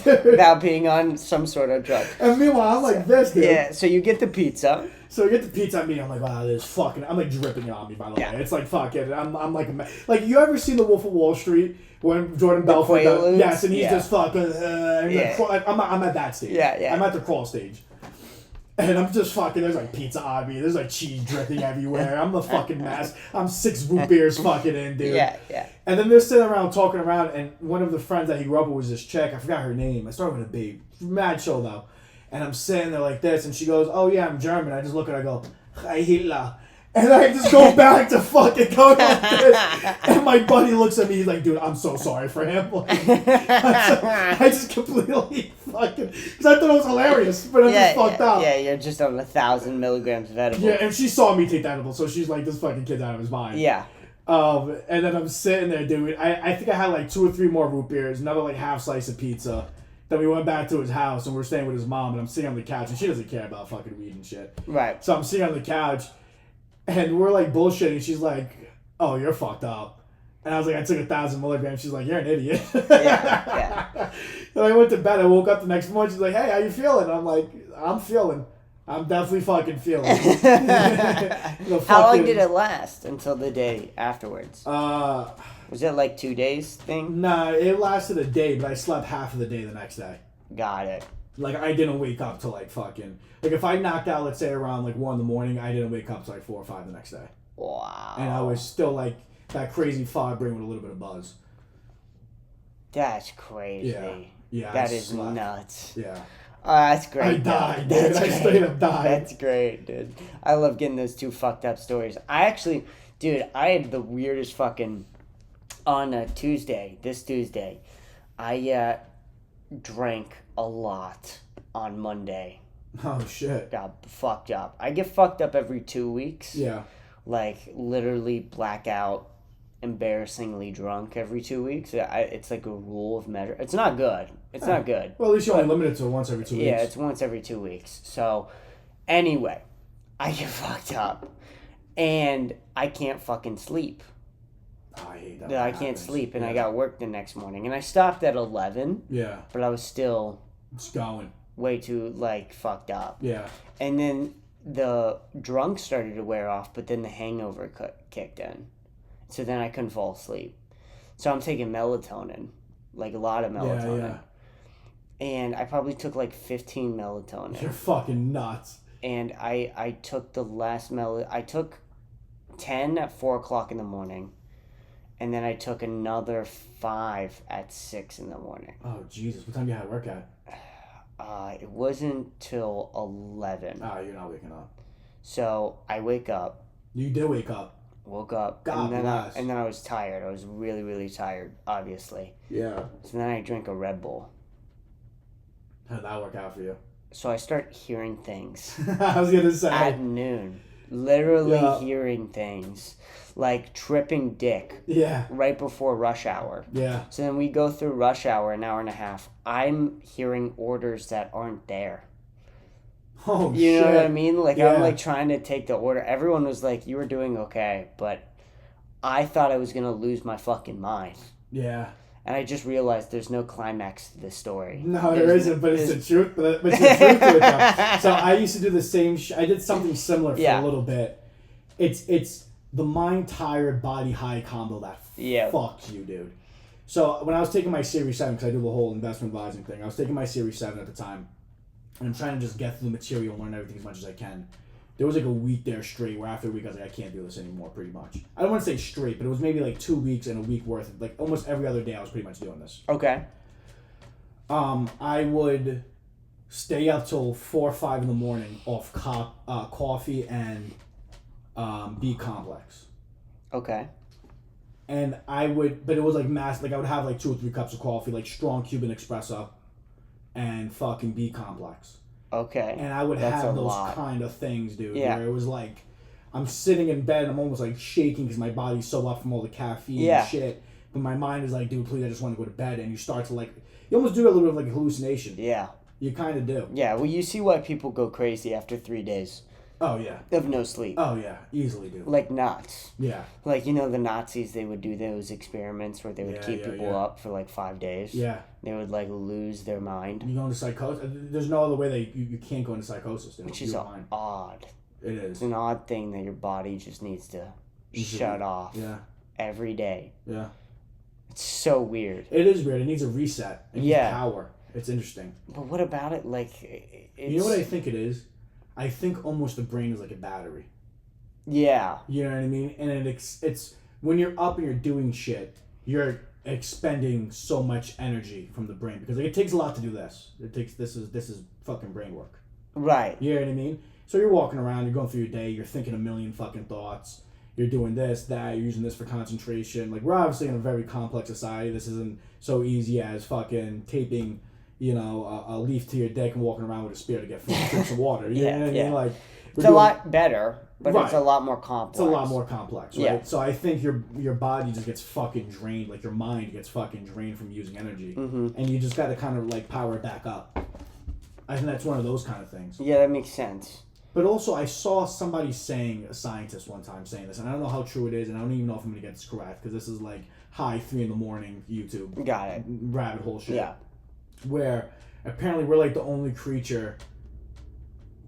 without being on some sort of drug. And meanwhile, I'm like this, dude. Yeah. So you get the pizza. So I get the pizza on me. I'm like, wow, this is fucking. I'm dripping it on me. By the way, it's fuck it. I'm like you ever seen The Wolf of Wall Street when Jordan Belfort does? Yes, and he's just fucking. I'm at that stage. Yeah. I'm at the crawl stage. And I'm just fucking, there's pizza on me, there's cheese dripping everywhere, I'm the fucking mess, I'm 6 root beers fucking in, dude. Yeah. And then they're sitting around talking around, and one of the friends that he grew up with was this chick, I forgot her name, I started with a B, mad show though. And I'm sitting there like this, and she goes, oh yeah, I'm German, I just look at her, I go, Hi Hitler. And I just go back to fucking going like this. And my buddy looks at me, he's like, dude, I'm so sorry for him. I just completely fucking, because I thought it was hilarious, but I'm just fucked up. Yeah, you're just on 1,000 milligrams of edible. Yeah, and she saw me take the edible, so she's like, this fucking kid's out of his mind. Yeah. And then I'm sitting there, dude. I think I had 2 or 3 more root beers, another half slice of pizza. Then we went back to his house, and we're staying with his mom, and I'm sitting on the couch, and she doesn't care about fucking weed and shit. Right. So I'm sitting on the couch, and we're bullshitting. She's like, oh, you're fucked up. And I was like, I took 1,000 milligrams. She's like, you're an idiot. Yeah. And I went to bed. I woke up the next morning. She's like, hey, how you feeling? I'm like, I'm definitely fucking feeling. How long did it last until the day afterwards? Was it 2 days thing? Nah, it lasted a day, but I slept half of the day the next day. Got it. I didn't wake up till fucking... if I knocked out, let's say, around 1 in the morning, I didn't wake up till 4 or 5 the next day. Wow. And I was still that crazy fog brain with a little bit of buzz. That's crazy. Yeah. That is nuts. Yeah. Oh, that's great. I died, dude. I straight up died. That's great, dude. I love getting those 2 fucked up stories. I had the weirdest fucking... On this Tuesday, I drank a lot on Monday. Oh, shit. Got fucked up. I get fucked up every 2 weeks. Yeah. Like, literally blackout, embarrassingly drunk every 2 weeks. It's like a rule of measure. It's not good. It's not good. Well, at least you only limit it to once every 2 weeks. Yeah, it's once every 2 weeks. So, anyway, I get fucked up. And I can't fucking sleep. Oh, I hate that. I can't sleep, and I got work the next morning. And I stopped at 11. Yeah. But I was still It's going. way too, like, fucked up. Yeah. And then the drunk started to wear off, but then the hangover kicked in. So then I couldn't fall asleep. So I'm taking melatonin, like a lot of melatonin. Yeah. And I probably took like 15 melatonin. You're fucking nuts. And I took the last I took 10 at 4 o'clock in the morning. And then I took another 5 at 6 in the morning. Oh, Jesus. What time do you have to work at? It wasn't till 11. Oh, you're not waking up. So I wake up. You did wake up. Woke up. God bless. And then I was tired. I was really, really tired, obviously. Yeah. So then I drank a Red Bull. How did that work out for you? So I start hearing things. I was going to say. At noon. Literally hearing things. Like tripping dick. Yeah. Right before rush hour. Yeah. So then we go through rush hour, an hour and a half. I'm hearing orders that aren't there. Oh, shit. You know what I mean? Like, Yeah. I'm, like, trying to take the order. Everyone was like, you were doing okay. But I thought I was going to lose my fucking mind. Yeah. And I just realized there's no climax to this story. No, there isn't, but it's the truth. But it's the truth to it, though. So I used to do the same. I did something similar for a little bit. It's the mind tired, body high combo that fucks you, dude. So when I was taking my Series 7, because I do the whole investment advising thing, I was taking my Series 7 at the time, and I'm trying to just get through the material and learn everything as much as I can. There was like a week there straight where after a week I was like, I can't do this anymore, pretty much. I don't want to say straight, but it was maybe like 2 weeks and a week worth. Like almost every other day I was pretty much doing this. Okay. I would stay up till 4 or 5 in the morning off coffee and B complex. Okay. And I would, but it was like mass. Like I would have like 2 or 3 cups of coffee, like strong Cuban espresso, and fucking B complex. Okay. And I would have those kind of things, dude. Yeah. Where it was like, I'm sitting in bed and I'm almost like shaking because my body's so up from all the caffeine and shit. But my mind is like, dude, please, I just want to go to bed. And you start to like, you almost do a little bit of like a hallucination. Yeah. You kind of do. Yeah. Well, you see why people go crazy after 3 days. Oh, yeah. Of no sleep. Oh, yeah. Easily do. Like nuts. Yeah. Like, you know, the Nazis, they would do those experiments where they would keep people up for like 5 days. Yeah. They would like lose their mind. You go into psychosis. There's no other way that you can't go into psychosis, dude. Which is odd. It is. It's an odd thing that your body just needs to shut off. Yeah. Every day. Yeah. It's so weird. It is weird. It needs a reset. It needs power. It's interesting. But what about it? Like, you know what I think it is? I think almost the brain is like a battery. Yeah. You know what I mean? And it's when you're up and you're doing shit, you're expending so much energy from the brain because like it takes a lot to do this. This is fucking brain work. Right. You know what I mean? So you're walking around, you're going through your day, you're thinking a million fucking thoughts. You're doing this, that, you're using this for concentration. Like, we're obviously in a very complex society. This isn't so easy as fucking taping, you know, a leaf to your dick and walking around with a spear to get food, drink some water. You know what I mean? Like, it's a lot better, but it's a lot more complex. It's a lot more complex, right? Yeah. So I think your body just gets fucking drained. Like, your mind gets fucking drained from using energy. Mm-hmm. And you just got to kind of, like, power it back up. I think that's one of those kind of things. Yeah, that makes sense. But also, I saw somebody saying, a scientist one time saying this, and I don't know how true it is, and I don't even know if I'm going to get this correct, because this is like high 3 a.m. YouTube. Got it. Rabbit hole shit. Yeah. Where apparently we're like the only creature,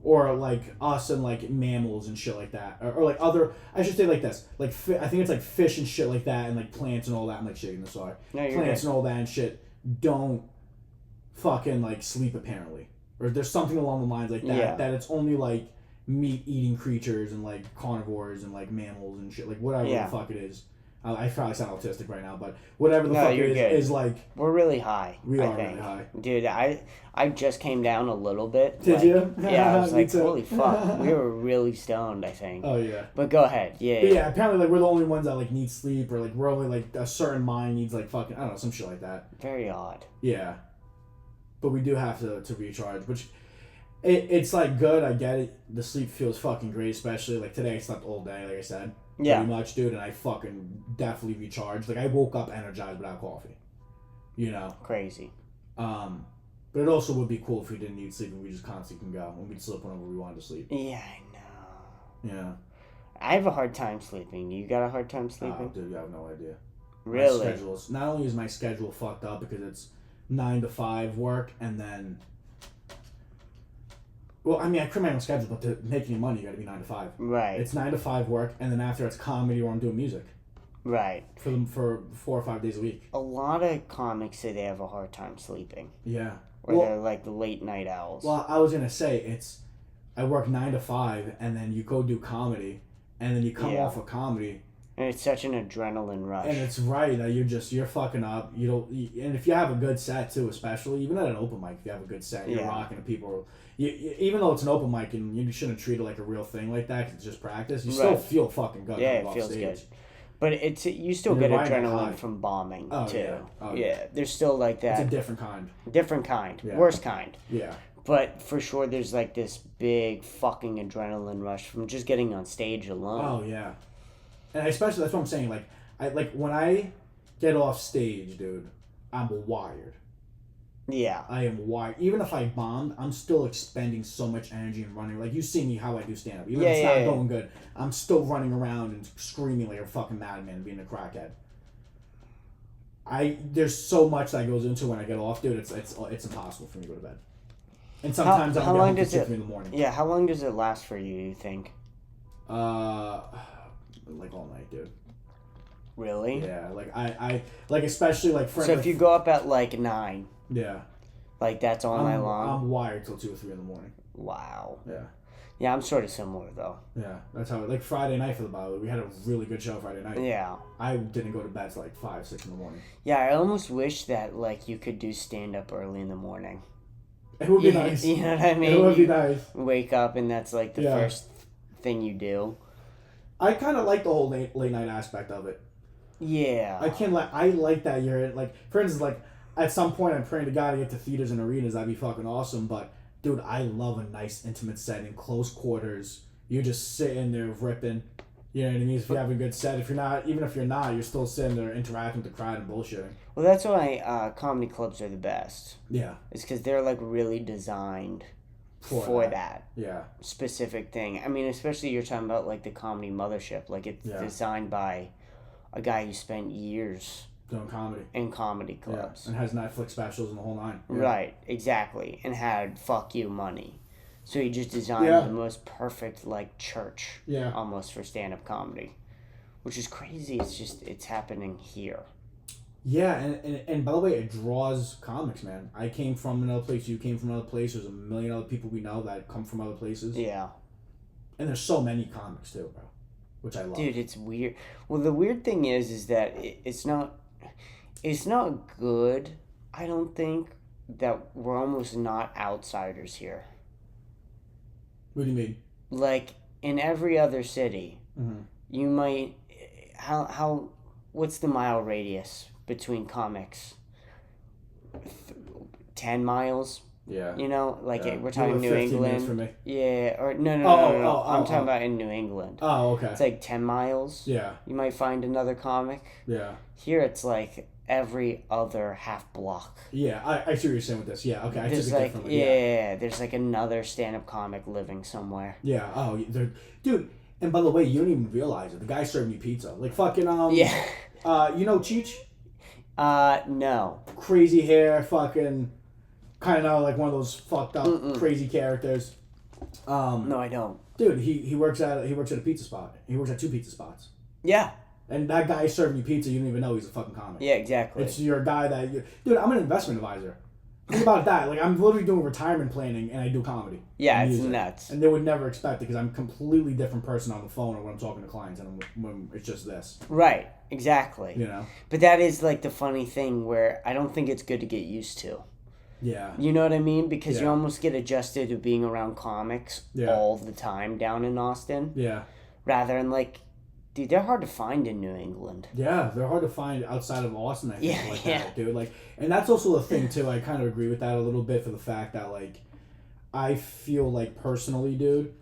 or like us and like mammals and shit like that, or like other, I should say like this, like I think it's like fish and shit like that, and like plants and all that. I'm like shaking this, sorry. No, you're plants good. and all that and shit don't fucking like sleep apparently. Or there's something along the lines like that, that it's only like meat-eating creatures and like carnivores and like mammals and shit, like whatever the fuck it is. I probably sound autistic right now, but whatever the fuck it is like... We're really high, We are really high. Dude, I just came down a little bit. Did you? Yeah, I was Me like, too. holy fuck. We were really stoned, I think. Oh, yeah. But go ahead. Yeah, But yeah, apparently like we're the only ones that like need sleep, or like we're only like a certain mind needs like fucking, I don't know, some shit like that. Very odd. Yeah. but we do have to recharge, which it's like good. I get it. The sleep feels fucking great, especially like today. I slept all day, like I said. Yeah. Pretty much, dude, and I fucking definitely recharged. Like I woke up energized without coffee. You know. Crazy. But it also would be cool if we didn't need sleep and we just constantly can go and we'd sleep whenever we wanted to sleep. Yeah, I know. Yeah. I have a hard time sleeping. You got a hard time sleeping? Oh, dude, you have no idea. Really? My schedule's, not only is my schedule fucked up because it's 9 to 5 work and then... Well, I mean, I create my own schedule, but to make any money, you gotta be 9 to 5. Right. It's 9 to 5 work, and then after it's comedy or I'm doing music. Right. For 4 or 5 days a week. A lot of comics say they have a hard time sleeping. Yeah. Or they're like the late night owls. Well, I was gonna say, I work 9 to 5, and then you go do comedy, and then you come off of comedy. And it's such an adrenaline rush. And it's right that you're fucking up. You don't, and if you have a good set too, especially even at an open mic, if you have a good set, you're rocking, and people, even though it's an open mic and you shouldn't treat it like a real thing like that, 'cause it's just practice. You still feel fucking good. Yeah, it feels good. But you still get adrenaline from bombing too. Yeah. Oh, yeah, there's still like that. It's a different kind. Different kind. Yeah. Worst kind. Yeah. But for sure, there's like this big fucking adrenaline rush from just getting on stage alone. Oh yeah, and especially that's what I'm saying. Like when I get off stage, dude, I'm wired. Yeah. I am wired. Even if I bombed, I'm still expending so much energy and running. Like you see me how I do stand up. Even if it's not going good, I'm still running around and screaming like a fucking madman and being a crackhead. There's so much that goes into when I get off, dude. It's impossible for me to go to bed. And sometimes I'm going to 2 in the morning. Yeah, how long does it last for you think? Like all night, dude. Really? Yeah, like I like especially like for so if you go up at like 9. Yeah. Like that's all night long. I'm wired till 2 or 3 in the morning. Wow. Yeah. Yeah, I'm sort of similar though. Yeah, that's how. Like Friday night for the Bible, we had a really good show Friday night. Yeah. I didn't go to bed till like 5, 6 in the morning. Yeah, I almost wish that like you could do stand up early in the morning. It would be nice. You know what I mean? It would be nice. Wake up and that's like the first thing you do. I kind of like the whole late night aspect of it. Yeah. I like that you're like, for instance, like at some point I'm praying to God to get to theaters and arenas. That'd be fucking awesome. But dude, I love a nice intimate setting, close quarters. You're just sitting there ripping. You know what I mean? If you have a good set, even if you're not, you're still sitting there interacting with the crowd and bullshitting. Well, that's why comedy clubs are the best. Yeah. It's because they're like really designed for that specific thing. I mean, especially you're talking about like the Comedy Mothership. Like it's designed by a guy who spent years doing comedy in comedy clubs and has Netflix specials and the whole 9. Yeah. Right, exactly, and had fuck you money. So he just designed the most perfect like church, almost for stand-up comedy, which is crazy. It's happening here. Yeah, and by the way, it draws comics, man. I came from another place. You came from another place. There's a million other people we know that come from other places. Yeah. And there's so many comics too, bro, which I love. Dude, it's weird. Well, the weird thing is that it's not good. I don't think that we're almost not outsiders here. What do you mean? Like in every other city, you might what's the mile radius between comics? 10 miles. Yeah. You know, like we're talking New 15 minutes England. for me. Yeah, or no. I'm talking about in New England. Oh, okay. It's like 10 miles. Yeah. You might find another comic. Yeah. Here it's like every other half block. Yeah, I see what you're saying with this. Yeah, okay. I There's took it like differently. there's like another stand-up comic living somewhere. Yeah. Oh, dude. And by the way, you don't even realize it. The guy served me pizza. Like fucking Yeah. You know Cheech? No. Crazy hair, fucking kind of like one of those fucked up crazy characters. No, I don't. Dude, he works at a pizza spot. He works at 2 pizza spots. Yeah. And that guy serving you pizza, you don't even know he's a fucking comic. Yeah, exactly. It's your guy dude, I'm an investment advisor. Think about that. Like, I'm literally doing retirement planning and I do comedy. Yeah, it's nuts. And they would never expect it because I'm a completely different person on the phone or when I'm talking to clients and when it's just this. Right, exactly. You know? But that is like the funny thing where I don't think it's good to get used to. Yeah. You know what I mean? Because you almost get adjusted to being around comics all the time down in Austin. Yeah. Rather than like Dude, they're hard to find in New England. Yeah, they're hard to find outside of Austin, I think, Yeah, like yeah. that, dude. Like, and that's also the thing, too. I kind of agree with that a little bit for the fact that, like, I feel like personally, dude,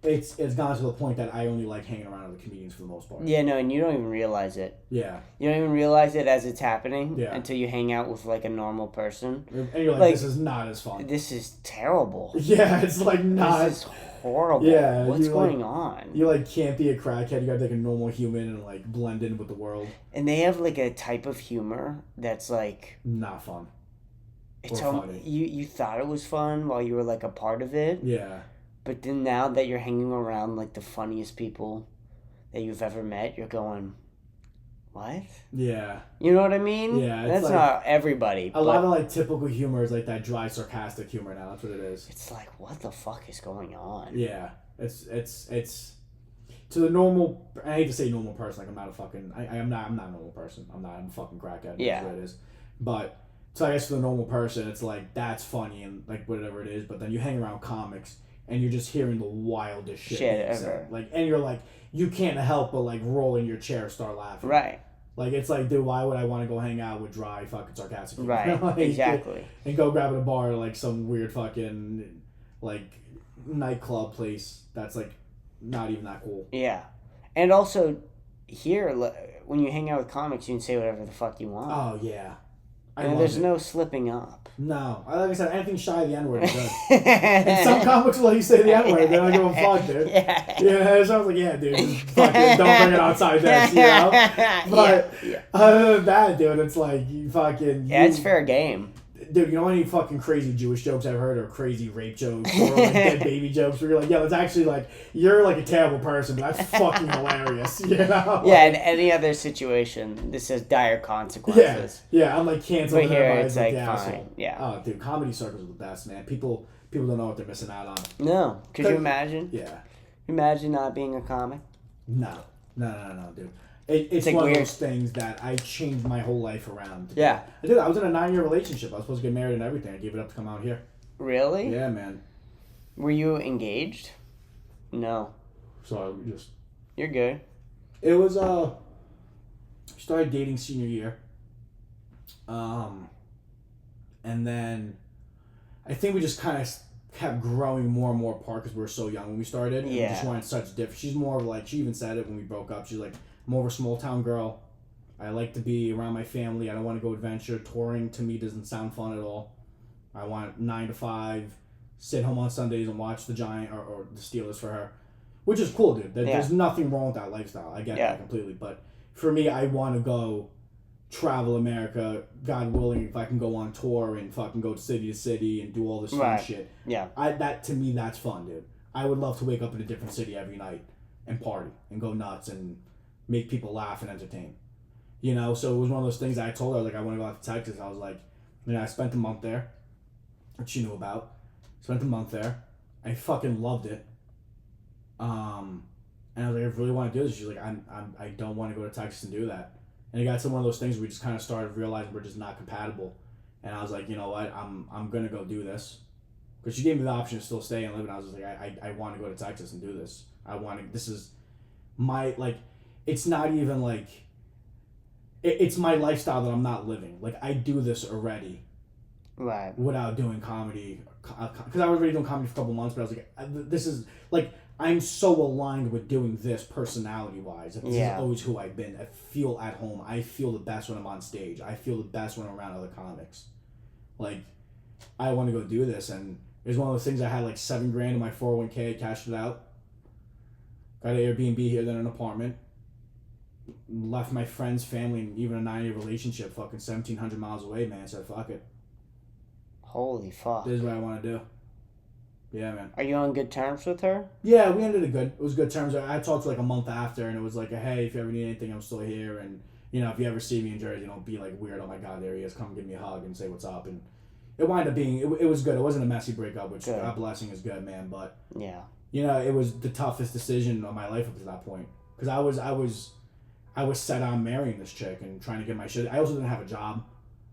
it's gone to the point that I only like hanging around with the comedians for the most part. Yeah, no, and you don't even realize it. Yeah. You don't even realize it as it's happening Yeah. until you hang out with, like, a normal person. And you're like, this is not as fun. This is terrible. Yeah, it's like not. This is horrible. Yeah, What's you, going like, on? You, like, can't be a crackhead. You gotta be like a normal human and, like, blend in with the world. And they have, like, a type of humor that's, like... Not fun. It's Or funny. you thought it was fun while you were, like, a part of it. Yeah. But then now that you're hanging around, like, the funniest people that you've ever met, you're going, what? Yeah. You know what I mean? Yeah, it's That's like- not everybody. A lot of, like, typical humor is, like, that dry, sarcastic humor now. That's what it is. It's like, what the fuck is going on? Yeah. It's to the normal. I hate to say normal person. Like, I'm not a fucking. I'm not a normal person. I'm a fucking crackhead. Yeah. That's what it is. But so I guess for the normal person, it's like that's funny and like whatever it is. But then you hang around comics and you're just hearing the wildest shit being ever. said. Like, and you're like, you can't help but like roll in your chair, and start laughing. Right. Like, it's like, dude, why would I want to go hang out with dry fucking sarcastic people? Right. Like, Exactly. And go grab at a bar like some weird fucking like nightclub place that's like not even that cool. Yeah. And also, here, when you hang out with comics, you can say whatever the fuck you want. Oh yeah, and there's no slipping up. No, like I said, anything shy of the N-word is good. And some comics will let you say the N-word, they don't give a fuck, dude. Yeah, so I was like, yeah, dude, just fucking don't bring it outside this, you know? But other than that, dude, it's like, you fucking... Yeah, it's fair game. Dude, you know how many fucking crazy Jewish jokes I've heard, or crazy rape jokes, or like dead baby jokes, where you're like, yeah, that's actually like, you're like a terrible person, but that's fucking hilarious, you know? Yeah, in any other situation, this has dire consequences. Yeah, I'm like canceling. But here, everybody it's as, like, the fine, asshole. yeah. Oh, dude, comedy circles are the best, man. People don't know what they're missing out on. No. Could you imagine? Yeah. Imagine not being a comic? No, dude. It's like one weird. of those things that I changed my whole life around. Yeah. I was in a 9-year relationship. I was supposed to get married and everything. I gave it up to come out here. Really? Yeah, man. Were you engaged? No. So I just... You're good. It was, started dating senior year. And then I think we just kind of kept growing more and more apart because we were so young when we started. And we just wanted such different... She's more of like... She even said it when we broke up. She's like... More of a small town girl. I like to be around my family. I don't want to go adventure. Touring to me doesn't sound fun at all. I want 9 to 5, sit home on Sundays and watch the Giant or the Steelers for her, which is cool, dude. There's nothing wrong with that lifestyle. I get that completely. But for me, I want to go travel America, God willing, if I can go on tour and fucking go city to city and do all this fun shit. Yeah. That to me, that's fun, dude. I would love to wake up in a different city every night and party and go nuts and make people laugh and entertain. You know, so it was one of those things I told her, like, I want to go out to Texas. I was like, I spent a month there, which she knew about. Spent a month there. I fucking loved it. And I was like, I really want to do this. She's like, I don't want to go to Texas and do that. And it got to one of those things where we just kind of started realizing we're just not compatible. And I was like, you know what, I'm gonna go do this. Because she gave me the option to still stay and live, and I was just like, I want to go to Texas and do this. This is my, like, it's not even like, it's my lifestyle that I'm not living. Like, I do this already. Right. Without doing comedy. Because I was already doing comedy for a couple months, but I was like, this is, like, I'm so aligned with doing this personality-wise. This is always who I've been. I feel at home. I feel the best when I'm on stage. I feel the best when I'm around other comics. Like, I want to go do this, and it was one of those things. I had like $7,000 in my 401k, I cashed it out. Got an Airbnb here, then an apartment. Left my friends, family, and even a 9-year relationship fucking 1,700 miles away, man. Said, fuck it. Holy fuck. This is what I want to do. Yeah, man. Are you on good terms with her? Yeah, we ended it good. It was good terms. I talked like a month after, and it was like, hey, if you ever need anything, I'm still here. And, you know, if you ever see me in Jersey, don't be like weird. Oh my God, there he is. Come give me a hug and say what's up. And it wound up being, it was good. It wasn't a messy breakup, which God blessing is good, man. But, you know, it was the toughest decision of my life up to that point. Because I was set on marrying this chick and trying to get my shit. I also didn't have a job.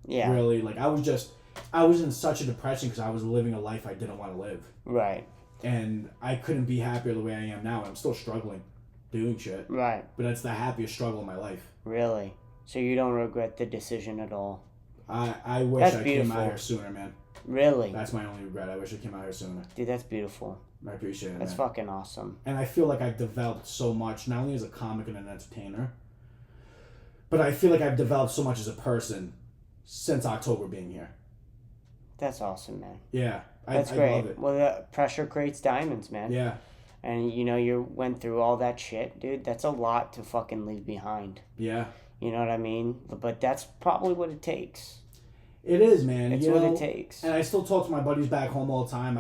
Yeah. Really. Like, I was in such a depression because I was living a life I didn't want to live. Right. And I couldn't be happier the way I am now. I'm still struggling. doing shit. Right. But it's the happiest struggle of my life. Really? So you don't regret the decision at all? I wish That's I beautiful. came out here sooner, man. Really? That's my only regret. I wish I came out here sooner. Dude, that's beautiful. I appreciate it, That's man. fucking awesome. And I feel like I've developed so much, not only as a comic and an entertainer, but I feel like I've developed so much as a person since October being here. That's awesome, man. Yeah. That's I great. love it. Well, pressure creates diamonds, man. Yeah. And you went through all that shit, dude. That's a lot to fucking leave behind. Yeah. You know what I mean? But that's probably what it takes. It is, man. It's what it takes. And I still talk to my buddies back home all the time,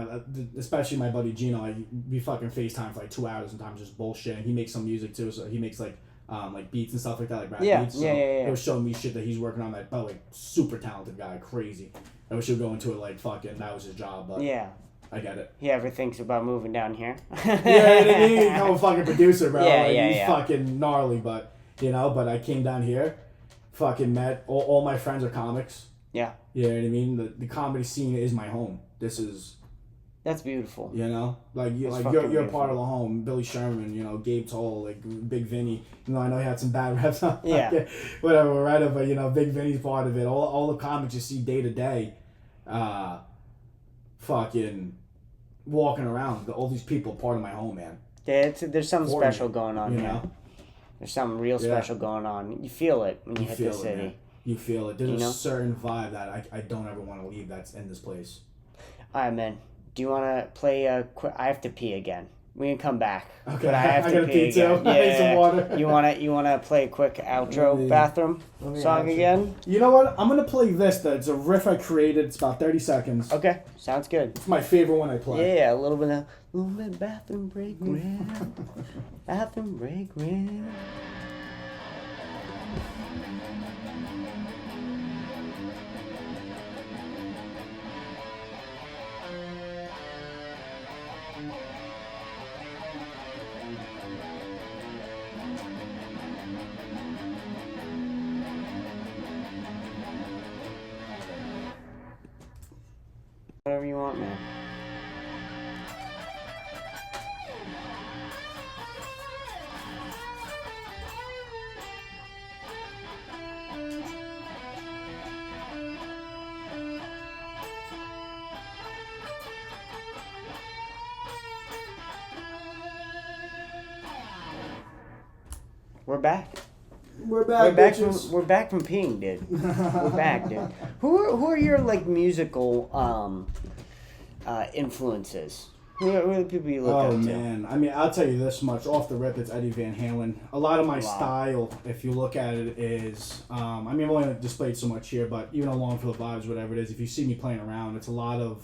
especially my buddy Gino. We fucking FaceTime for like 2 hours sometimes, just bullshit. And he makes some music too, so he makes like beats and stuff like that, like rap beats. So yeah. he was showing me shit that he's working on. That, but like super talented guy, crazy. I wish he would go into it like fucking that was his job, but yeah. I get it. He ever thinks about moving down here? Yeah, he become a fucking producer, bro. Yeah, He's fucking gnarly, but but I came down here, fucking met all my friends are comics. Yeah. You know what I mean? The comedy scene is my home. That's beautiful. Like you're part of the home. Billy Sherman, Gabe Toll, like Big Vinny. I know he had some bad reps on whatever, right? But Big Vinny's part of it. All the comics you see day to day, fucking walking around. All these people are part of my home, man. Yeah, there's something special going on you here. know? There's something real special going on. You feel it when you hit the city. Man. You feel it. There's a certain vibe that I don't ever want to leave that's in this place. All right, man. Do you want to play a quick... I have to pee again. We can come back. Okay. But I have to pee again. Too. I need some water. You wanna play a quick outro bathroom song again? You know what? I'm going to play this. It's a riff I created. It's about 30 seconds. Okay. Sounds good. It's my favorite one I play. Yeah, a little bit of bathroom break rap. Bathroom break rap. Whatever you want, man. We're back. We're back We're back from peeing, dude. We're back, dude. Who are your like musical influences? Who are the people you look up to? Oh man, I mean, I'll tell you this much off the rip. It's Eddie Van Halen. A lot of my style, if you look at it, is I mean, I've only displayed so much here, but even Along for the Vibes, whatever it is, if you see me playing around, it's a lot of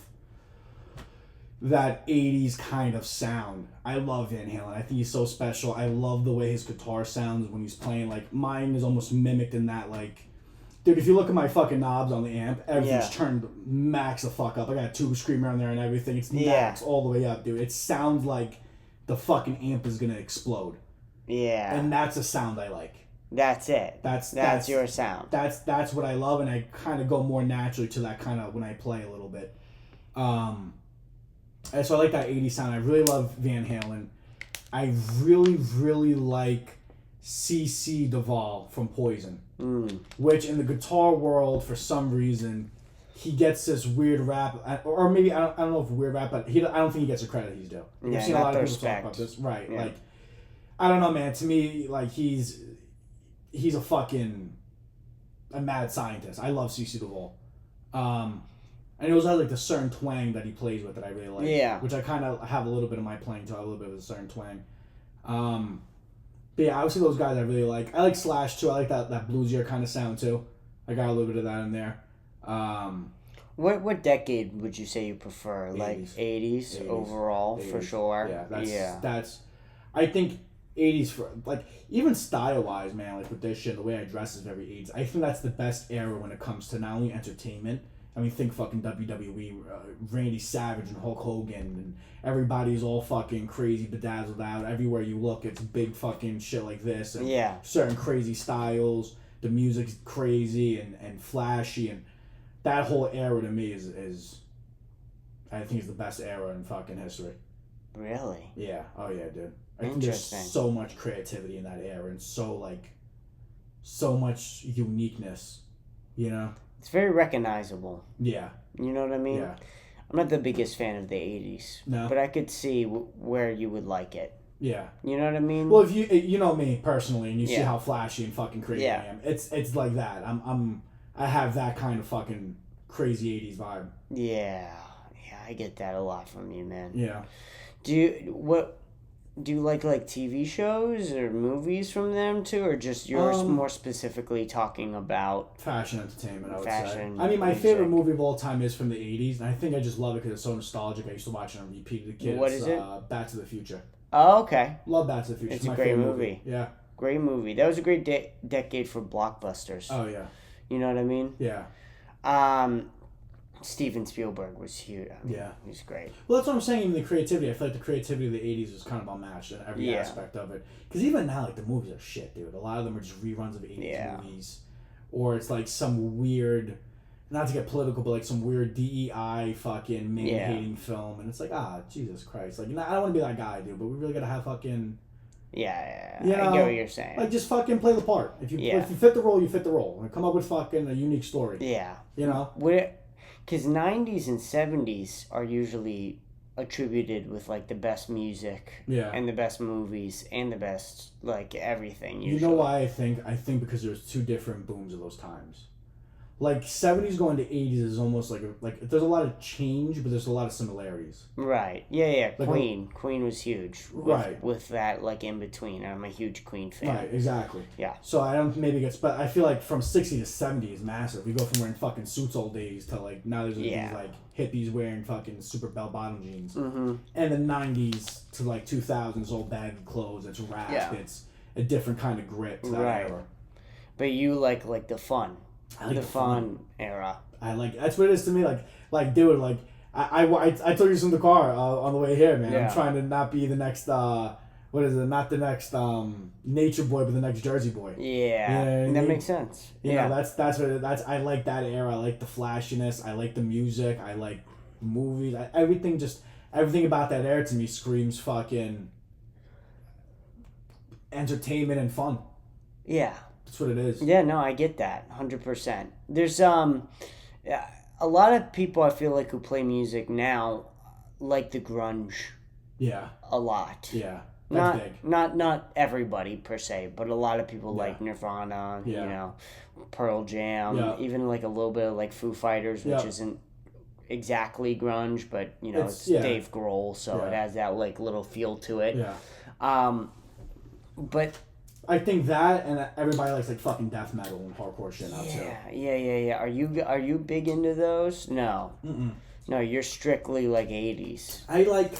that 80s kind of sound. I love Van Halen. I think he's so special. I love the way his guitar sounds when he's playing. Like, mine is almost mimicked in that, like... Dude, if you look at my fucking knobs on the amp, everything's turned max the fuck up. I got a tube screamer on there and everything. It's max all the way up, dude. It sounds like the fucking amp is gonna explode. Yeah. And that's a sound I like. That's it. That's your sound. That's what I love, and I kind of go more naturally to that kind of when I play a little bit. And so I like that 80s sound. I really love Van Halen. I really, really like C.C. Duvall from Poison. Which in the guitar world, for some reason, he gets this weird rap, or maybe, I don't know if weird rap, but I don't think he gets the credit he's due. I've seen a lot of people talk about this. Right. Yeah. Like, I don't know, man. To me, like, he's a mad scientist. I love C.C. Duvall. And he also has like the certain twang that he plays with that I really like. Yeah. Which I kind of have a little bit of my playing too. I have a little bit of a certain twang. But yeah, obviously those guys I really like. I like Slash too. I like that bluesier kind of sound too. I got a little bit of that in there. What decade would you say you prefer? 80s. Like 80s overall 80s. For sure. Yeah, that's I think 80s for like even style wise, man, like with this shit, the way I dress is very 80s. I think that's the best era when it comes to not only entertainment. I mean, think fucking WWE, Randy Savage and Hulk Hogan, and everybody's all fucking crazy, bedazzled out. Everywhere you look, it's big fucking shit like this. And certain crazy styles. The music's crazy and flashy, and that whole era to me is I think is the best era in fucking history. Really? Yeah. Oh yeah, dude. I think there's Interesting. so much creativity in that era and so much uniqueness, you know? It's very recognizable. Yeah. You know what I mean? Yeah. I'm not the biggest fan of the 80s. No. But I could see where you would like it. Yeah. You know what I mean? Well, if you know me personally and you see Yeah. how flashy and fucking crazy I am, it's like that. I have that kind of fucking crazy 80s vibe. Yeah. Yeah, I get that a lot from you, man. Yeah. Do you like TV shows or movies from them too, or just you're more specifically talking about Fashion entertainment, I would fashion, say. I mean, my music. favorite movie of all time is from the 80s, and I think I just love it because it's so nostalgic. I used to watch it on repeat as a kid. What is it? Back to the Future. Oh, okay. Love Back to the Future. It's a my great favorite movie. Yeah. Great movie. That was a great decade for blockbusters. Oh, yeah. You know what I mean? Yeah. Steven Spielberg was huge. I mean, Yeah. he's great. Well, that's what I'm saying. Even the creativity, I feel like the creativity of the 80s was kind of unmatched in every aspect of it. Because even now, like, the movies are shit, dude. A lot of them are just reruns of 80s movies. Or it's like some weird, not to get political, but like some weird DEI fucking man-hating film. And it's like, Jesus Christ. Like, I don't want to be that guy, dude, but we really got to have fucking... Yeah, you know, I get what you're saying. Like, just fucking play the part. If you fit the role, you fit the role. And come up with fucking a unique story. Yeah. You know? Because 90s and 70s are usually attributed with, like, the best music and the best movies and the best, like, everything, usually. You know why I think? I think because there's two different booms of those times. Like, 70s going to 80s is almost like there's a lot of change, but there's a lot of similarities. Right. Yeah. Like Queen was huge. With that, like, in between. I'm a huge Queen fan. Right, exactly. Yeah. So I don't maybe get, but I feel like from 60 to 70 is massive. We go from wearing fucking suits all days to like now there's these like hippies wearing fucking super bell bottom jeans. Mm-hmm. And the 90s to like 2000s all baggy clothes. It's rap. It's a different kind of grit to that era. But you like the fun. I like the fun era. I like that's what it is to me. Like dude, like I told you this in the car on the way here, man. I'm trying to not be the next what is it? Not the next Nature Boy, but the next Jersey Boy. Yeah, you know that makes sense. You know, that's what that's. I like that era. I like the flashiness. I like the music. I like movies. Everything about that era to me screams fucking entertainment and fun. Yeah. That's what it is. Yeah, no, I get that 100%. There's a lot of people I feel like who play music now like the grunge. Yeah. A lot. Yeah. That's big. Not everybody per se, but a lot of people like Nirvana, you know, Pearl Jam, even like a little bit of like Foo Fighters, which isn't exactly grunge, but you know, it's Dave Grohl, so it has that like little feel to it. Yeah. But I think that and everybody likes like fucking death metal and hardcore shit now too. Yeah. Are you big into those? No. Mm-mm. No, you're strictly like 80s. I like.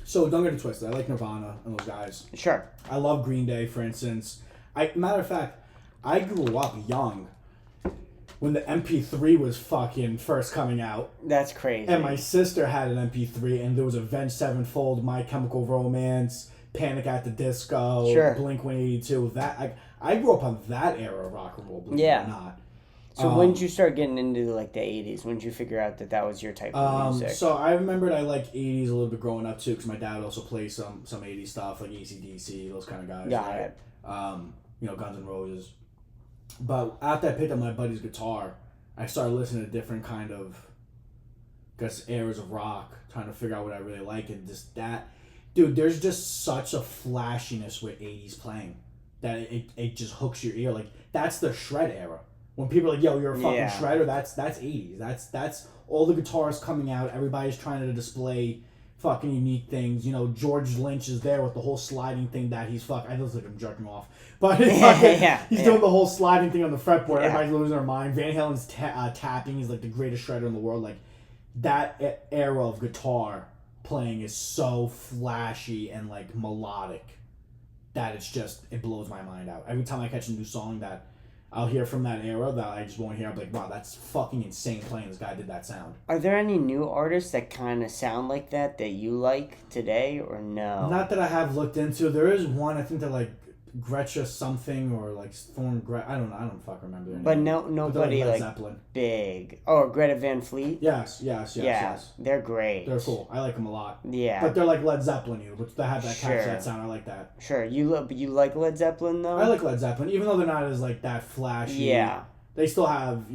So don't get it twisted. I like Nirvana and those guys. Sure. I love Green Day, for instance. Matter of fact, I grew up young when the MP3 was fucking first coming out. That's crazy. And my sister had an MP3, and there was Avenged Sevenfold, My Chemical Romance, Panic at the Disco, Blink-182. That I grew up on that era of rock and roll, believe it or not. So when did you start getting into like the 80s? When did you figure out that was your type of music? So I remembered I liked 80s a little bit growing up too, because my dad also played some 80s stuff like AC/DC, those kind of guys. Got it. You know, Guns N' Roses. But after I picked up my buddy's guitar, I started listening to different kind of, eras of rock, trying to figure out what I really like, and just that, dude. There's just such a flashiness with 80s playing that it just hooks your ear. Like that's the shred era. When people are like, yo, you're a fucking shredder, that's 80s. That's all the guitars coming out. Everybody's trying to display fucking unique things. You know, George Lynch is there with the whole sliding thing that he's fucking... I look like I'm jerking off. But he's doing the whole sliding thing on the fretboard. Everybody's losing their mind. Van Halen's tapping is like the greatest shredder in the world. Like, that era of guitar playing is so flashy and like melodic that it blows my mind out. Every time I catch a new song that I'll hear from that era that I just won't hear, I'm like, wow, that's fucking insane playing. This guy did that sound. Are there any new artists that kind of sound like that you like today, or no? Not that I have looked into. There is one, I think that like Gretchen something or like Thorn I don't know. I don't fucking remember their But name. nobody Led like Zeppelin. big. Oh, Greta Van Fleet? Yes. They're great. They're cool. I like them a lot. Yeah. But they're like Led Zeppelin, but they have that Sure. that sound. I like that. Sure. You like Led Zeppelin though? I like Led Zeppelin, even though they're not as like that flashy. Yeah. They still have,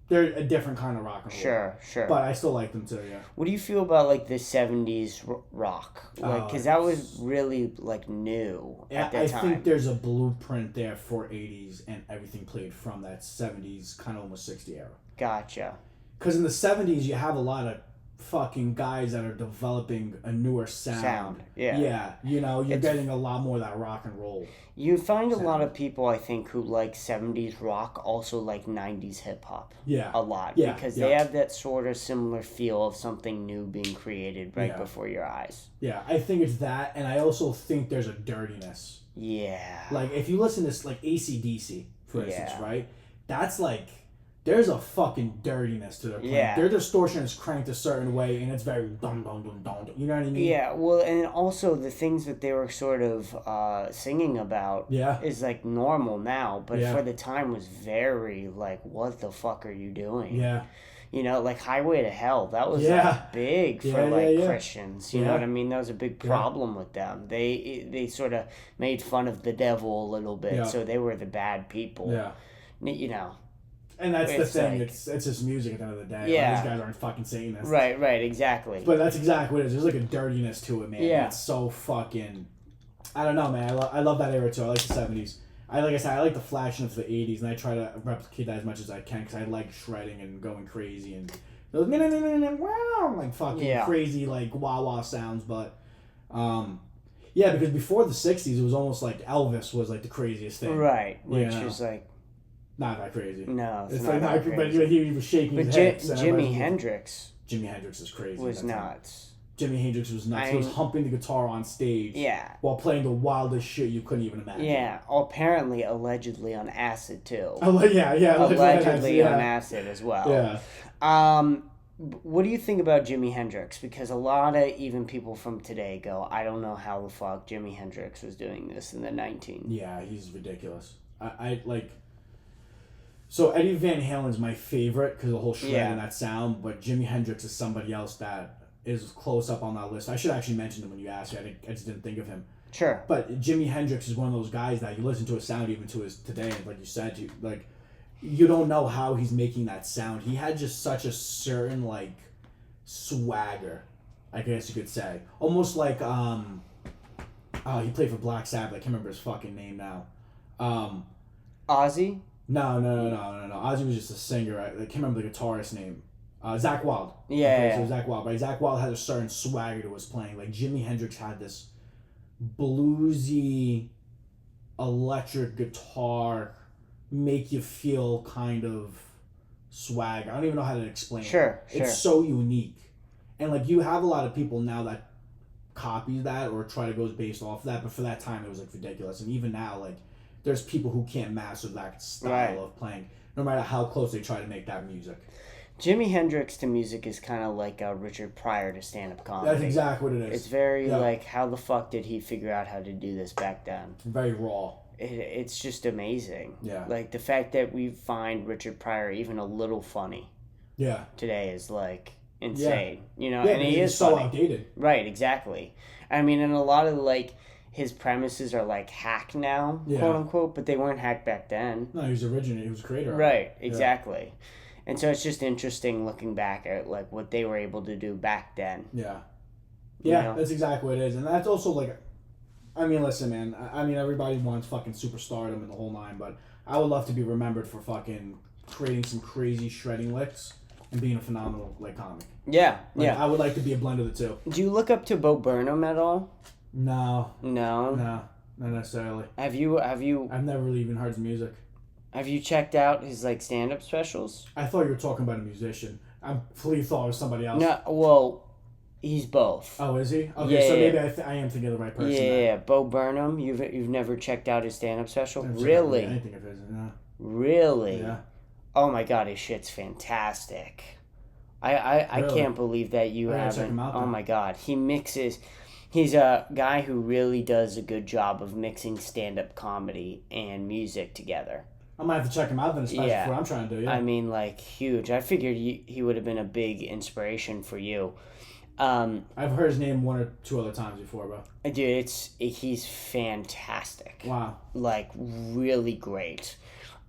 they're a different kind of rock and roll. Sure. But I still like them too, yeah. What do you feel about like the 70s rock? Like, cuz that was really like new at that time. I think there's a blueprint there for 80s and everything played from that 70s kind of almost 60 era. Gotcha. Cuz in the 70s you have a lot of fucking guys that are developing a newer sound. Yeah. You're getting a lot more of that rock and roll. You find a lot of people, I think, who like 70s rock also like 90s hip hop. Yeah. A lot. Yeah. Because they have that sort of similar feel of something new being created right before your eyes. Yeah, I think it's that, and I also think there's a dirtiness. Yeah. Like, if you listen to, like, AC/DC, for instance, right? That's like... There's a fucking dirtiness to their playing. Yeah. Their distortion is cranked a certain way, and it's very dum dum dum dum. You know what I mean? Yeah. Well, and also the things that they were sort of singing about is like normal now, but for the time was very like, what the fuck are you doing? Yeah. Like Highway to Hell, that was like, big for Christians. You know what I mean? That was a big problem with them. They sort of made fun of the devil a little bit, so they were the bad people. Yeah. And that's the thing. Like, it's just music at the end of the day. Yeah. Like, these guys aren't fucking Satanists. Right, exactly. But that's exactly what it is. There's like a dirtiness to it, man. Yeah. It's so fucking... I don't know, man. I love that era too. I like the 70s. Like I said, I like the flashiness of the 80s, and I try to replicate that as much as I can because I like shredding and going crazy and those like fucking crazy like wah-wah sounds. But because before the 60s, it was almost like Elvis was like the craziest thing. Right, which is like... Not that crazy. No, it's like not crazy. But he was shaking his head. Jimi Hendrix is crazy. Was nuts. Jimi Hendrix was nuts. He was humping the guitar on stage. Yeah. While playing the wildest shit you couldn't even imagine. Yeah. Apparently, allegedly on acid too. Yeah. Allegedly on acid as well. Yeah. What do you think about Jimi Hendrix? Because a lot of even people from today go, I don't know how the fuck Jimi Hendrix was doing this in the 19. Yeah, he's ridiculous. I like... So Eddie Van Halen's my favorite because of the whole shred and that sound, but Jimi Hendrix is somebody else that is close up on that list. I should actually mention him when you asked me. I just didn't think of him. Sure. But Jimi Hendrix is one of those guys that you listen to his sound even to his today, and like you said, you don't know how he's making that sound. He had just such a certain like swagger, I guess you could say. Almost like he played for Black Sabbath. I can't remember his fucking name now. Ozzy? No. Ozzy was just a singer. I can't remember the guitarist's name. Zakk Wylde. Yeah. So Zakk Wylde. But Zakk Wylde had a certain swagger to his playing. Like Jimi Hendrix had this bluesy, electric guitar, make you feel kind of swag. I don't even know how to explain it. Sure. It's so unique. And like you have a lot of people now that copy that or try to go based off that, but for that time it was like ridiculous. And even now, like there's people who can't master that style of playing, no matter how close they try to make that music. Jimi Hendrix to music is kind of like Richard Pryor to stand-up comedy. That's exactly what it is. It's very like, how the fuck did he figure out how to do this back then? Very raw. It's just amazing. Yeah. Like the fact that we find Richard Pryor even a little funny. Yeah. Today is like insane. Yeah, and he is so funny. Outdated. Right, exactly. I mean, and a lot of like his premises are like hack now, quote unquote, but they weren't hack back then. No, he was originated. He was a creator. Right, exactly. And so it's just interesting looking back at like what they were able to do back then. Yeah. You know? That's exactly what it is. And that's also like, I mean, listen, man. I mean, everybody wants fucking superstardom and the whole nine, but I would love to be remembered for fucking creating some crazy shredding licks and being a phenomenal like comic. Yeah, I would like to be a blend of the two. Do you look up to Bo Burnham at all? No. No? No, not necessarily. Have you... I've never really even heard his music. Have you checked out his like stand-up specials? I thought you were talking about a musician. I completely thought it was somebody else. No, well, he's both. Oh, is he? Okay, so maybe I am thinking of the right person. Yeah, Bo Burnham. You've never checked out his stand-up special? Really? Anything of his, no. Really? Yeah. Oh my god, his shit's fantastic. I Really? can't believe that you I gotta haven't. check him out, Oh then. my god, he mixes. He's a guy who really does a good job of mixing stand-up comedy and music together. I might have to check him out then, especially for what I'm trying to do. Yeah. I mean, like, huge. I figured he would have been a big inspiration for you. I've heard his name one or two other times before, bro. Dude, he's fantastic. Wow. Like, really great.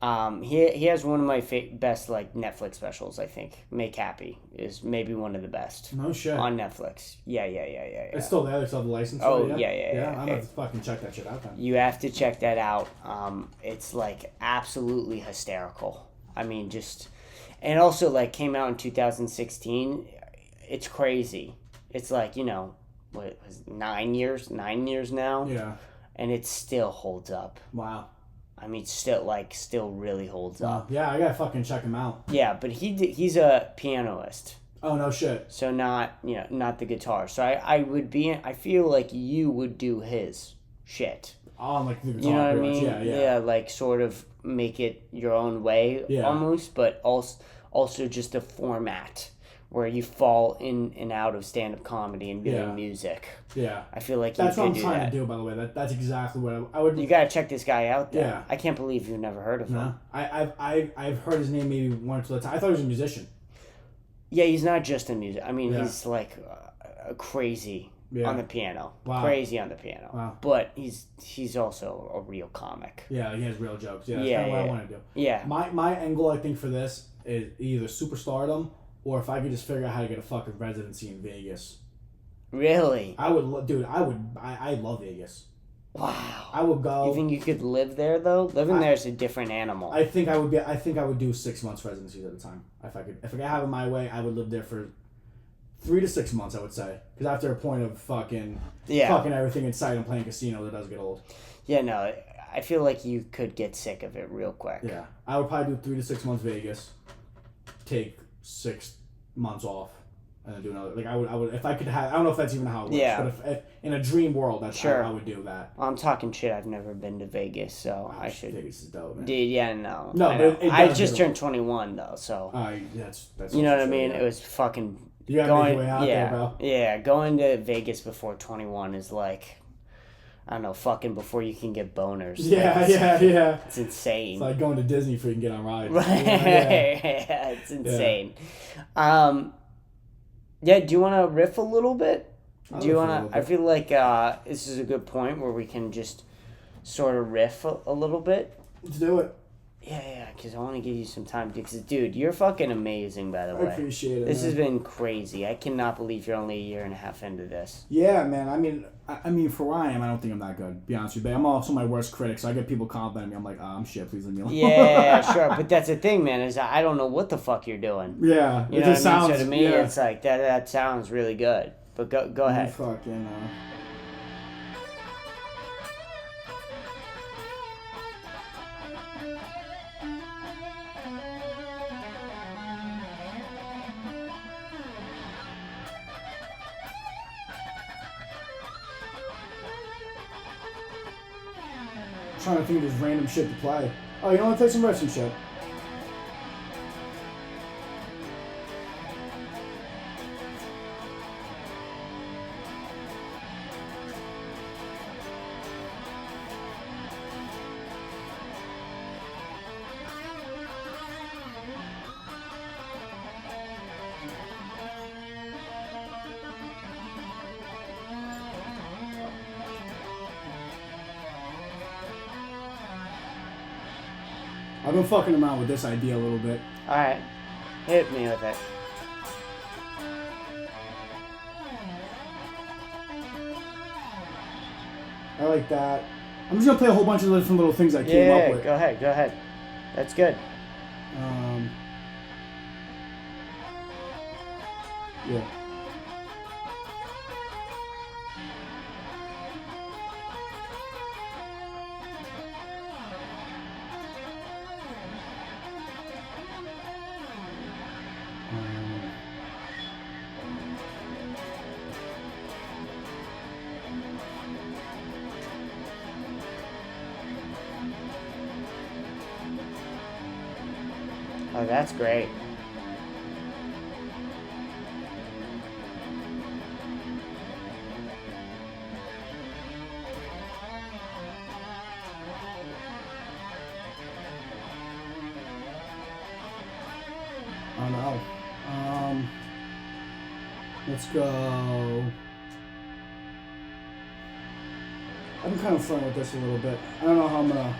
He has one of my best, like, Netflix specials, I think. Make Happy is maybe one of the best. No shit. On Netflix. Yeah. It's still there? They still have the license for it? Yeah. I'm going to have to fucking check that shit out then. You have to check that out. It's, like, absolutely hysterical. I mean, just... And also, like, came out in 2016. It's crazy. It's like, you know, what was it, 9 years now? Yeah. And it still holds up. Wow. I mean, still really holds up. Yeah, I gotta fucking check him out. Yeah, but he's a pianist. Oh, no shit. So not the guitar. So I feel like you would do his shit. Oh, like the guitar. You know what I mean? Yeah, like sort of make it your own way almost, but also just a format where you fall in and out of stand-up comedy and doing music. Yeah. I feel like that's you what I'm could trying to do, by the way. That's exactly what I would... You gotta check this guy out there. Yeah. I can't believe you've never heard of him. I've heard his name maybe one or two times. I thought he was a musician. Yeah, he's not just a musician. I mean, he's like crazy on the piano. Wow. Crazy on the piano. Wow. But he's also a real comic. Yeah, he has real jokes. Yeah, that's kind of what I want to do. Yeah. My angle, I think, for this is either superstardom or if I could just figure out how to get a fucking residency in Vegas. Really? I would, dude. I love Vegas. Wow. I would go. You think you could live there though? Living there is a different animal. I think I would do 6 months residencies at a time. If I could have it my way, I would live there for 3 to 6 months. I would say, because after a point of fucking everything in sight and playing casino, that does get old. Yeah, no. I feel like you could get sick of it real quick. Yeah, I would probably do 3 to 6 months Vegas, take 6 months off, and then do another. Like I would if I could have. I don't know if that's even how it works. Yeah. But if in a dream world, that's how I would do that. I'm talking shit. I've never been to Vegas, so I should. Vegas is dope, man. Dude, yeah, no. No, but I just turned 21 though, so. That's. You know what I mean? Yeah. It was fucking. You gotta make your way out there, bro. Yeah, going to Vegas before 21 is like. I don't know, fucking before you can get boners. Yeah. It's insane. It's like going to Disney before you can get on rides. Right. Yeah, it's insane. Yeah, do you want to riff a little bit? Do you want to? I feel like this is a good point where we can just sort of riff a little bit. Let's do it. Yeah, because I want to give you some time. Because, dude, you're fucking amazing, by the way. I appreciate it, This has been crazy. I cannot believe you're only a year and a half into this. Yeah, man. I mean, for where I am, I don't think I'm that good, to be honest with you. But I'm also my worst critic, so I get people complimenting me. I'm like, I'm shit, please leave me alone. Yeah, sure. But that's the thing, man, is I don't know what the fuck you're doing. Yeah. You know what I mean? So to me, it's like, that sounds really good. But go ahead. Fucking... trying to think of this random shit to play. Oh, you want to play some wrestling shit? I've been fucking around with this idea a little bit. Alright. Hit me with it. I like that. I'm just gonna play a whole bunch of different little things I came up with. Go ahead. That's good. Yeah. Oh, that's great. I don't know. Let's go. I've been kind of flirting with this a little bit. I don't know how I'm gonna.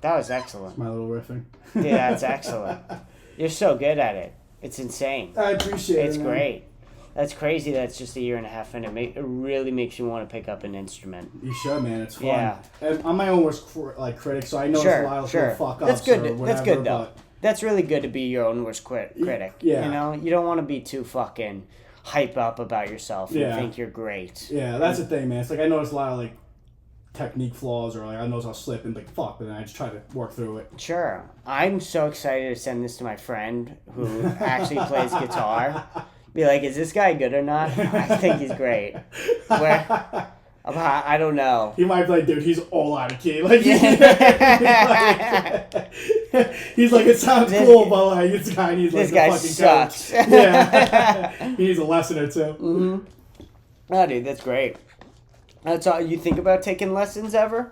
That was excellent. My little riffing. Yeah, that's excellent. You're so good at it. It's insane. I appreciate it. It's great. That's crazy. That's just a year and a half in. It really makes you want to pick up an instrument. You should, man. It's fun. Yeah. And I'm my own worst critic, so I know Sure, it's a lot of sure. fuck ups. That's good. Or whatever, That's good though. but That's really good to be your own worst critic. Yeah. You know, you don't want to be too fucking hype up about yourself and Yeah. think you're great. Yeah, that's the thing, man. It's like I notice a lot of like technique flaws, or like I notice I'll slip and like fuck, but then I just try to work through it. Sure. I'm so excited to send this to my friend who actually plays guitar. Be like, is this guy good or not? I think he's great. I don't know. He might be like, dude, he's all out of key. Like, he's like, it sounds cool, but like, this guy needs like This guy fucking sucks. coach. Yeah, he needs a lesson or two. Mm-hmm. Oh, dude, that's great. That's all. You think about taking lessons ever?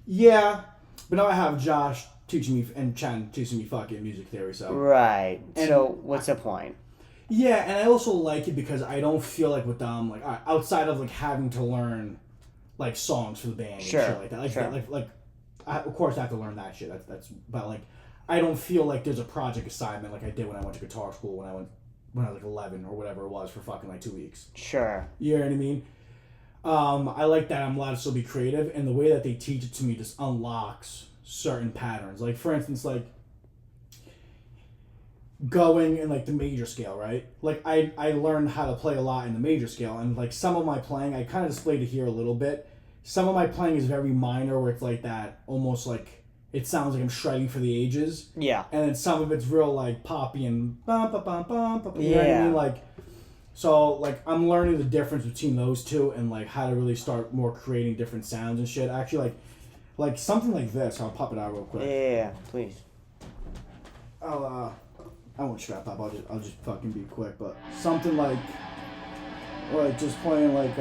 Yeah, but now I have Josh teaching me and Chan teaching me fucking music theory. So Right. And So what's the point? yeah, and I also like it because I don't feel like with them like outside of like having to learn like songs for the band Sure, and shit like that. Like sure. like of course I have to learn that shit. That's but like I don't feel like there's a project assignment like I did when I went to guitar school when I was like 11 or whatever it was for fucking like 2 weeks. Sure. You know what I mean? I like that I'm allowed to still be creative, and the way that they teach it to me just unlocks certain patterns. Like for instance, like going in like the major scale, right? Like I learned how to play a lot in the major scale, and like some of my playing, I kind of displayed it here a little bit. Some of my playing is very minor, where it's like that, almost like it sounds like I'm shredding for the ages. Yeah. And then some of it's real like poppy and bum bum bum bum bum. You know what I Yeah. mean? Like, so like I'm learning the difference between those two and like how to really start more creating different sounds and shit. Actually, like something like this. I'll pop it out real quick. Yeah, please. I won't strap up. I'll just fucking be quick. But something like just playing like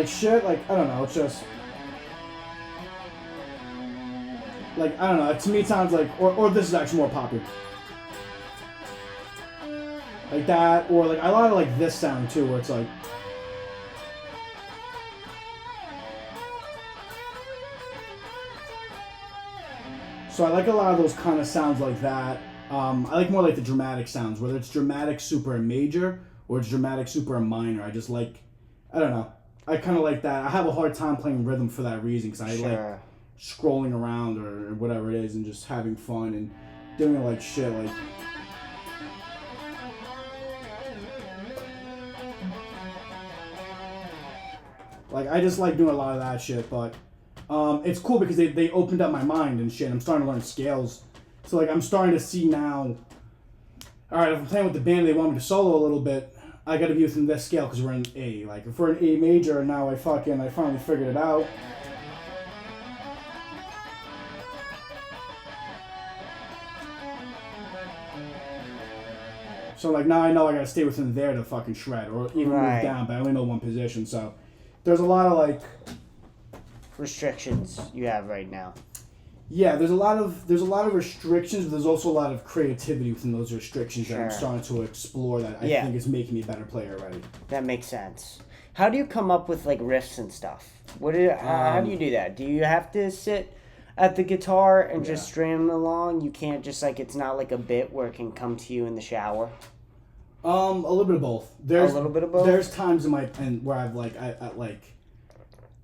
shit. Like I don't know. It's just like I don't know. To me, it sounds like or this is actually more popular. Like that, or like a lot of like this sound too, where it's like. So I like a lot of those kind of sounds like that. I like more like the dramatic sounds, whether it's dramatic super and major or it's dramatic super and minor. I just like, I don't know. I kind of like that. I have a hard time playing rhythm for that reason because I like scrolling around or whatever it is and just having fun and doing like shit like. Like I just like doing a lot of that shit, but it's cool because they opened up my mind and shit. I'm starting to learn scales So like I'm starting to see now. All right, if I'm playing with the band, they want me to solo a little bit. I got to be within this scale because we're in A. Like if we're in A major, now I finally figured it out. So like now I know I gotta stay within there to fucking shred or even move down, but I only know one position. So there's a lot of like restrictions you have right now. Yeah, there's a lot of restrictions, but there's also a lot of creativity within those restrictions that I'm starting to explore that I think is making me a better player already. That makes sense. How do you come up with like riffs and stuff? How do you do that? Do you have to sit at the guitar and just strum along? You can't just like it's not like a bit where it can come to you in the shower. A little bit of both. A little bit of both. There's times in my where I've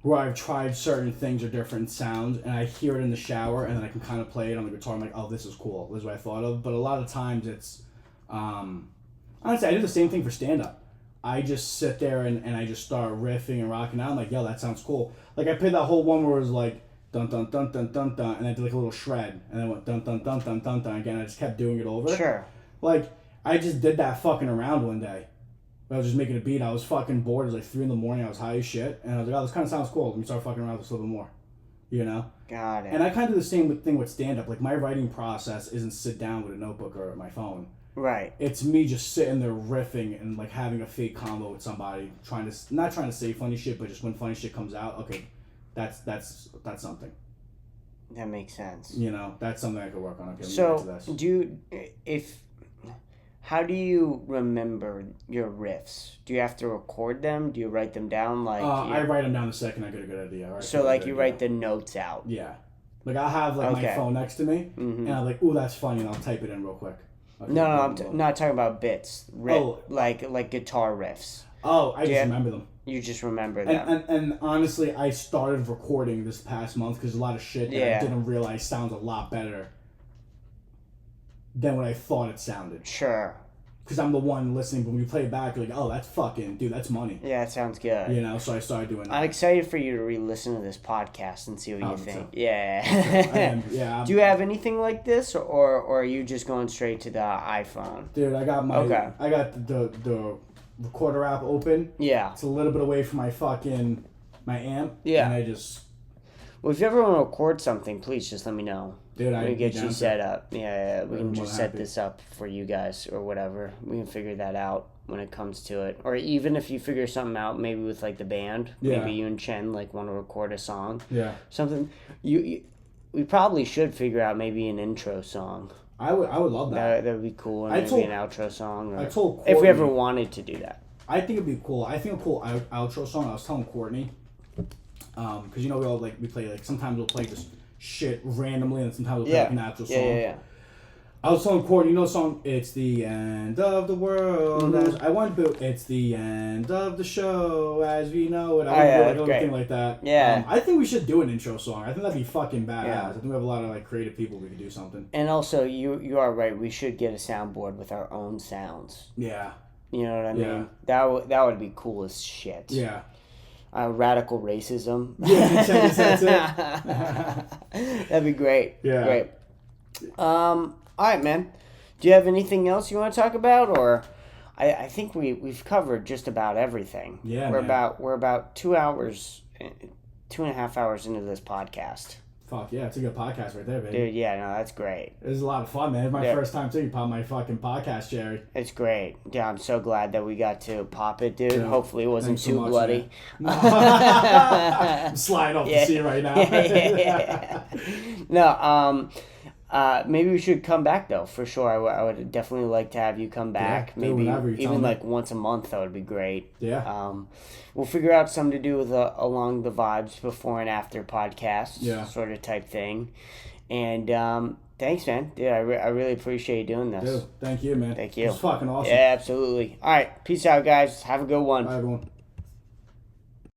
where I've tried certain things or different sounds, and I hear it in the shower, and then I can kind of play it on the guitar. I'm like, oh, this is cool. This is what I thought of. But a lot of times it's, honestly, I do the same thing for stand-up. I just sit there and I just start riffing and rocking out. I'm like, yo, that sounds cool. Like I played that whole one where it was like dun dun dun dun dun dun, and I did like a little shred, and then went dun dun dun dun dun dun again. I just kept doing it over. Sure. Like I just did that fucking around one day. I was just making a beat. I was fucking bored. It was like 3 a.m. I was high as shit. And I was like, oh, this kind of sounds cool. Let me start fucking around with this a little bit more. You know? Got it. And I kind of do the same thing with stand-up. Like, my writing process isn't sit down with a notebook or my phone. Right. It's me just sitting there riffing and, like, having a fake combo with somebody. Not trying to say funny shit, but just when funny shit comes out, okay, that's something. That makes sense. You know? That's something I could work on. Okay, so, how do you remember your riffs? Do you have to record them? Do you write them down? I write them down the second I get a good idea. Right? So like you write the notes out. Yeah, like I'll have my phone next to me, and I'm like, "Ooh, that's funny," and I'll type it in real quick. Okay, no, I'm not talking about bits. Like guitar riffs. Oh, I just remember them. You just remember them. And honestly, I started recording this past month because a lot of shit that I didn't realize sounds a lot better than what I thought it sounded. Sure. Because I'm the one listening, but when you play it back, you're like, oh, that's fucking, dude, that's money. Yeah, it sounds good. You know, so I started doing that. I'm excited for you to re-listen to this podcast and see what you think. So. Yeah. I am, yeah. Do you have anything like this, or are you just going straight to the iPhone? Dude, I got the recorder app open. Yeah. It's a little bit away from my amp. Yeah. And I just... Well, if you ever want to record something, please just let me know. Dude, we can get you set up. Yeah, we can just set this up for you guys or whatever. We can figure that out when it comes to it. Or even if you figure something out, maybe with like the band, maybe you and Chen like want to record a song. Yeah. Something we probably should figure out maybe an intro song. I would love that. That would be cool. And maybe an outro song. I told Courtney, if we ever wanted to do that. I think it'd be cool. I think a cool outro song. I was telling Courtney, because we all we play sometimes we'll play just shit randomly, and sometimes we'll play an actual song. Yeah. I was telling Courtney, the song, it's the end of the world. I want to do it's the end of the show as we know it. I want to do everything like that. Yeah. I think we should do an intro song. I think that'd be fucking badass. Yeah. I think we have a lot of creative people we could do something. And also, you are right. We should get a soundboard with our own sounds. Yeah. You know what I mean? That would be cool as shit. Yeah. Radical racism. Yeah, that's it. That'd be great. Yeah. Great. All right, man. Do you have anything else you want to talk about, or I think we've covered just about everything. Yeah. We're about 2 hours, 2.5 hours into this podcast. Fuck yeah, it's a good podcast right there, baby. Dude, yeah, no, that's great. It was a lot of fun, man. It's my first time too. You pop my fucking podcast, Jerry. It's great. Yeah, I'm so glad that we got to pop it, dude. Yeah. Hopefully it wasn't too bloody. I'm sliding off the seat right now. No, maybe we should come back though, for sure. I would definitely like to have you come back. Yeah, maybe even once a month. That would be great. Yeah. We'll figure out something to do with along the vibes before and after podcasts. Yeah. Sort of type thing. And thanks, man. Dude, I really appreciate you doing this. Dude, thank you, man. Thank you. It's fucking awesome. Yeah, absolutely. All right, peace out, guys. Have a good one. Bye, everyone.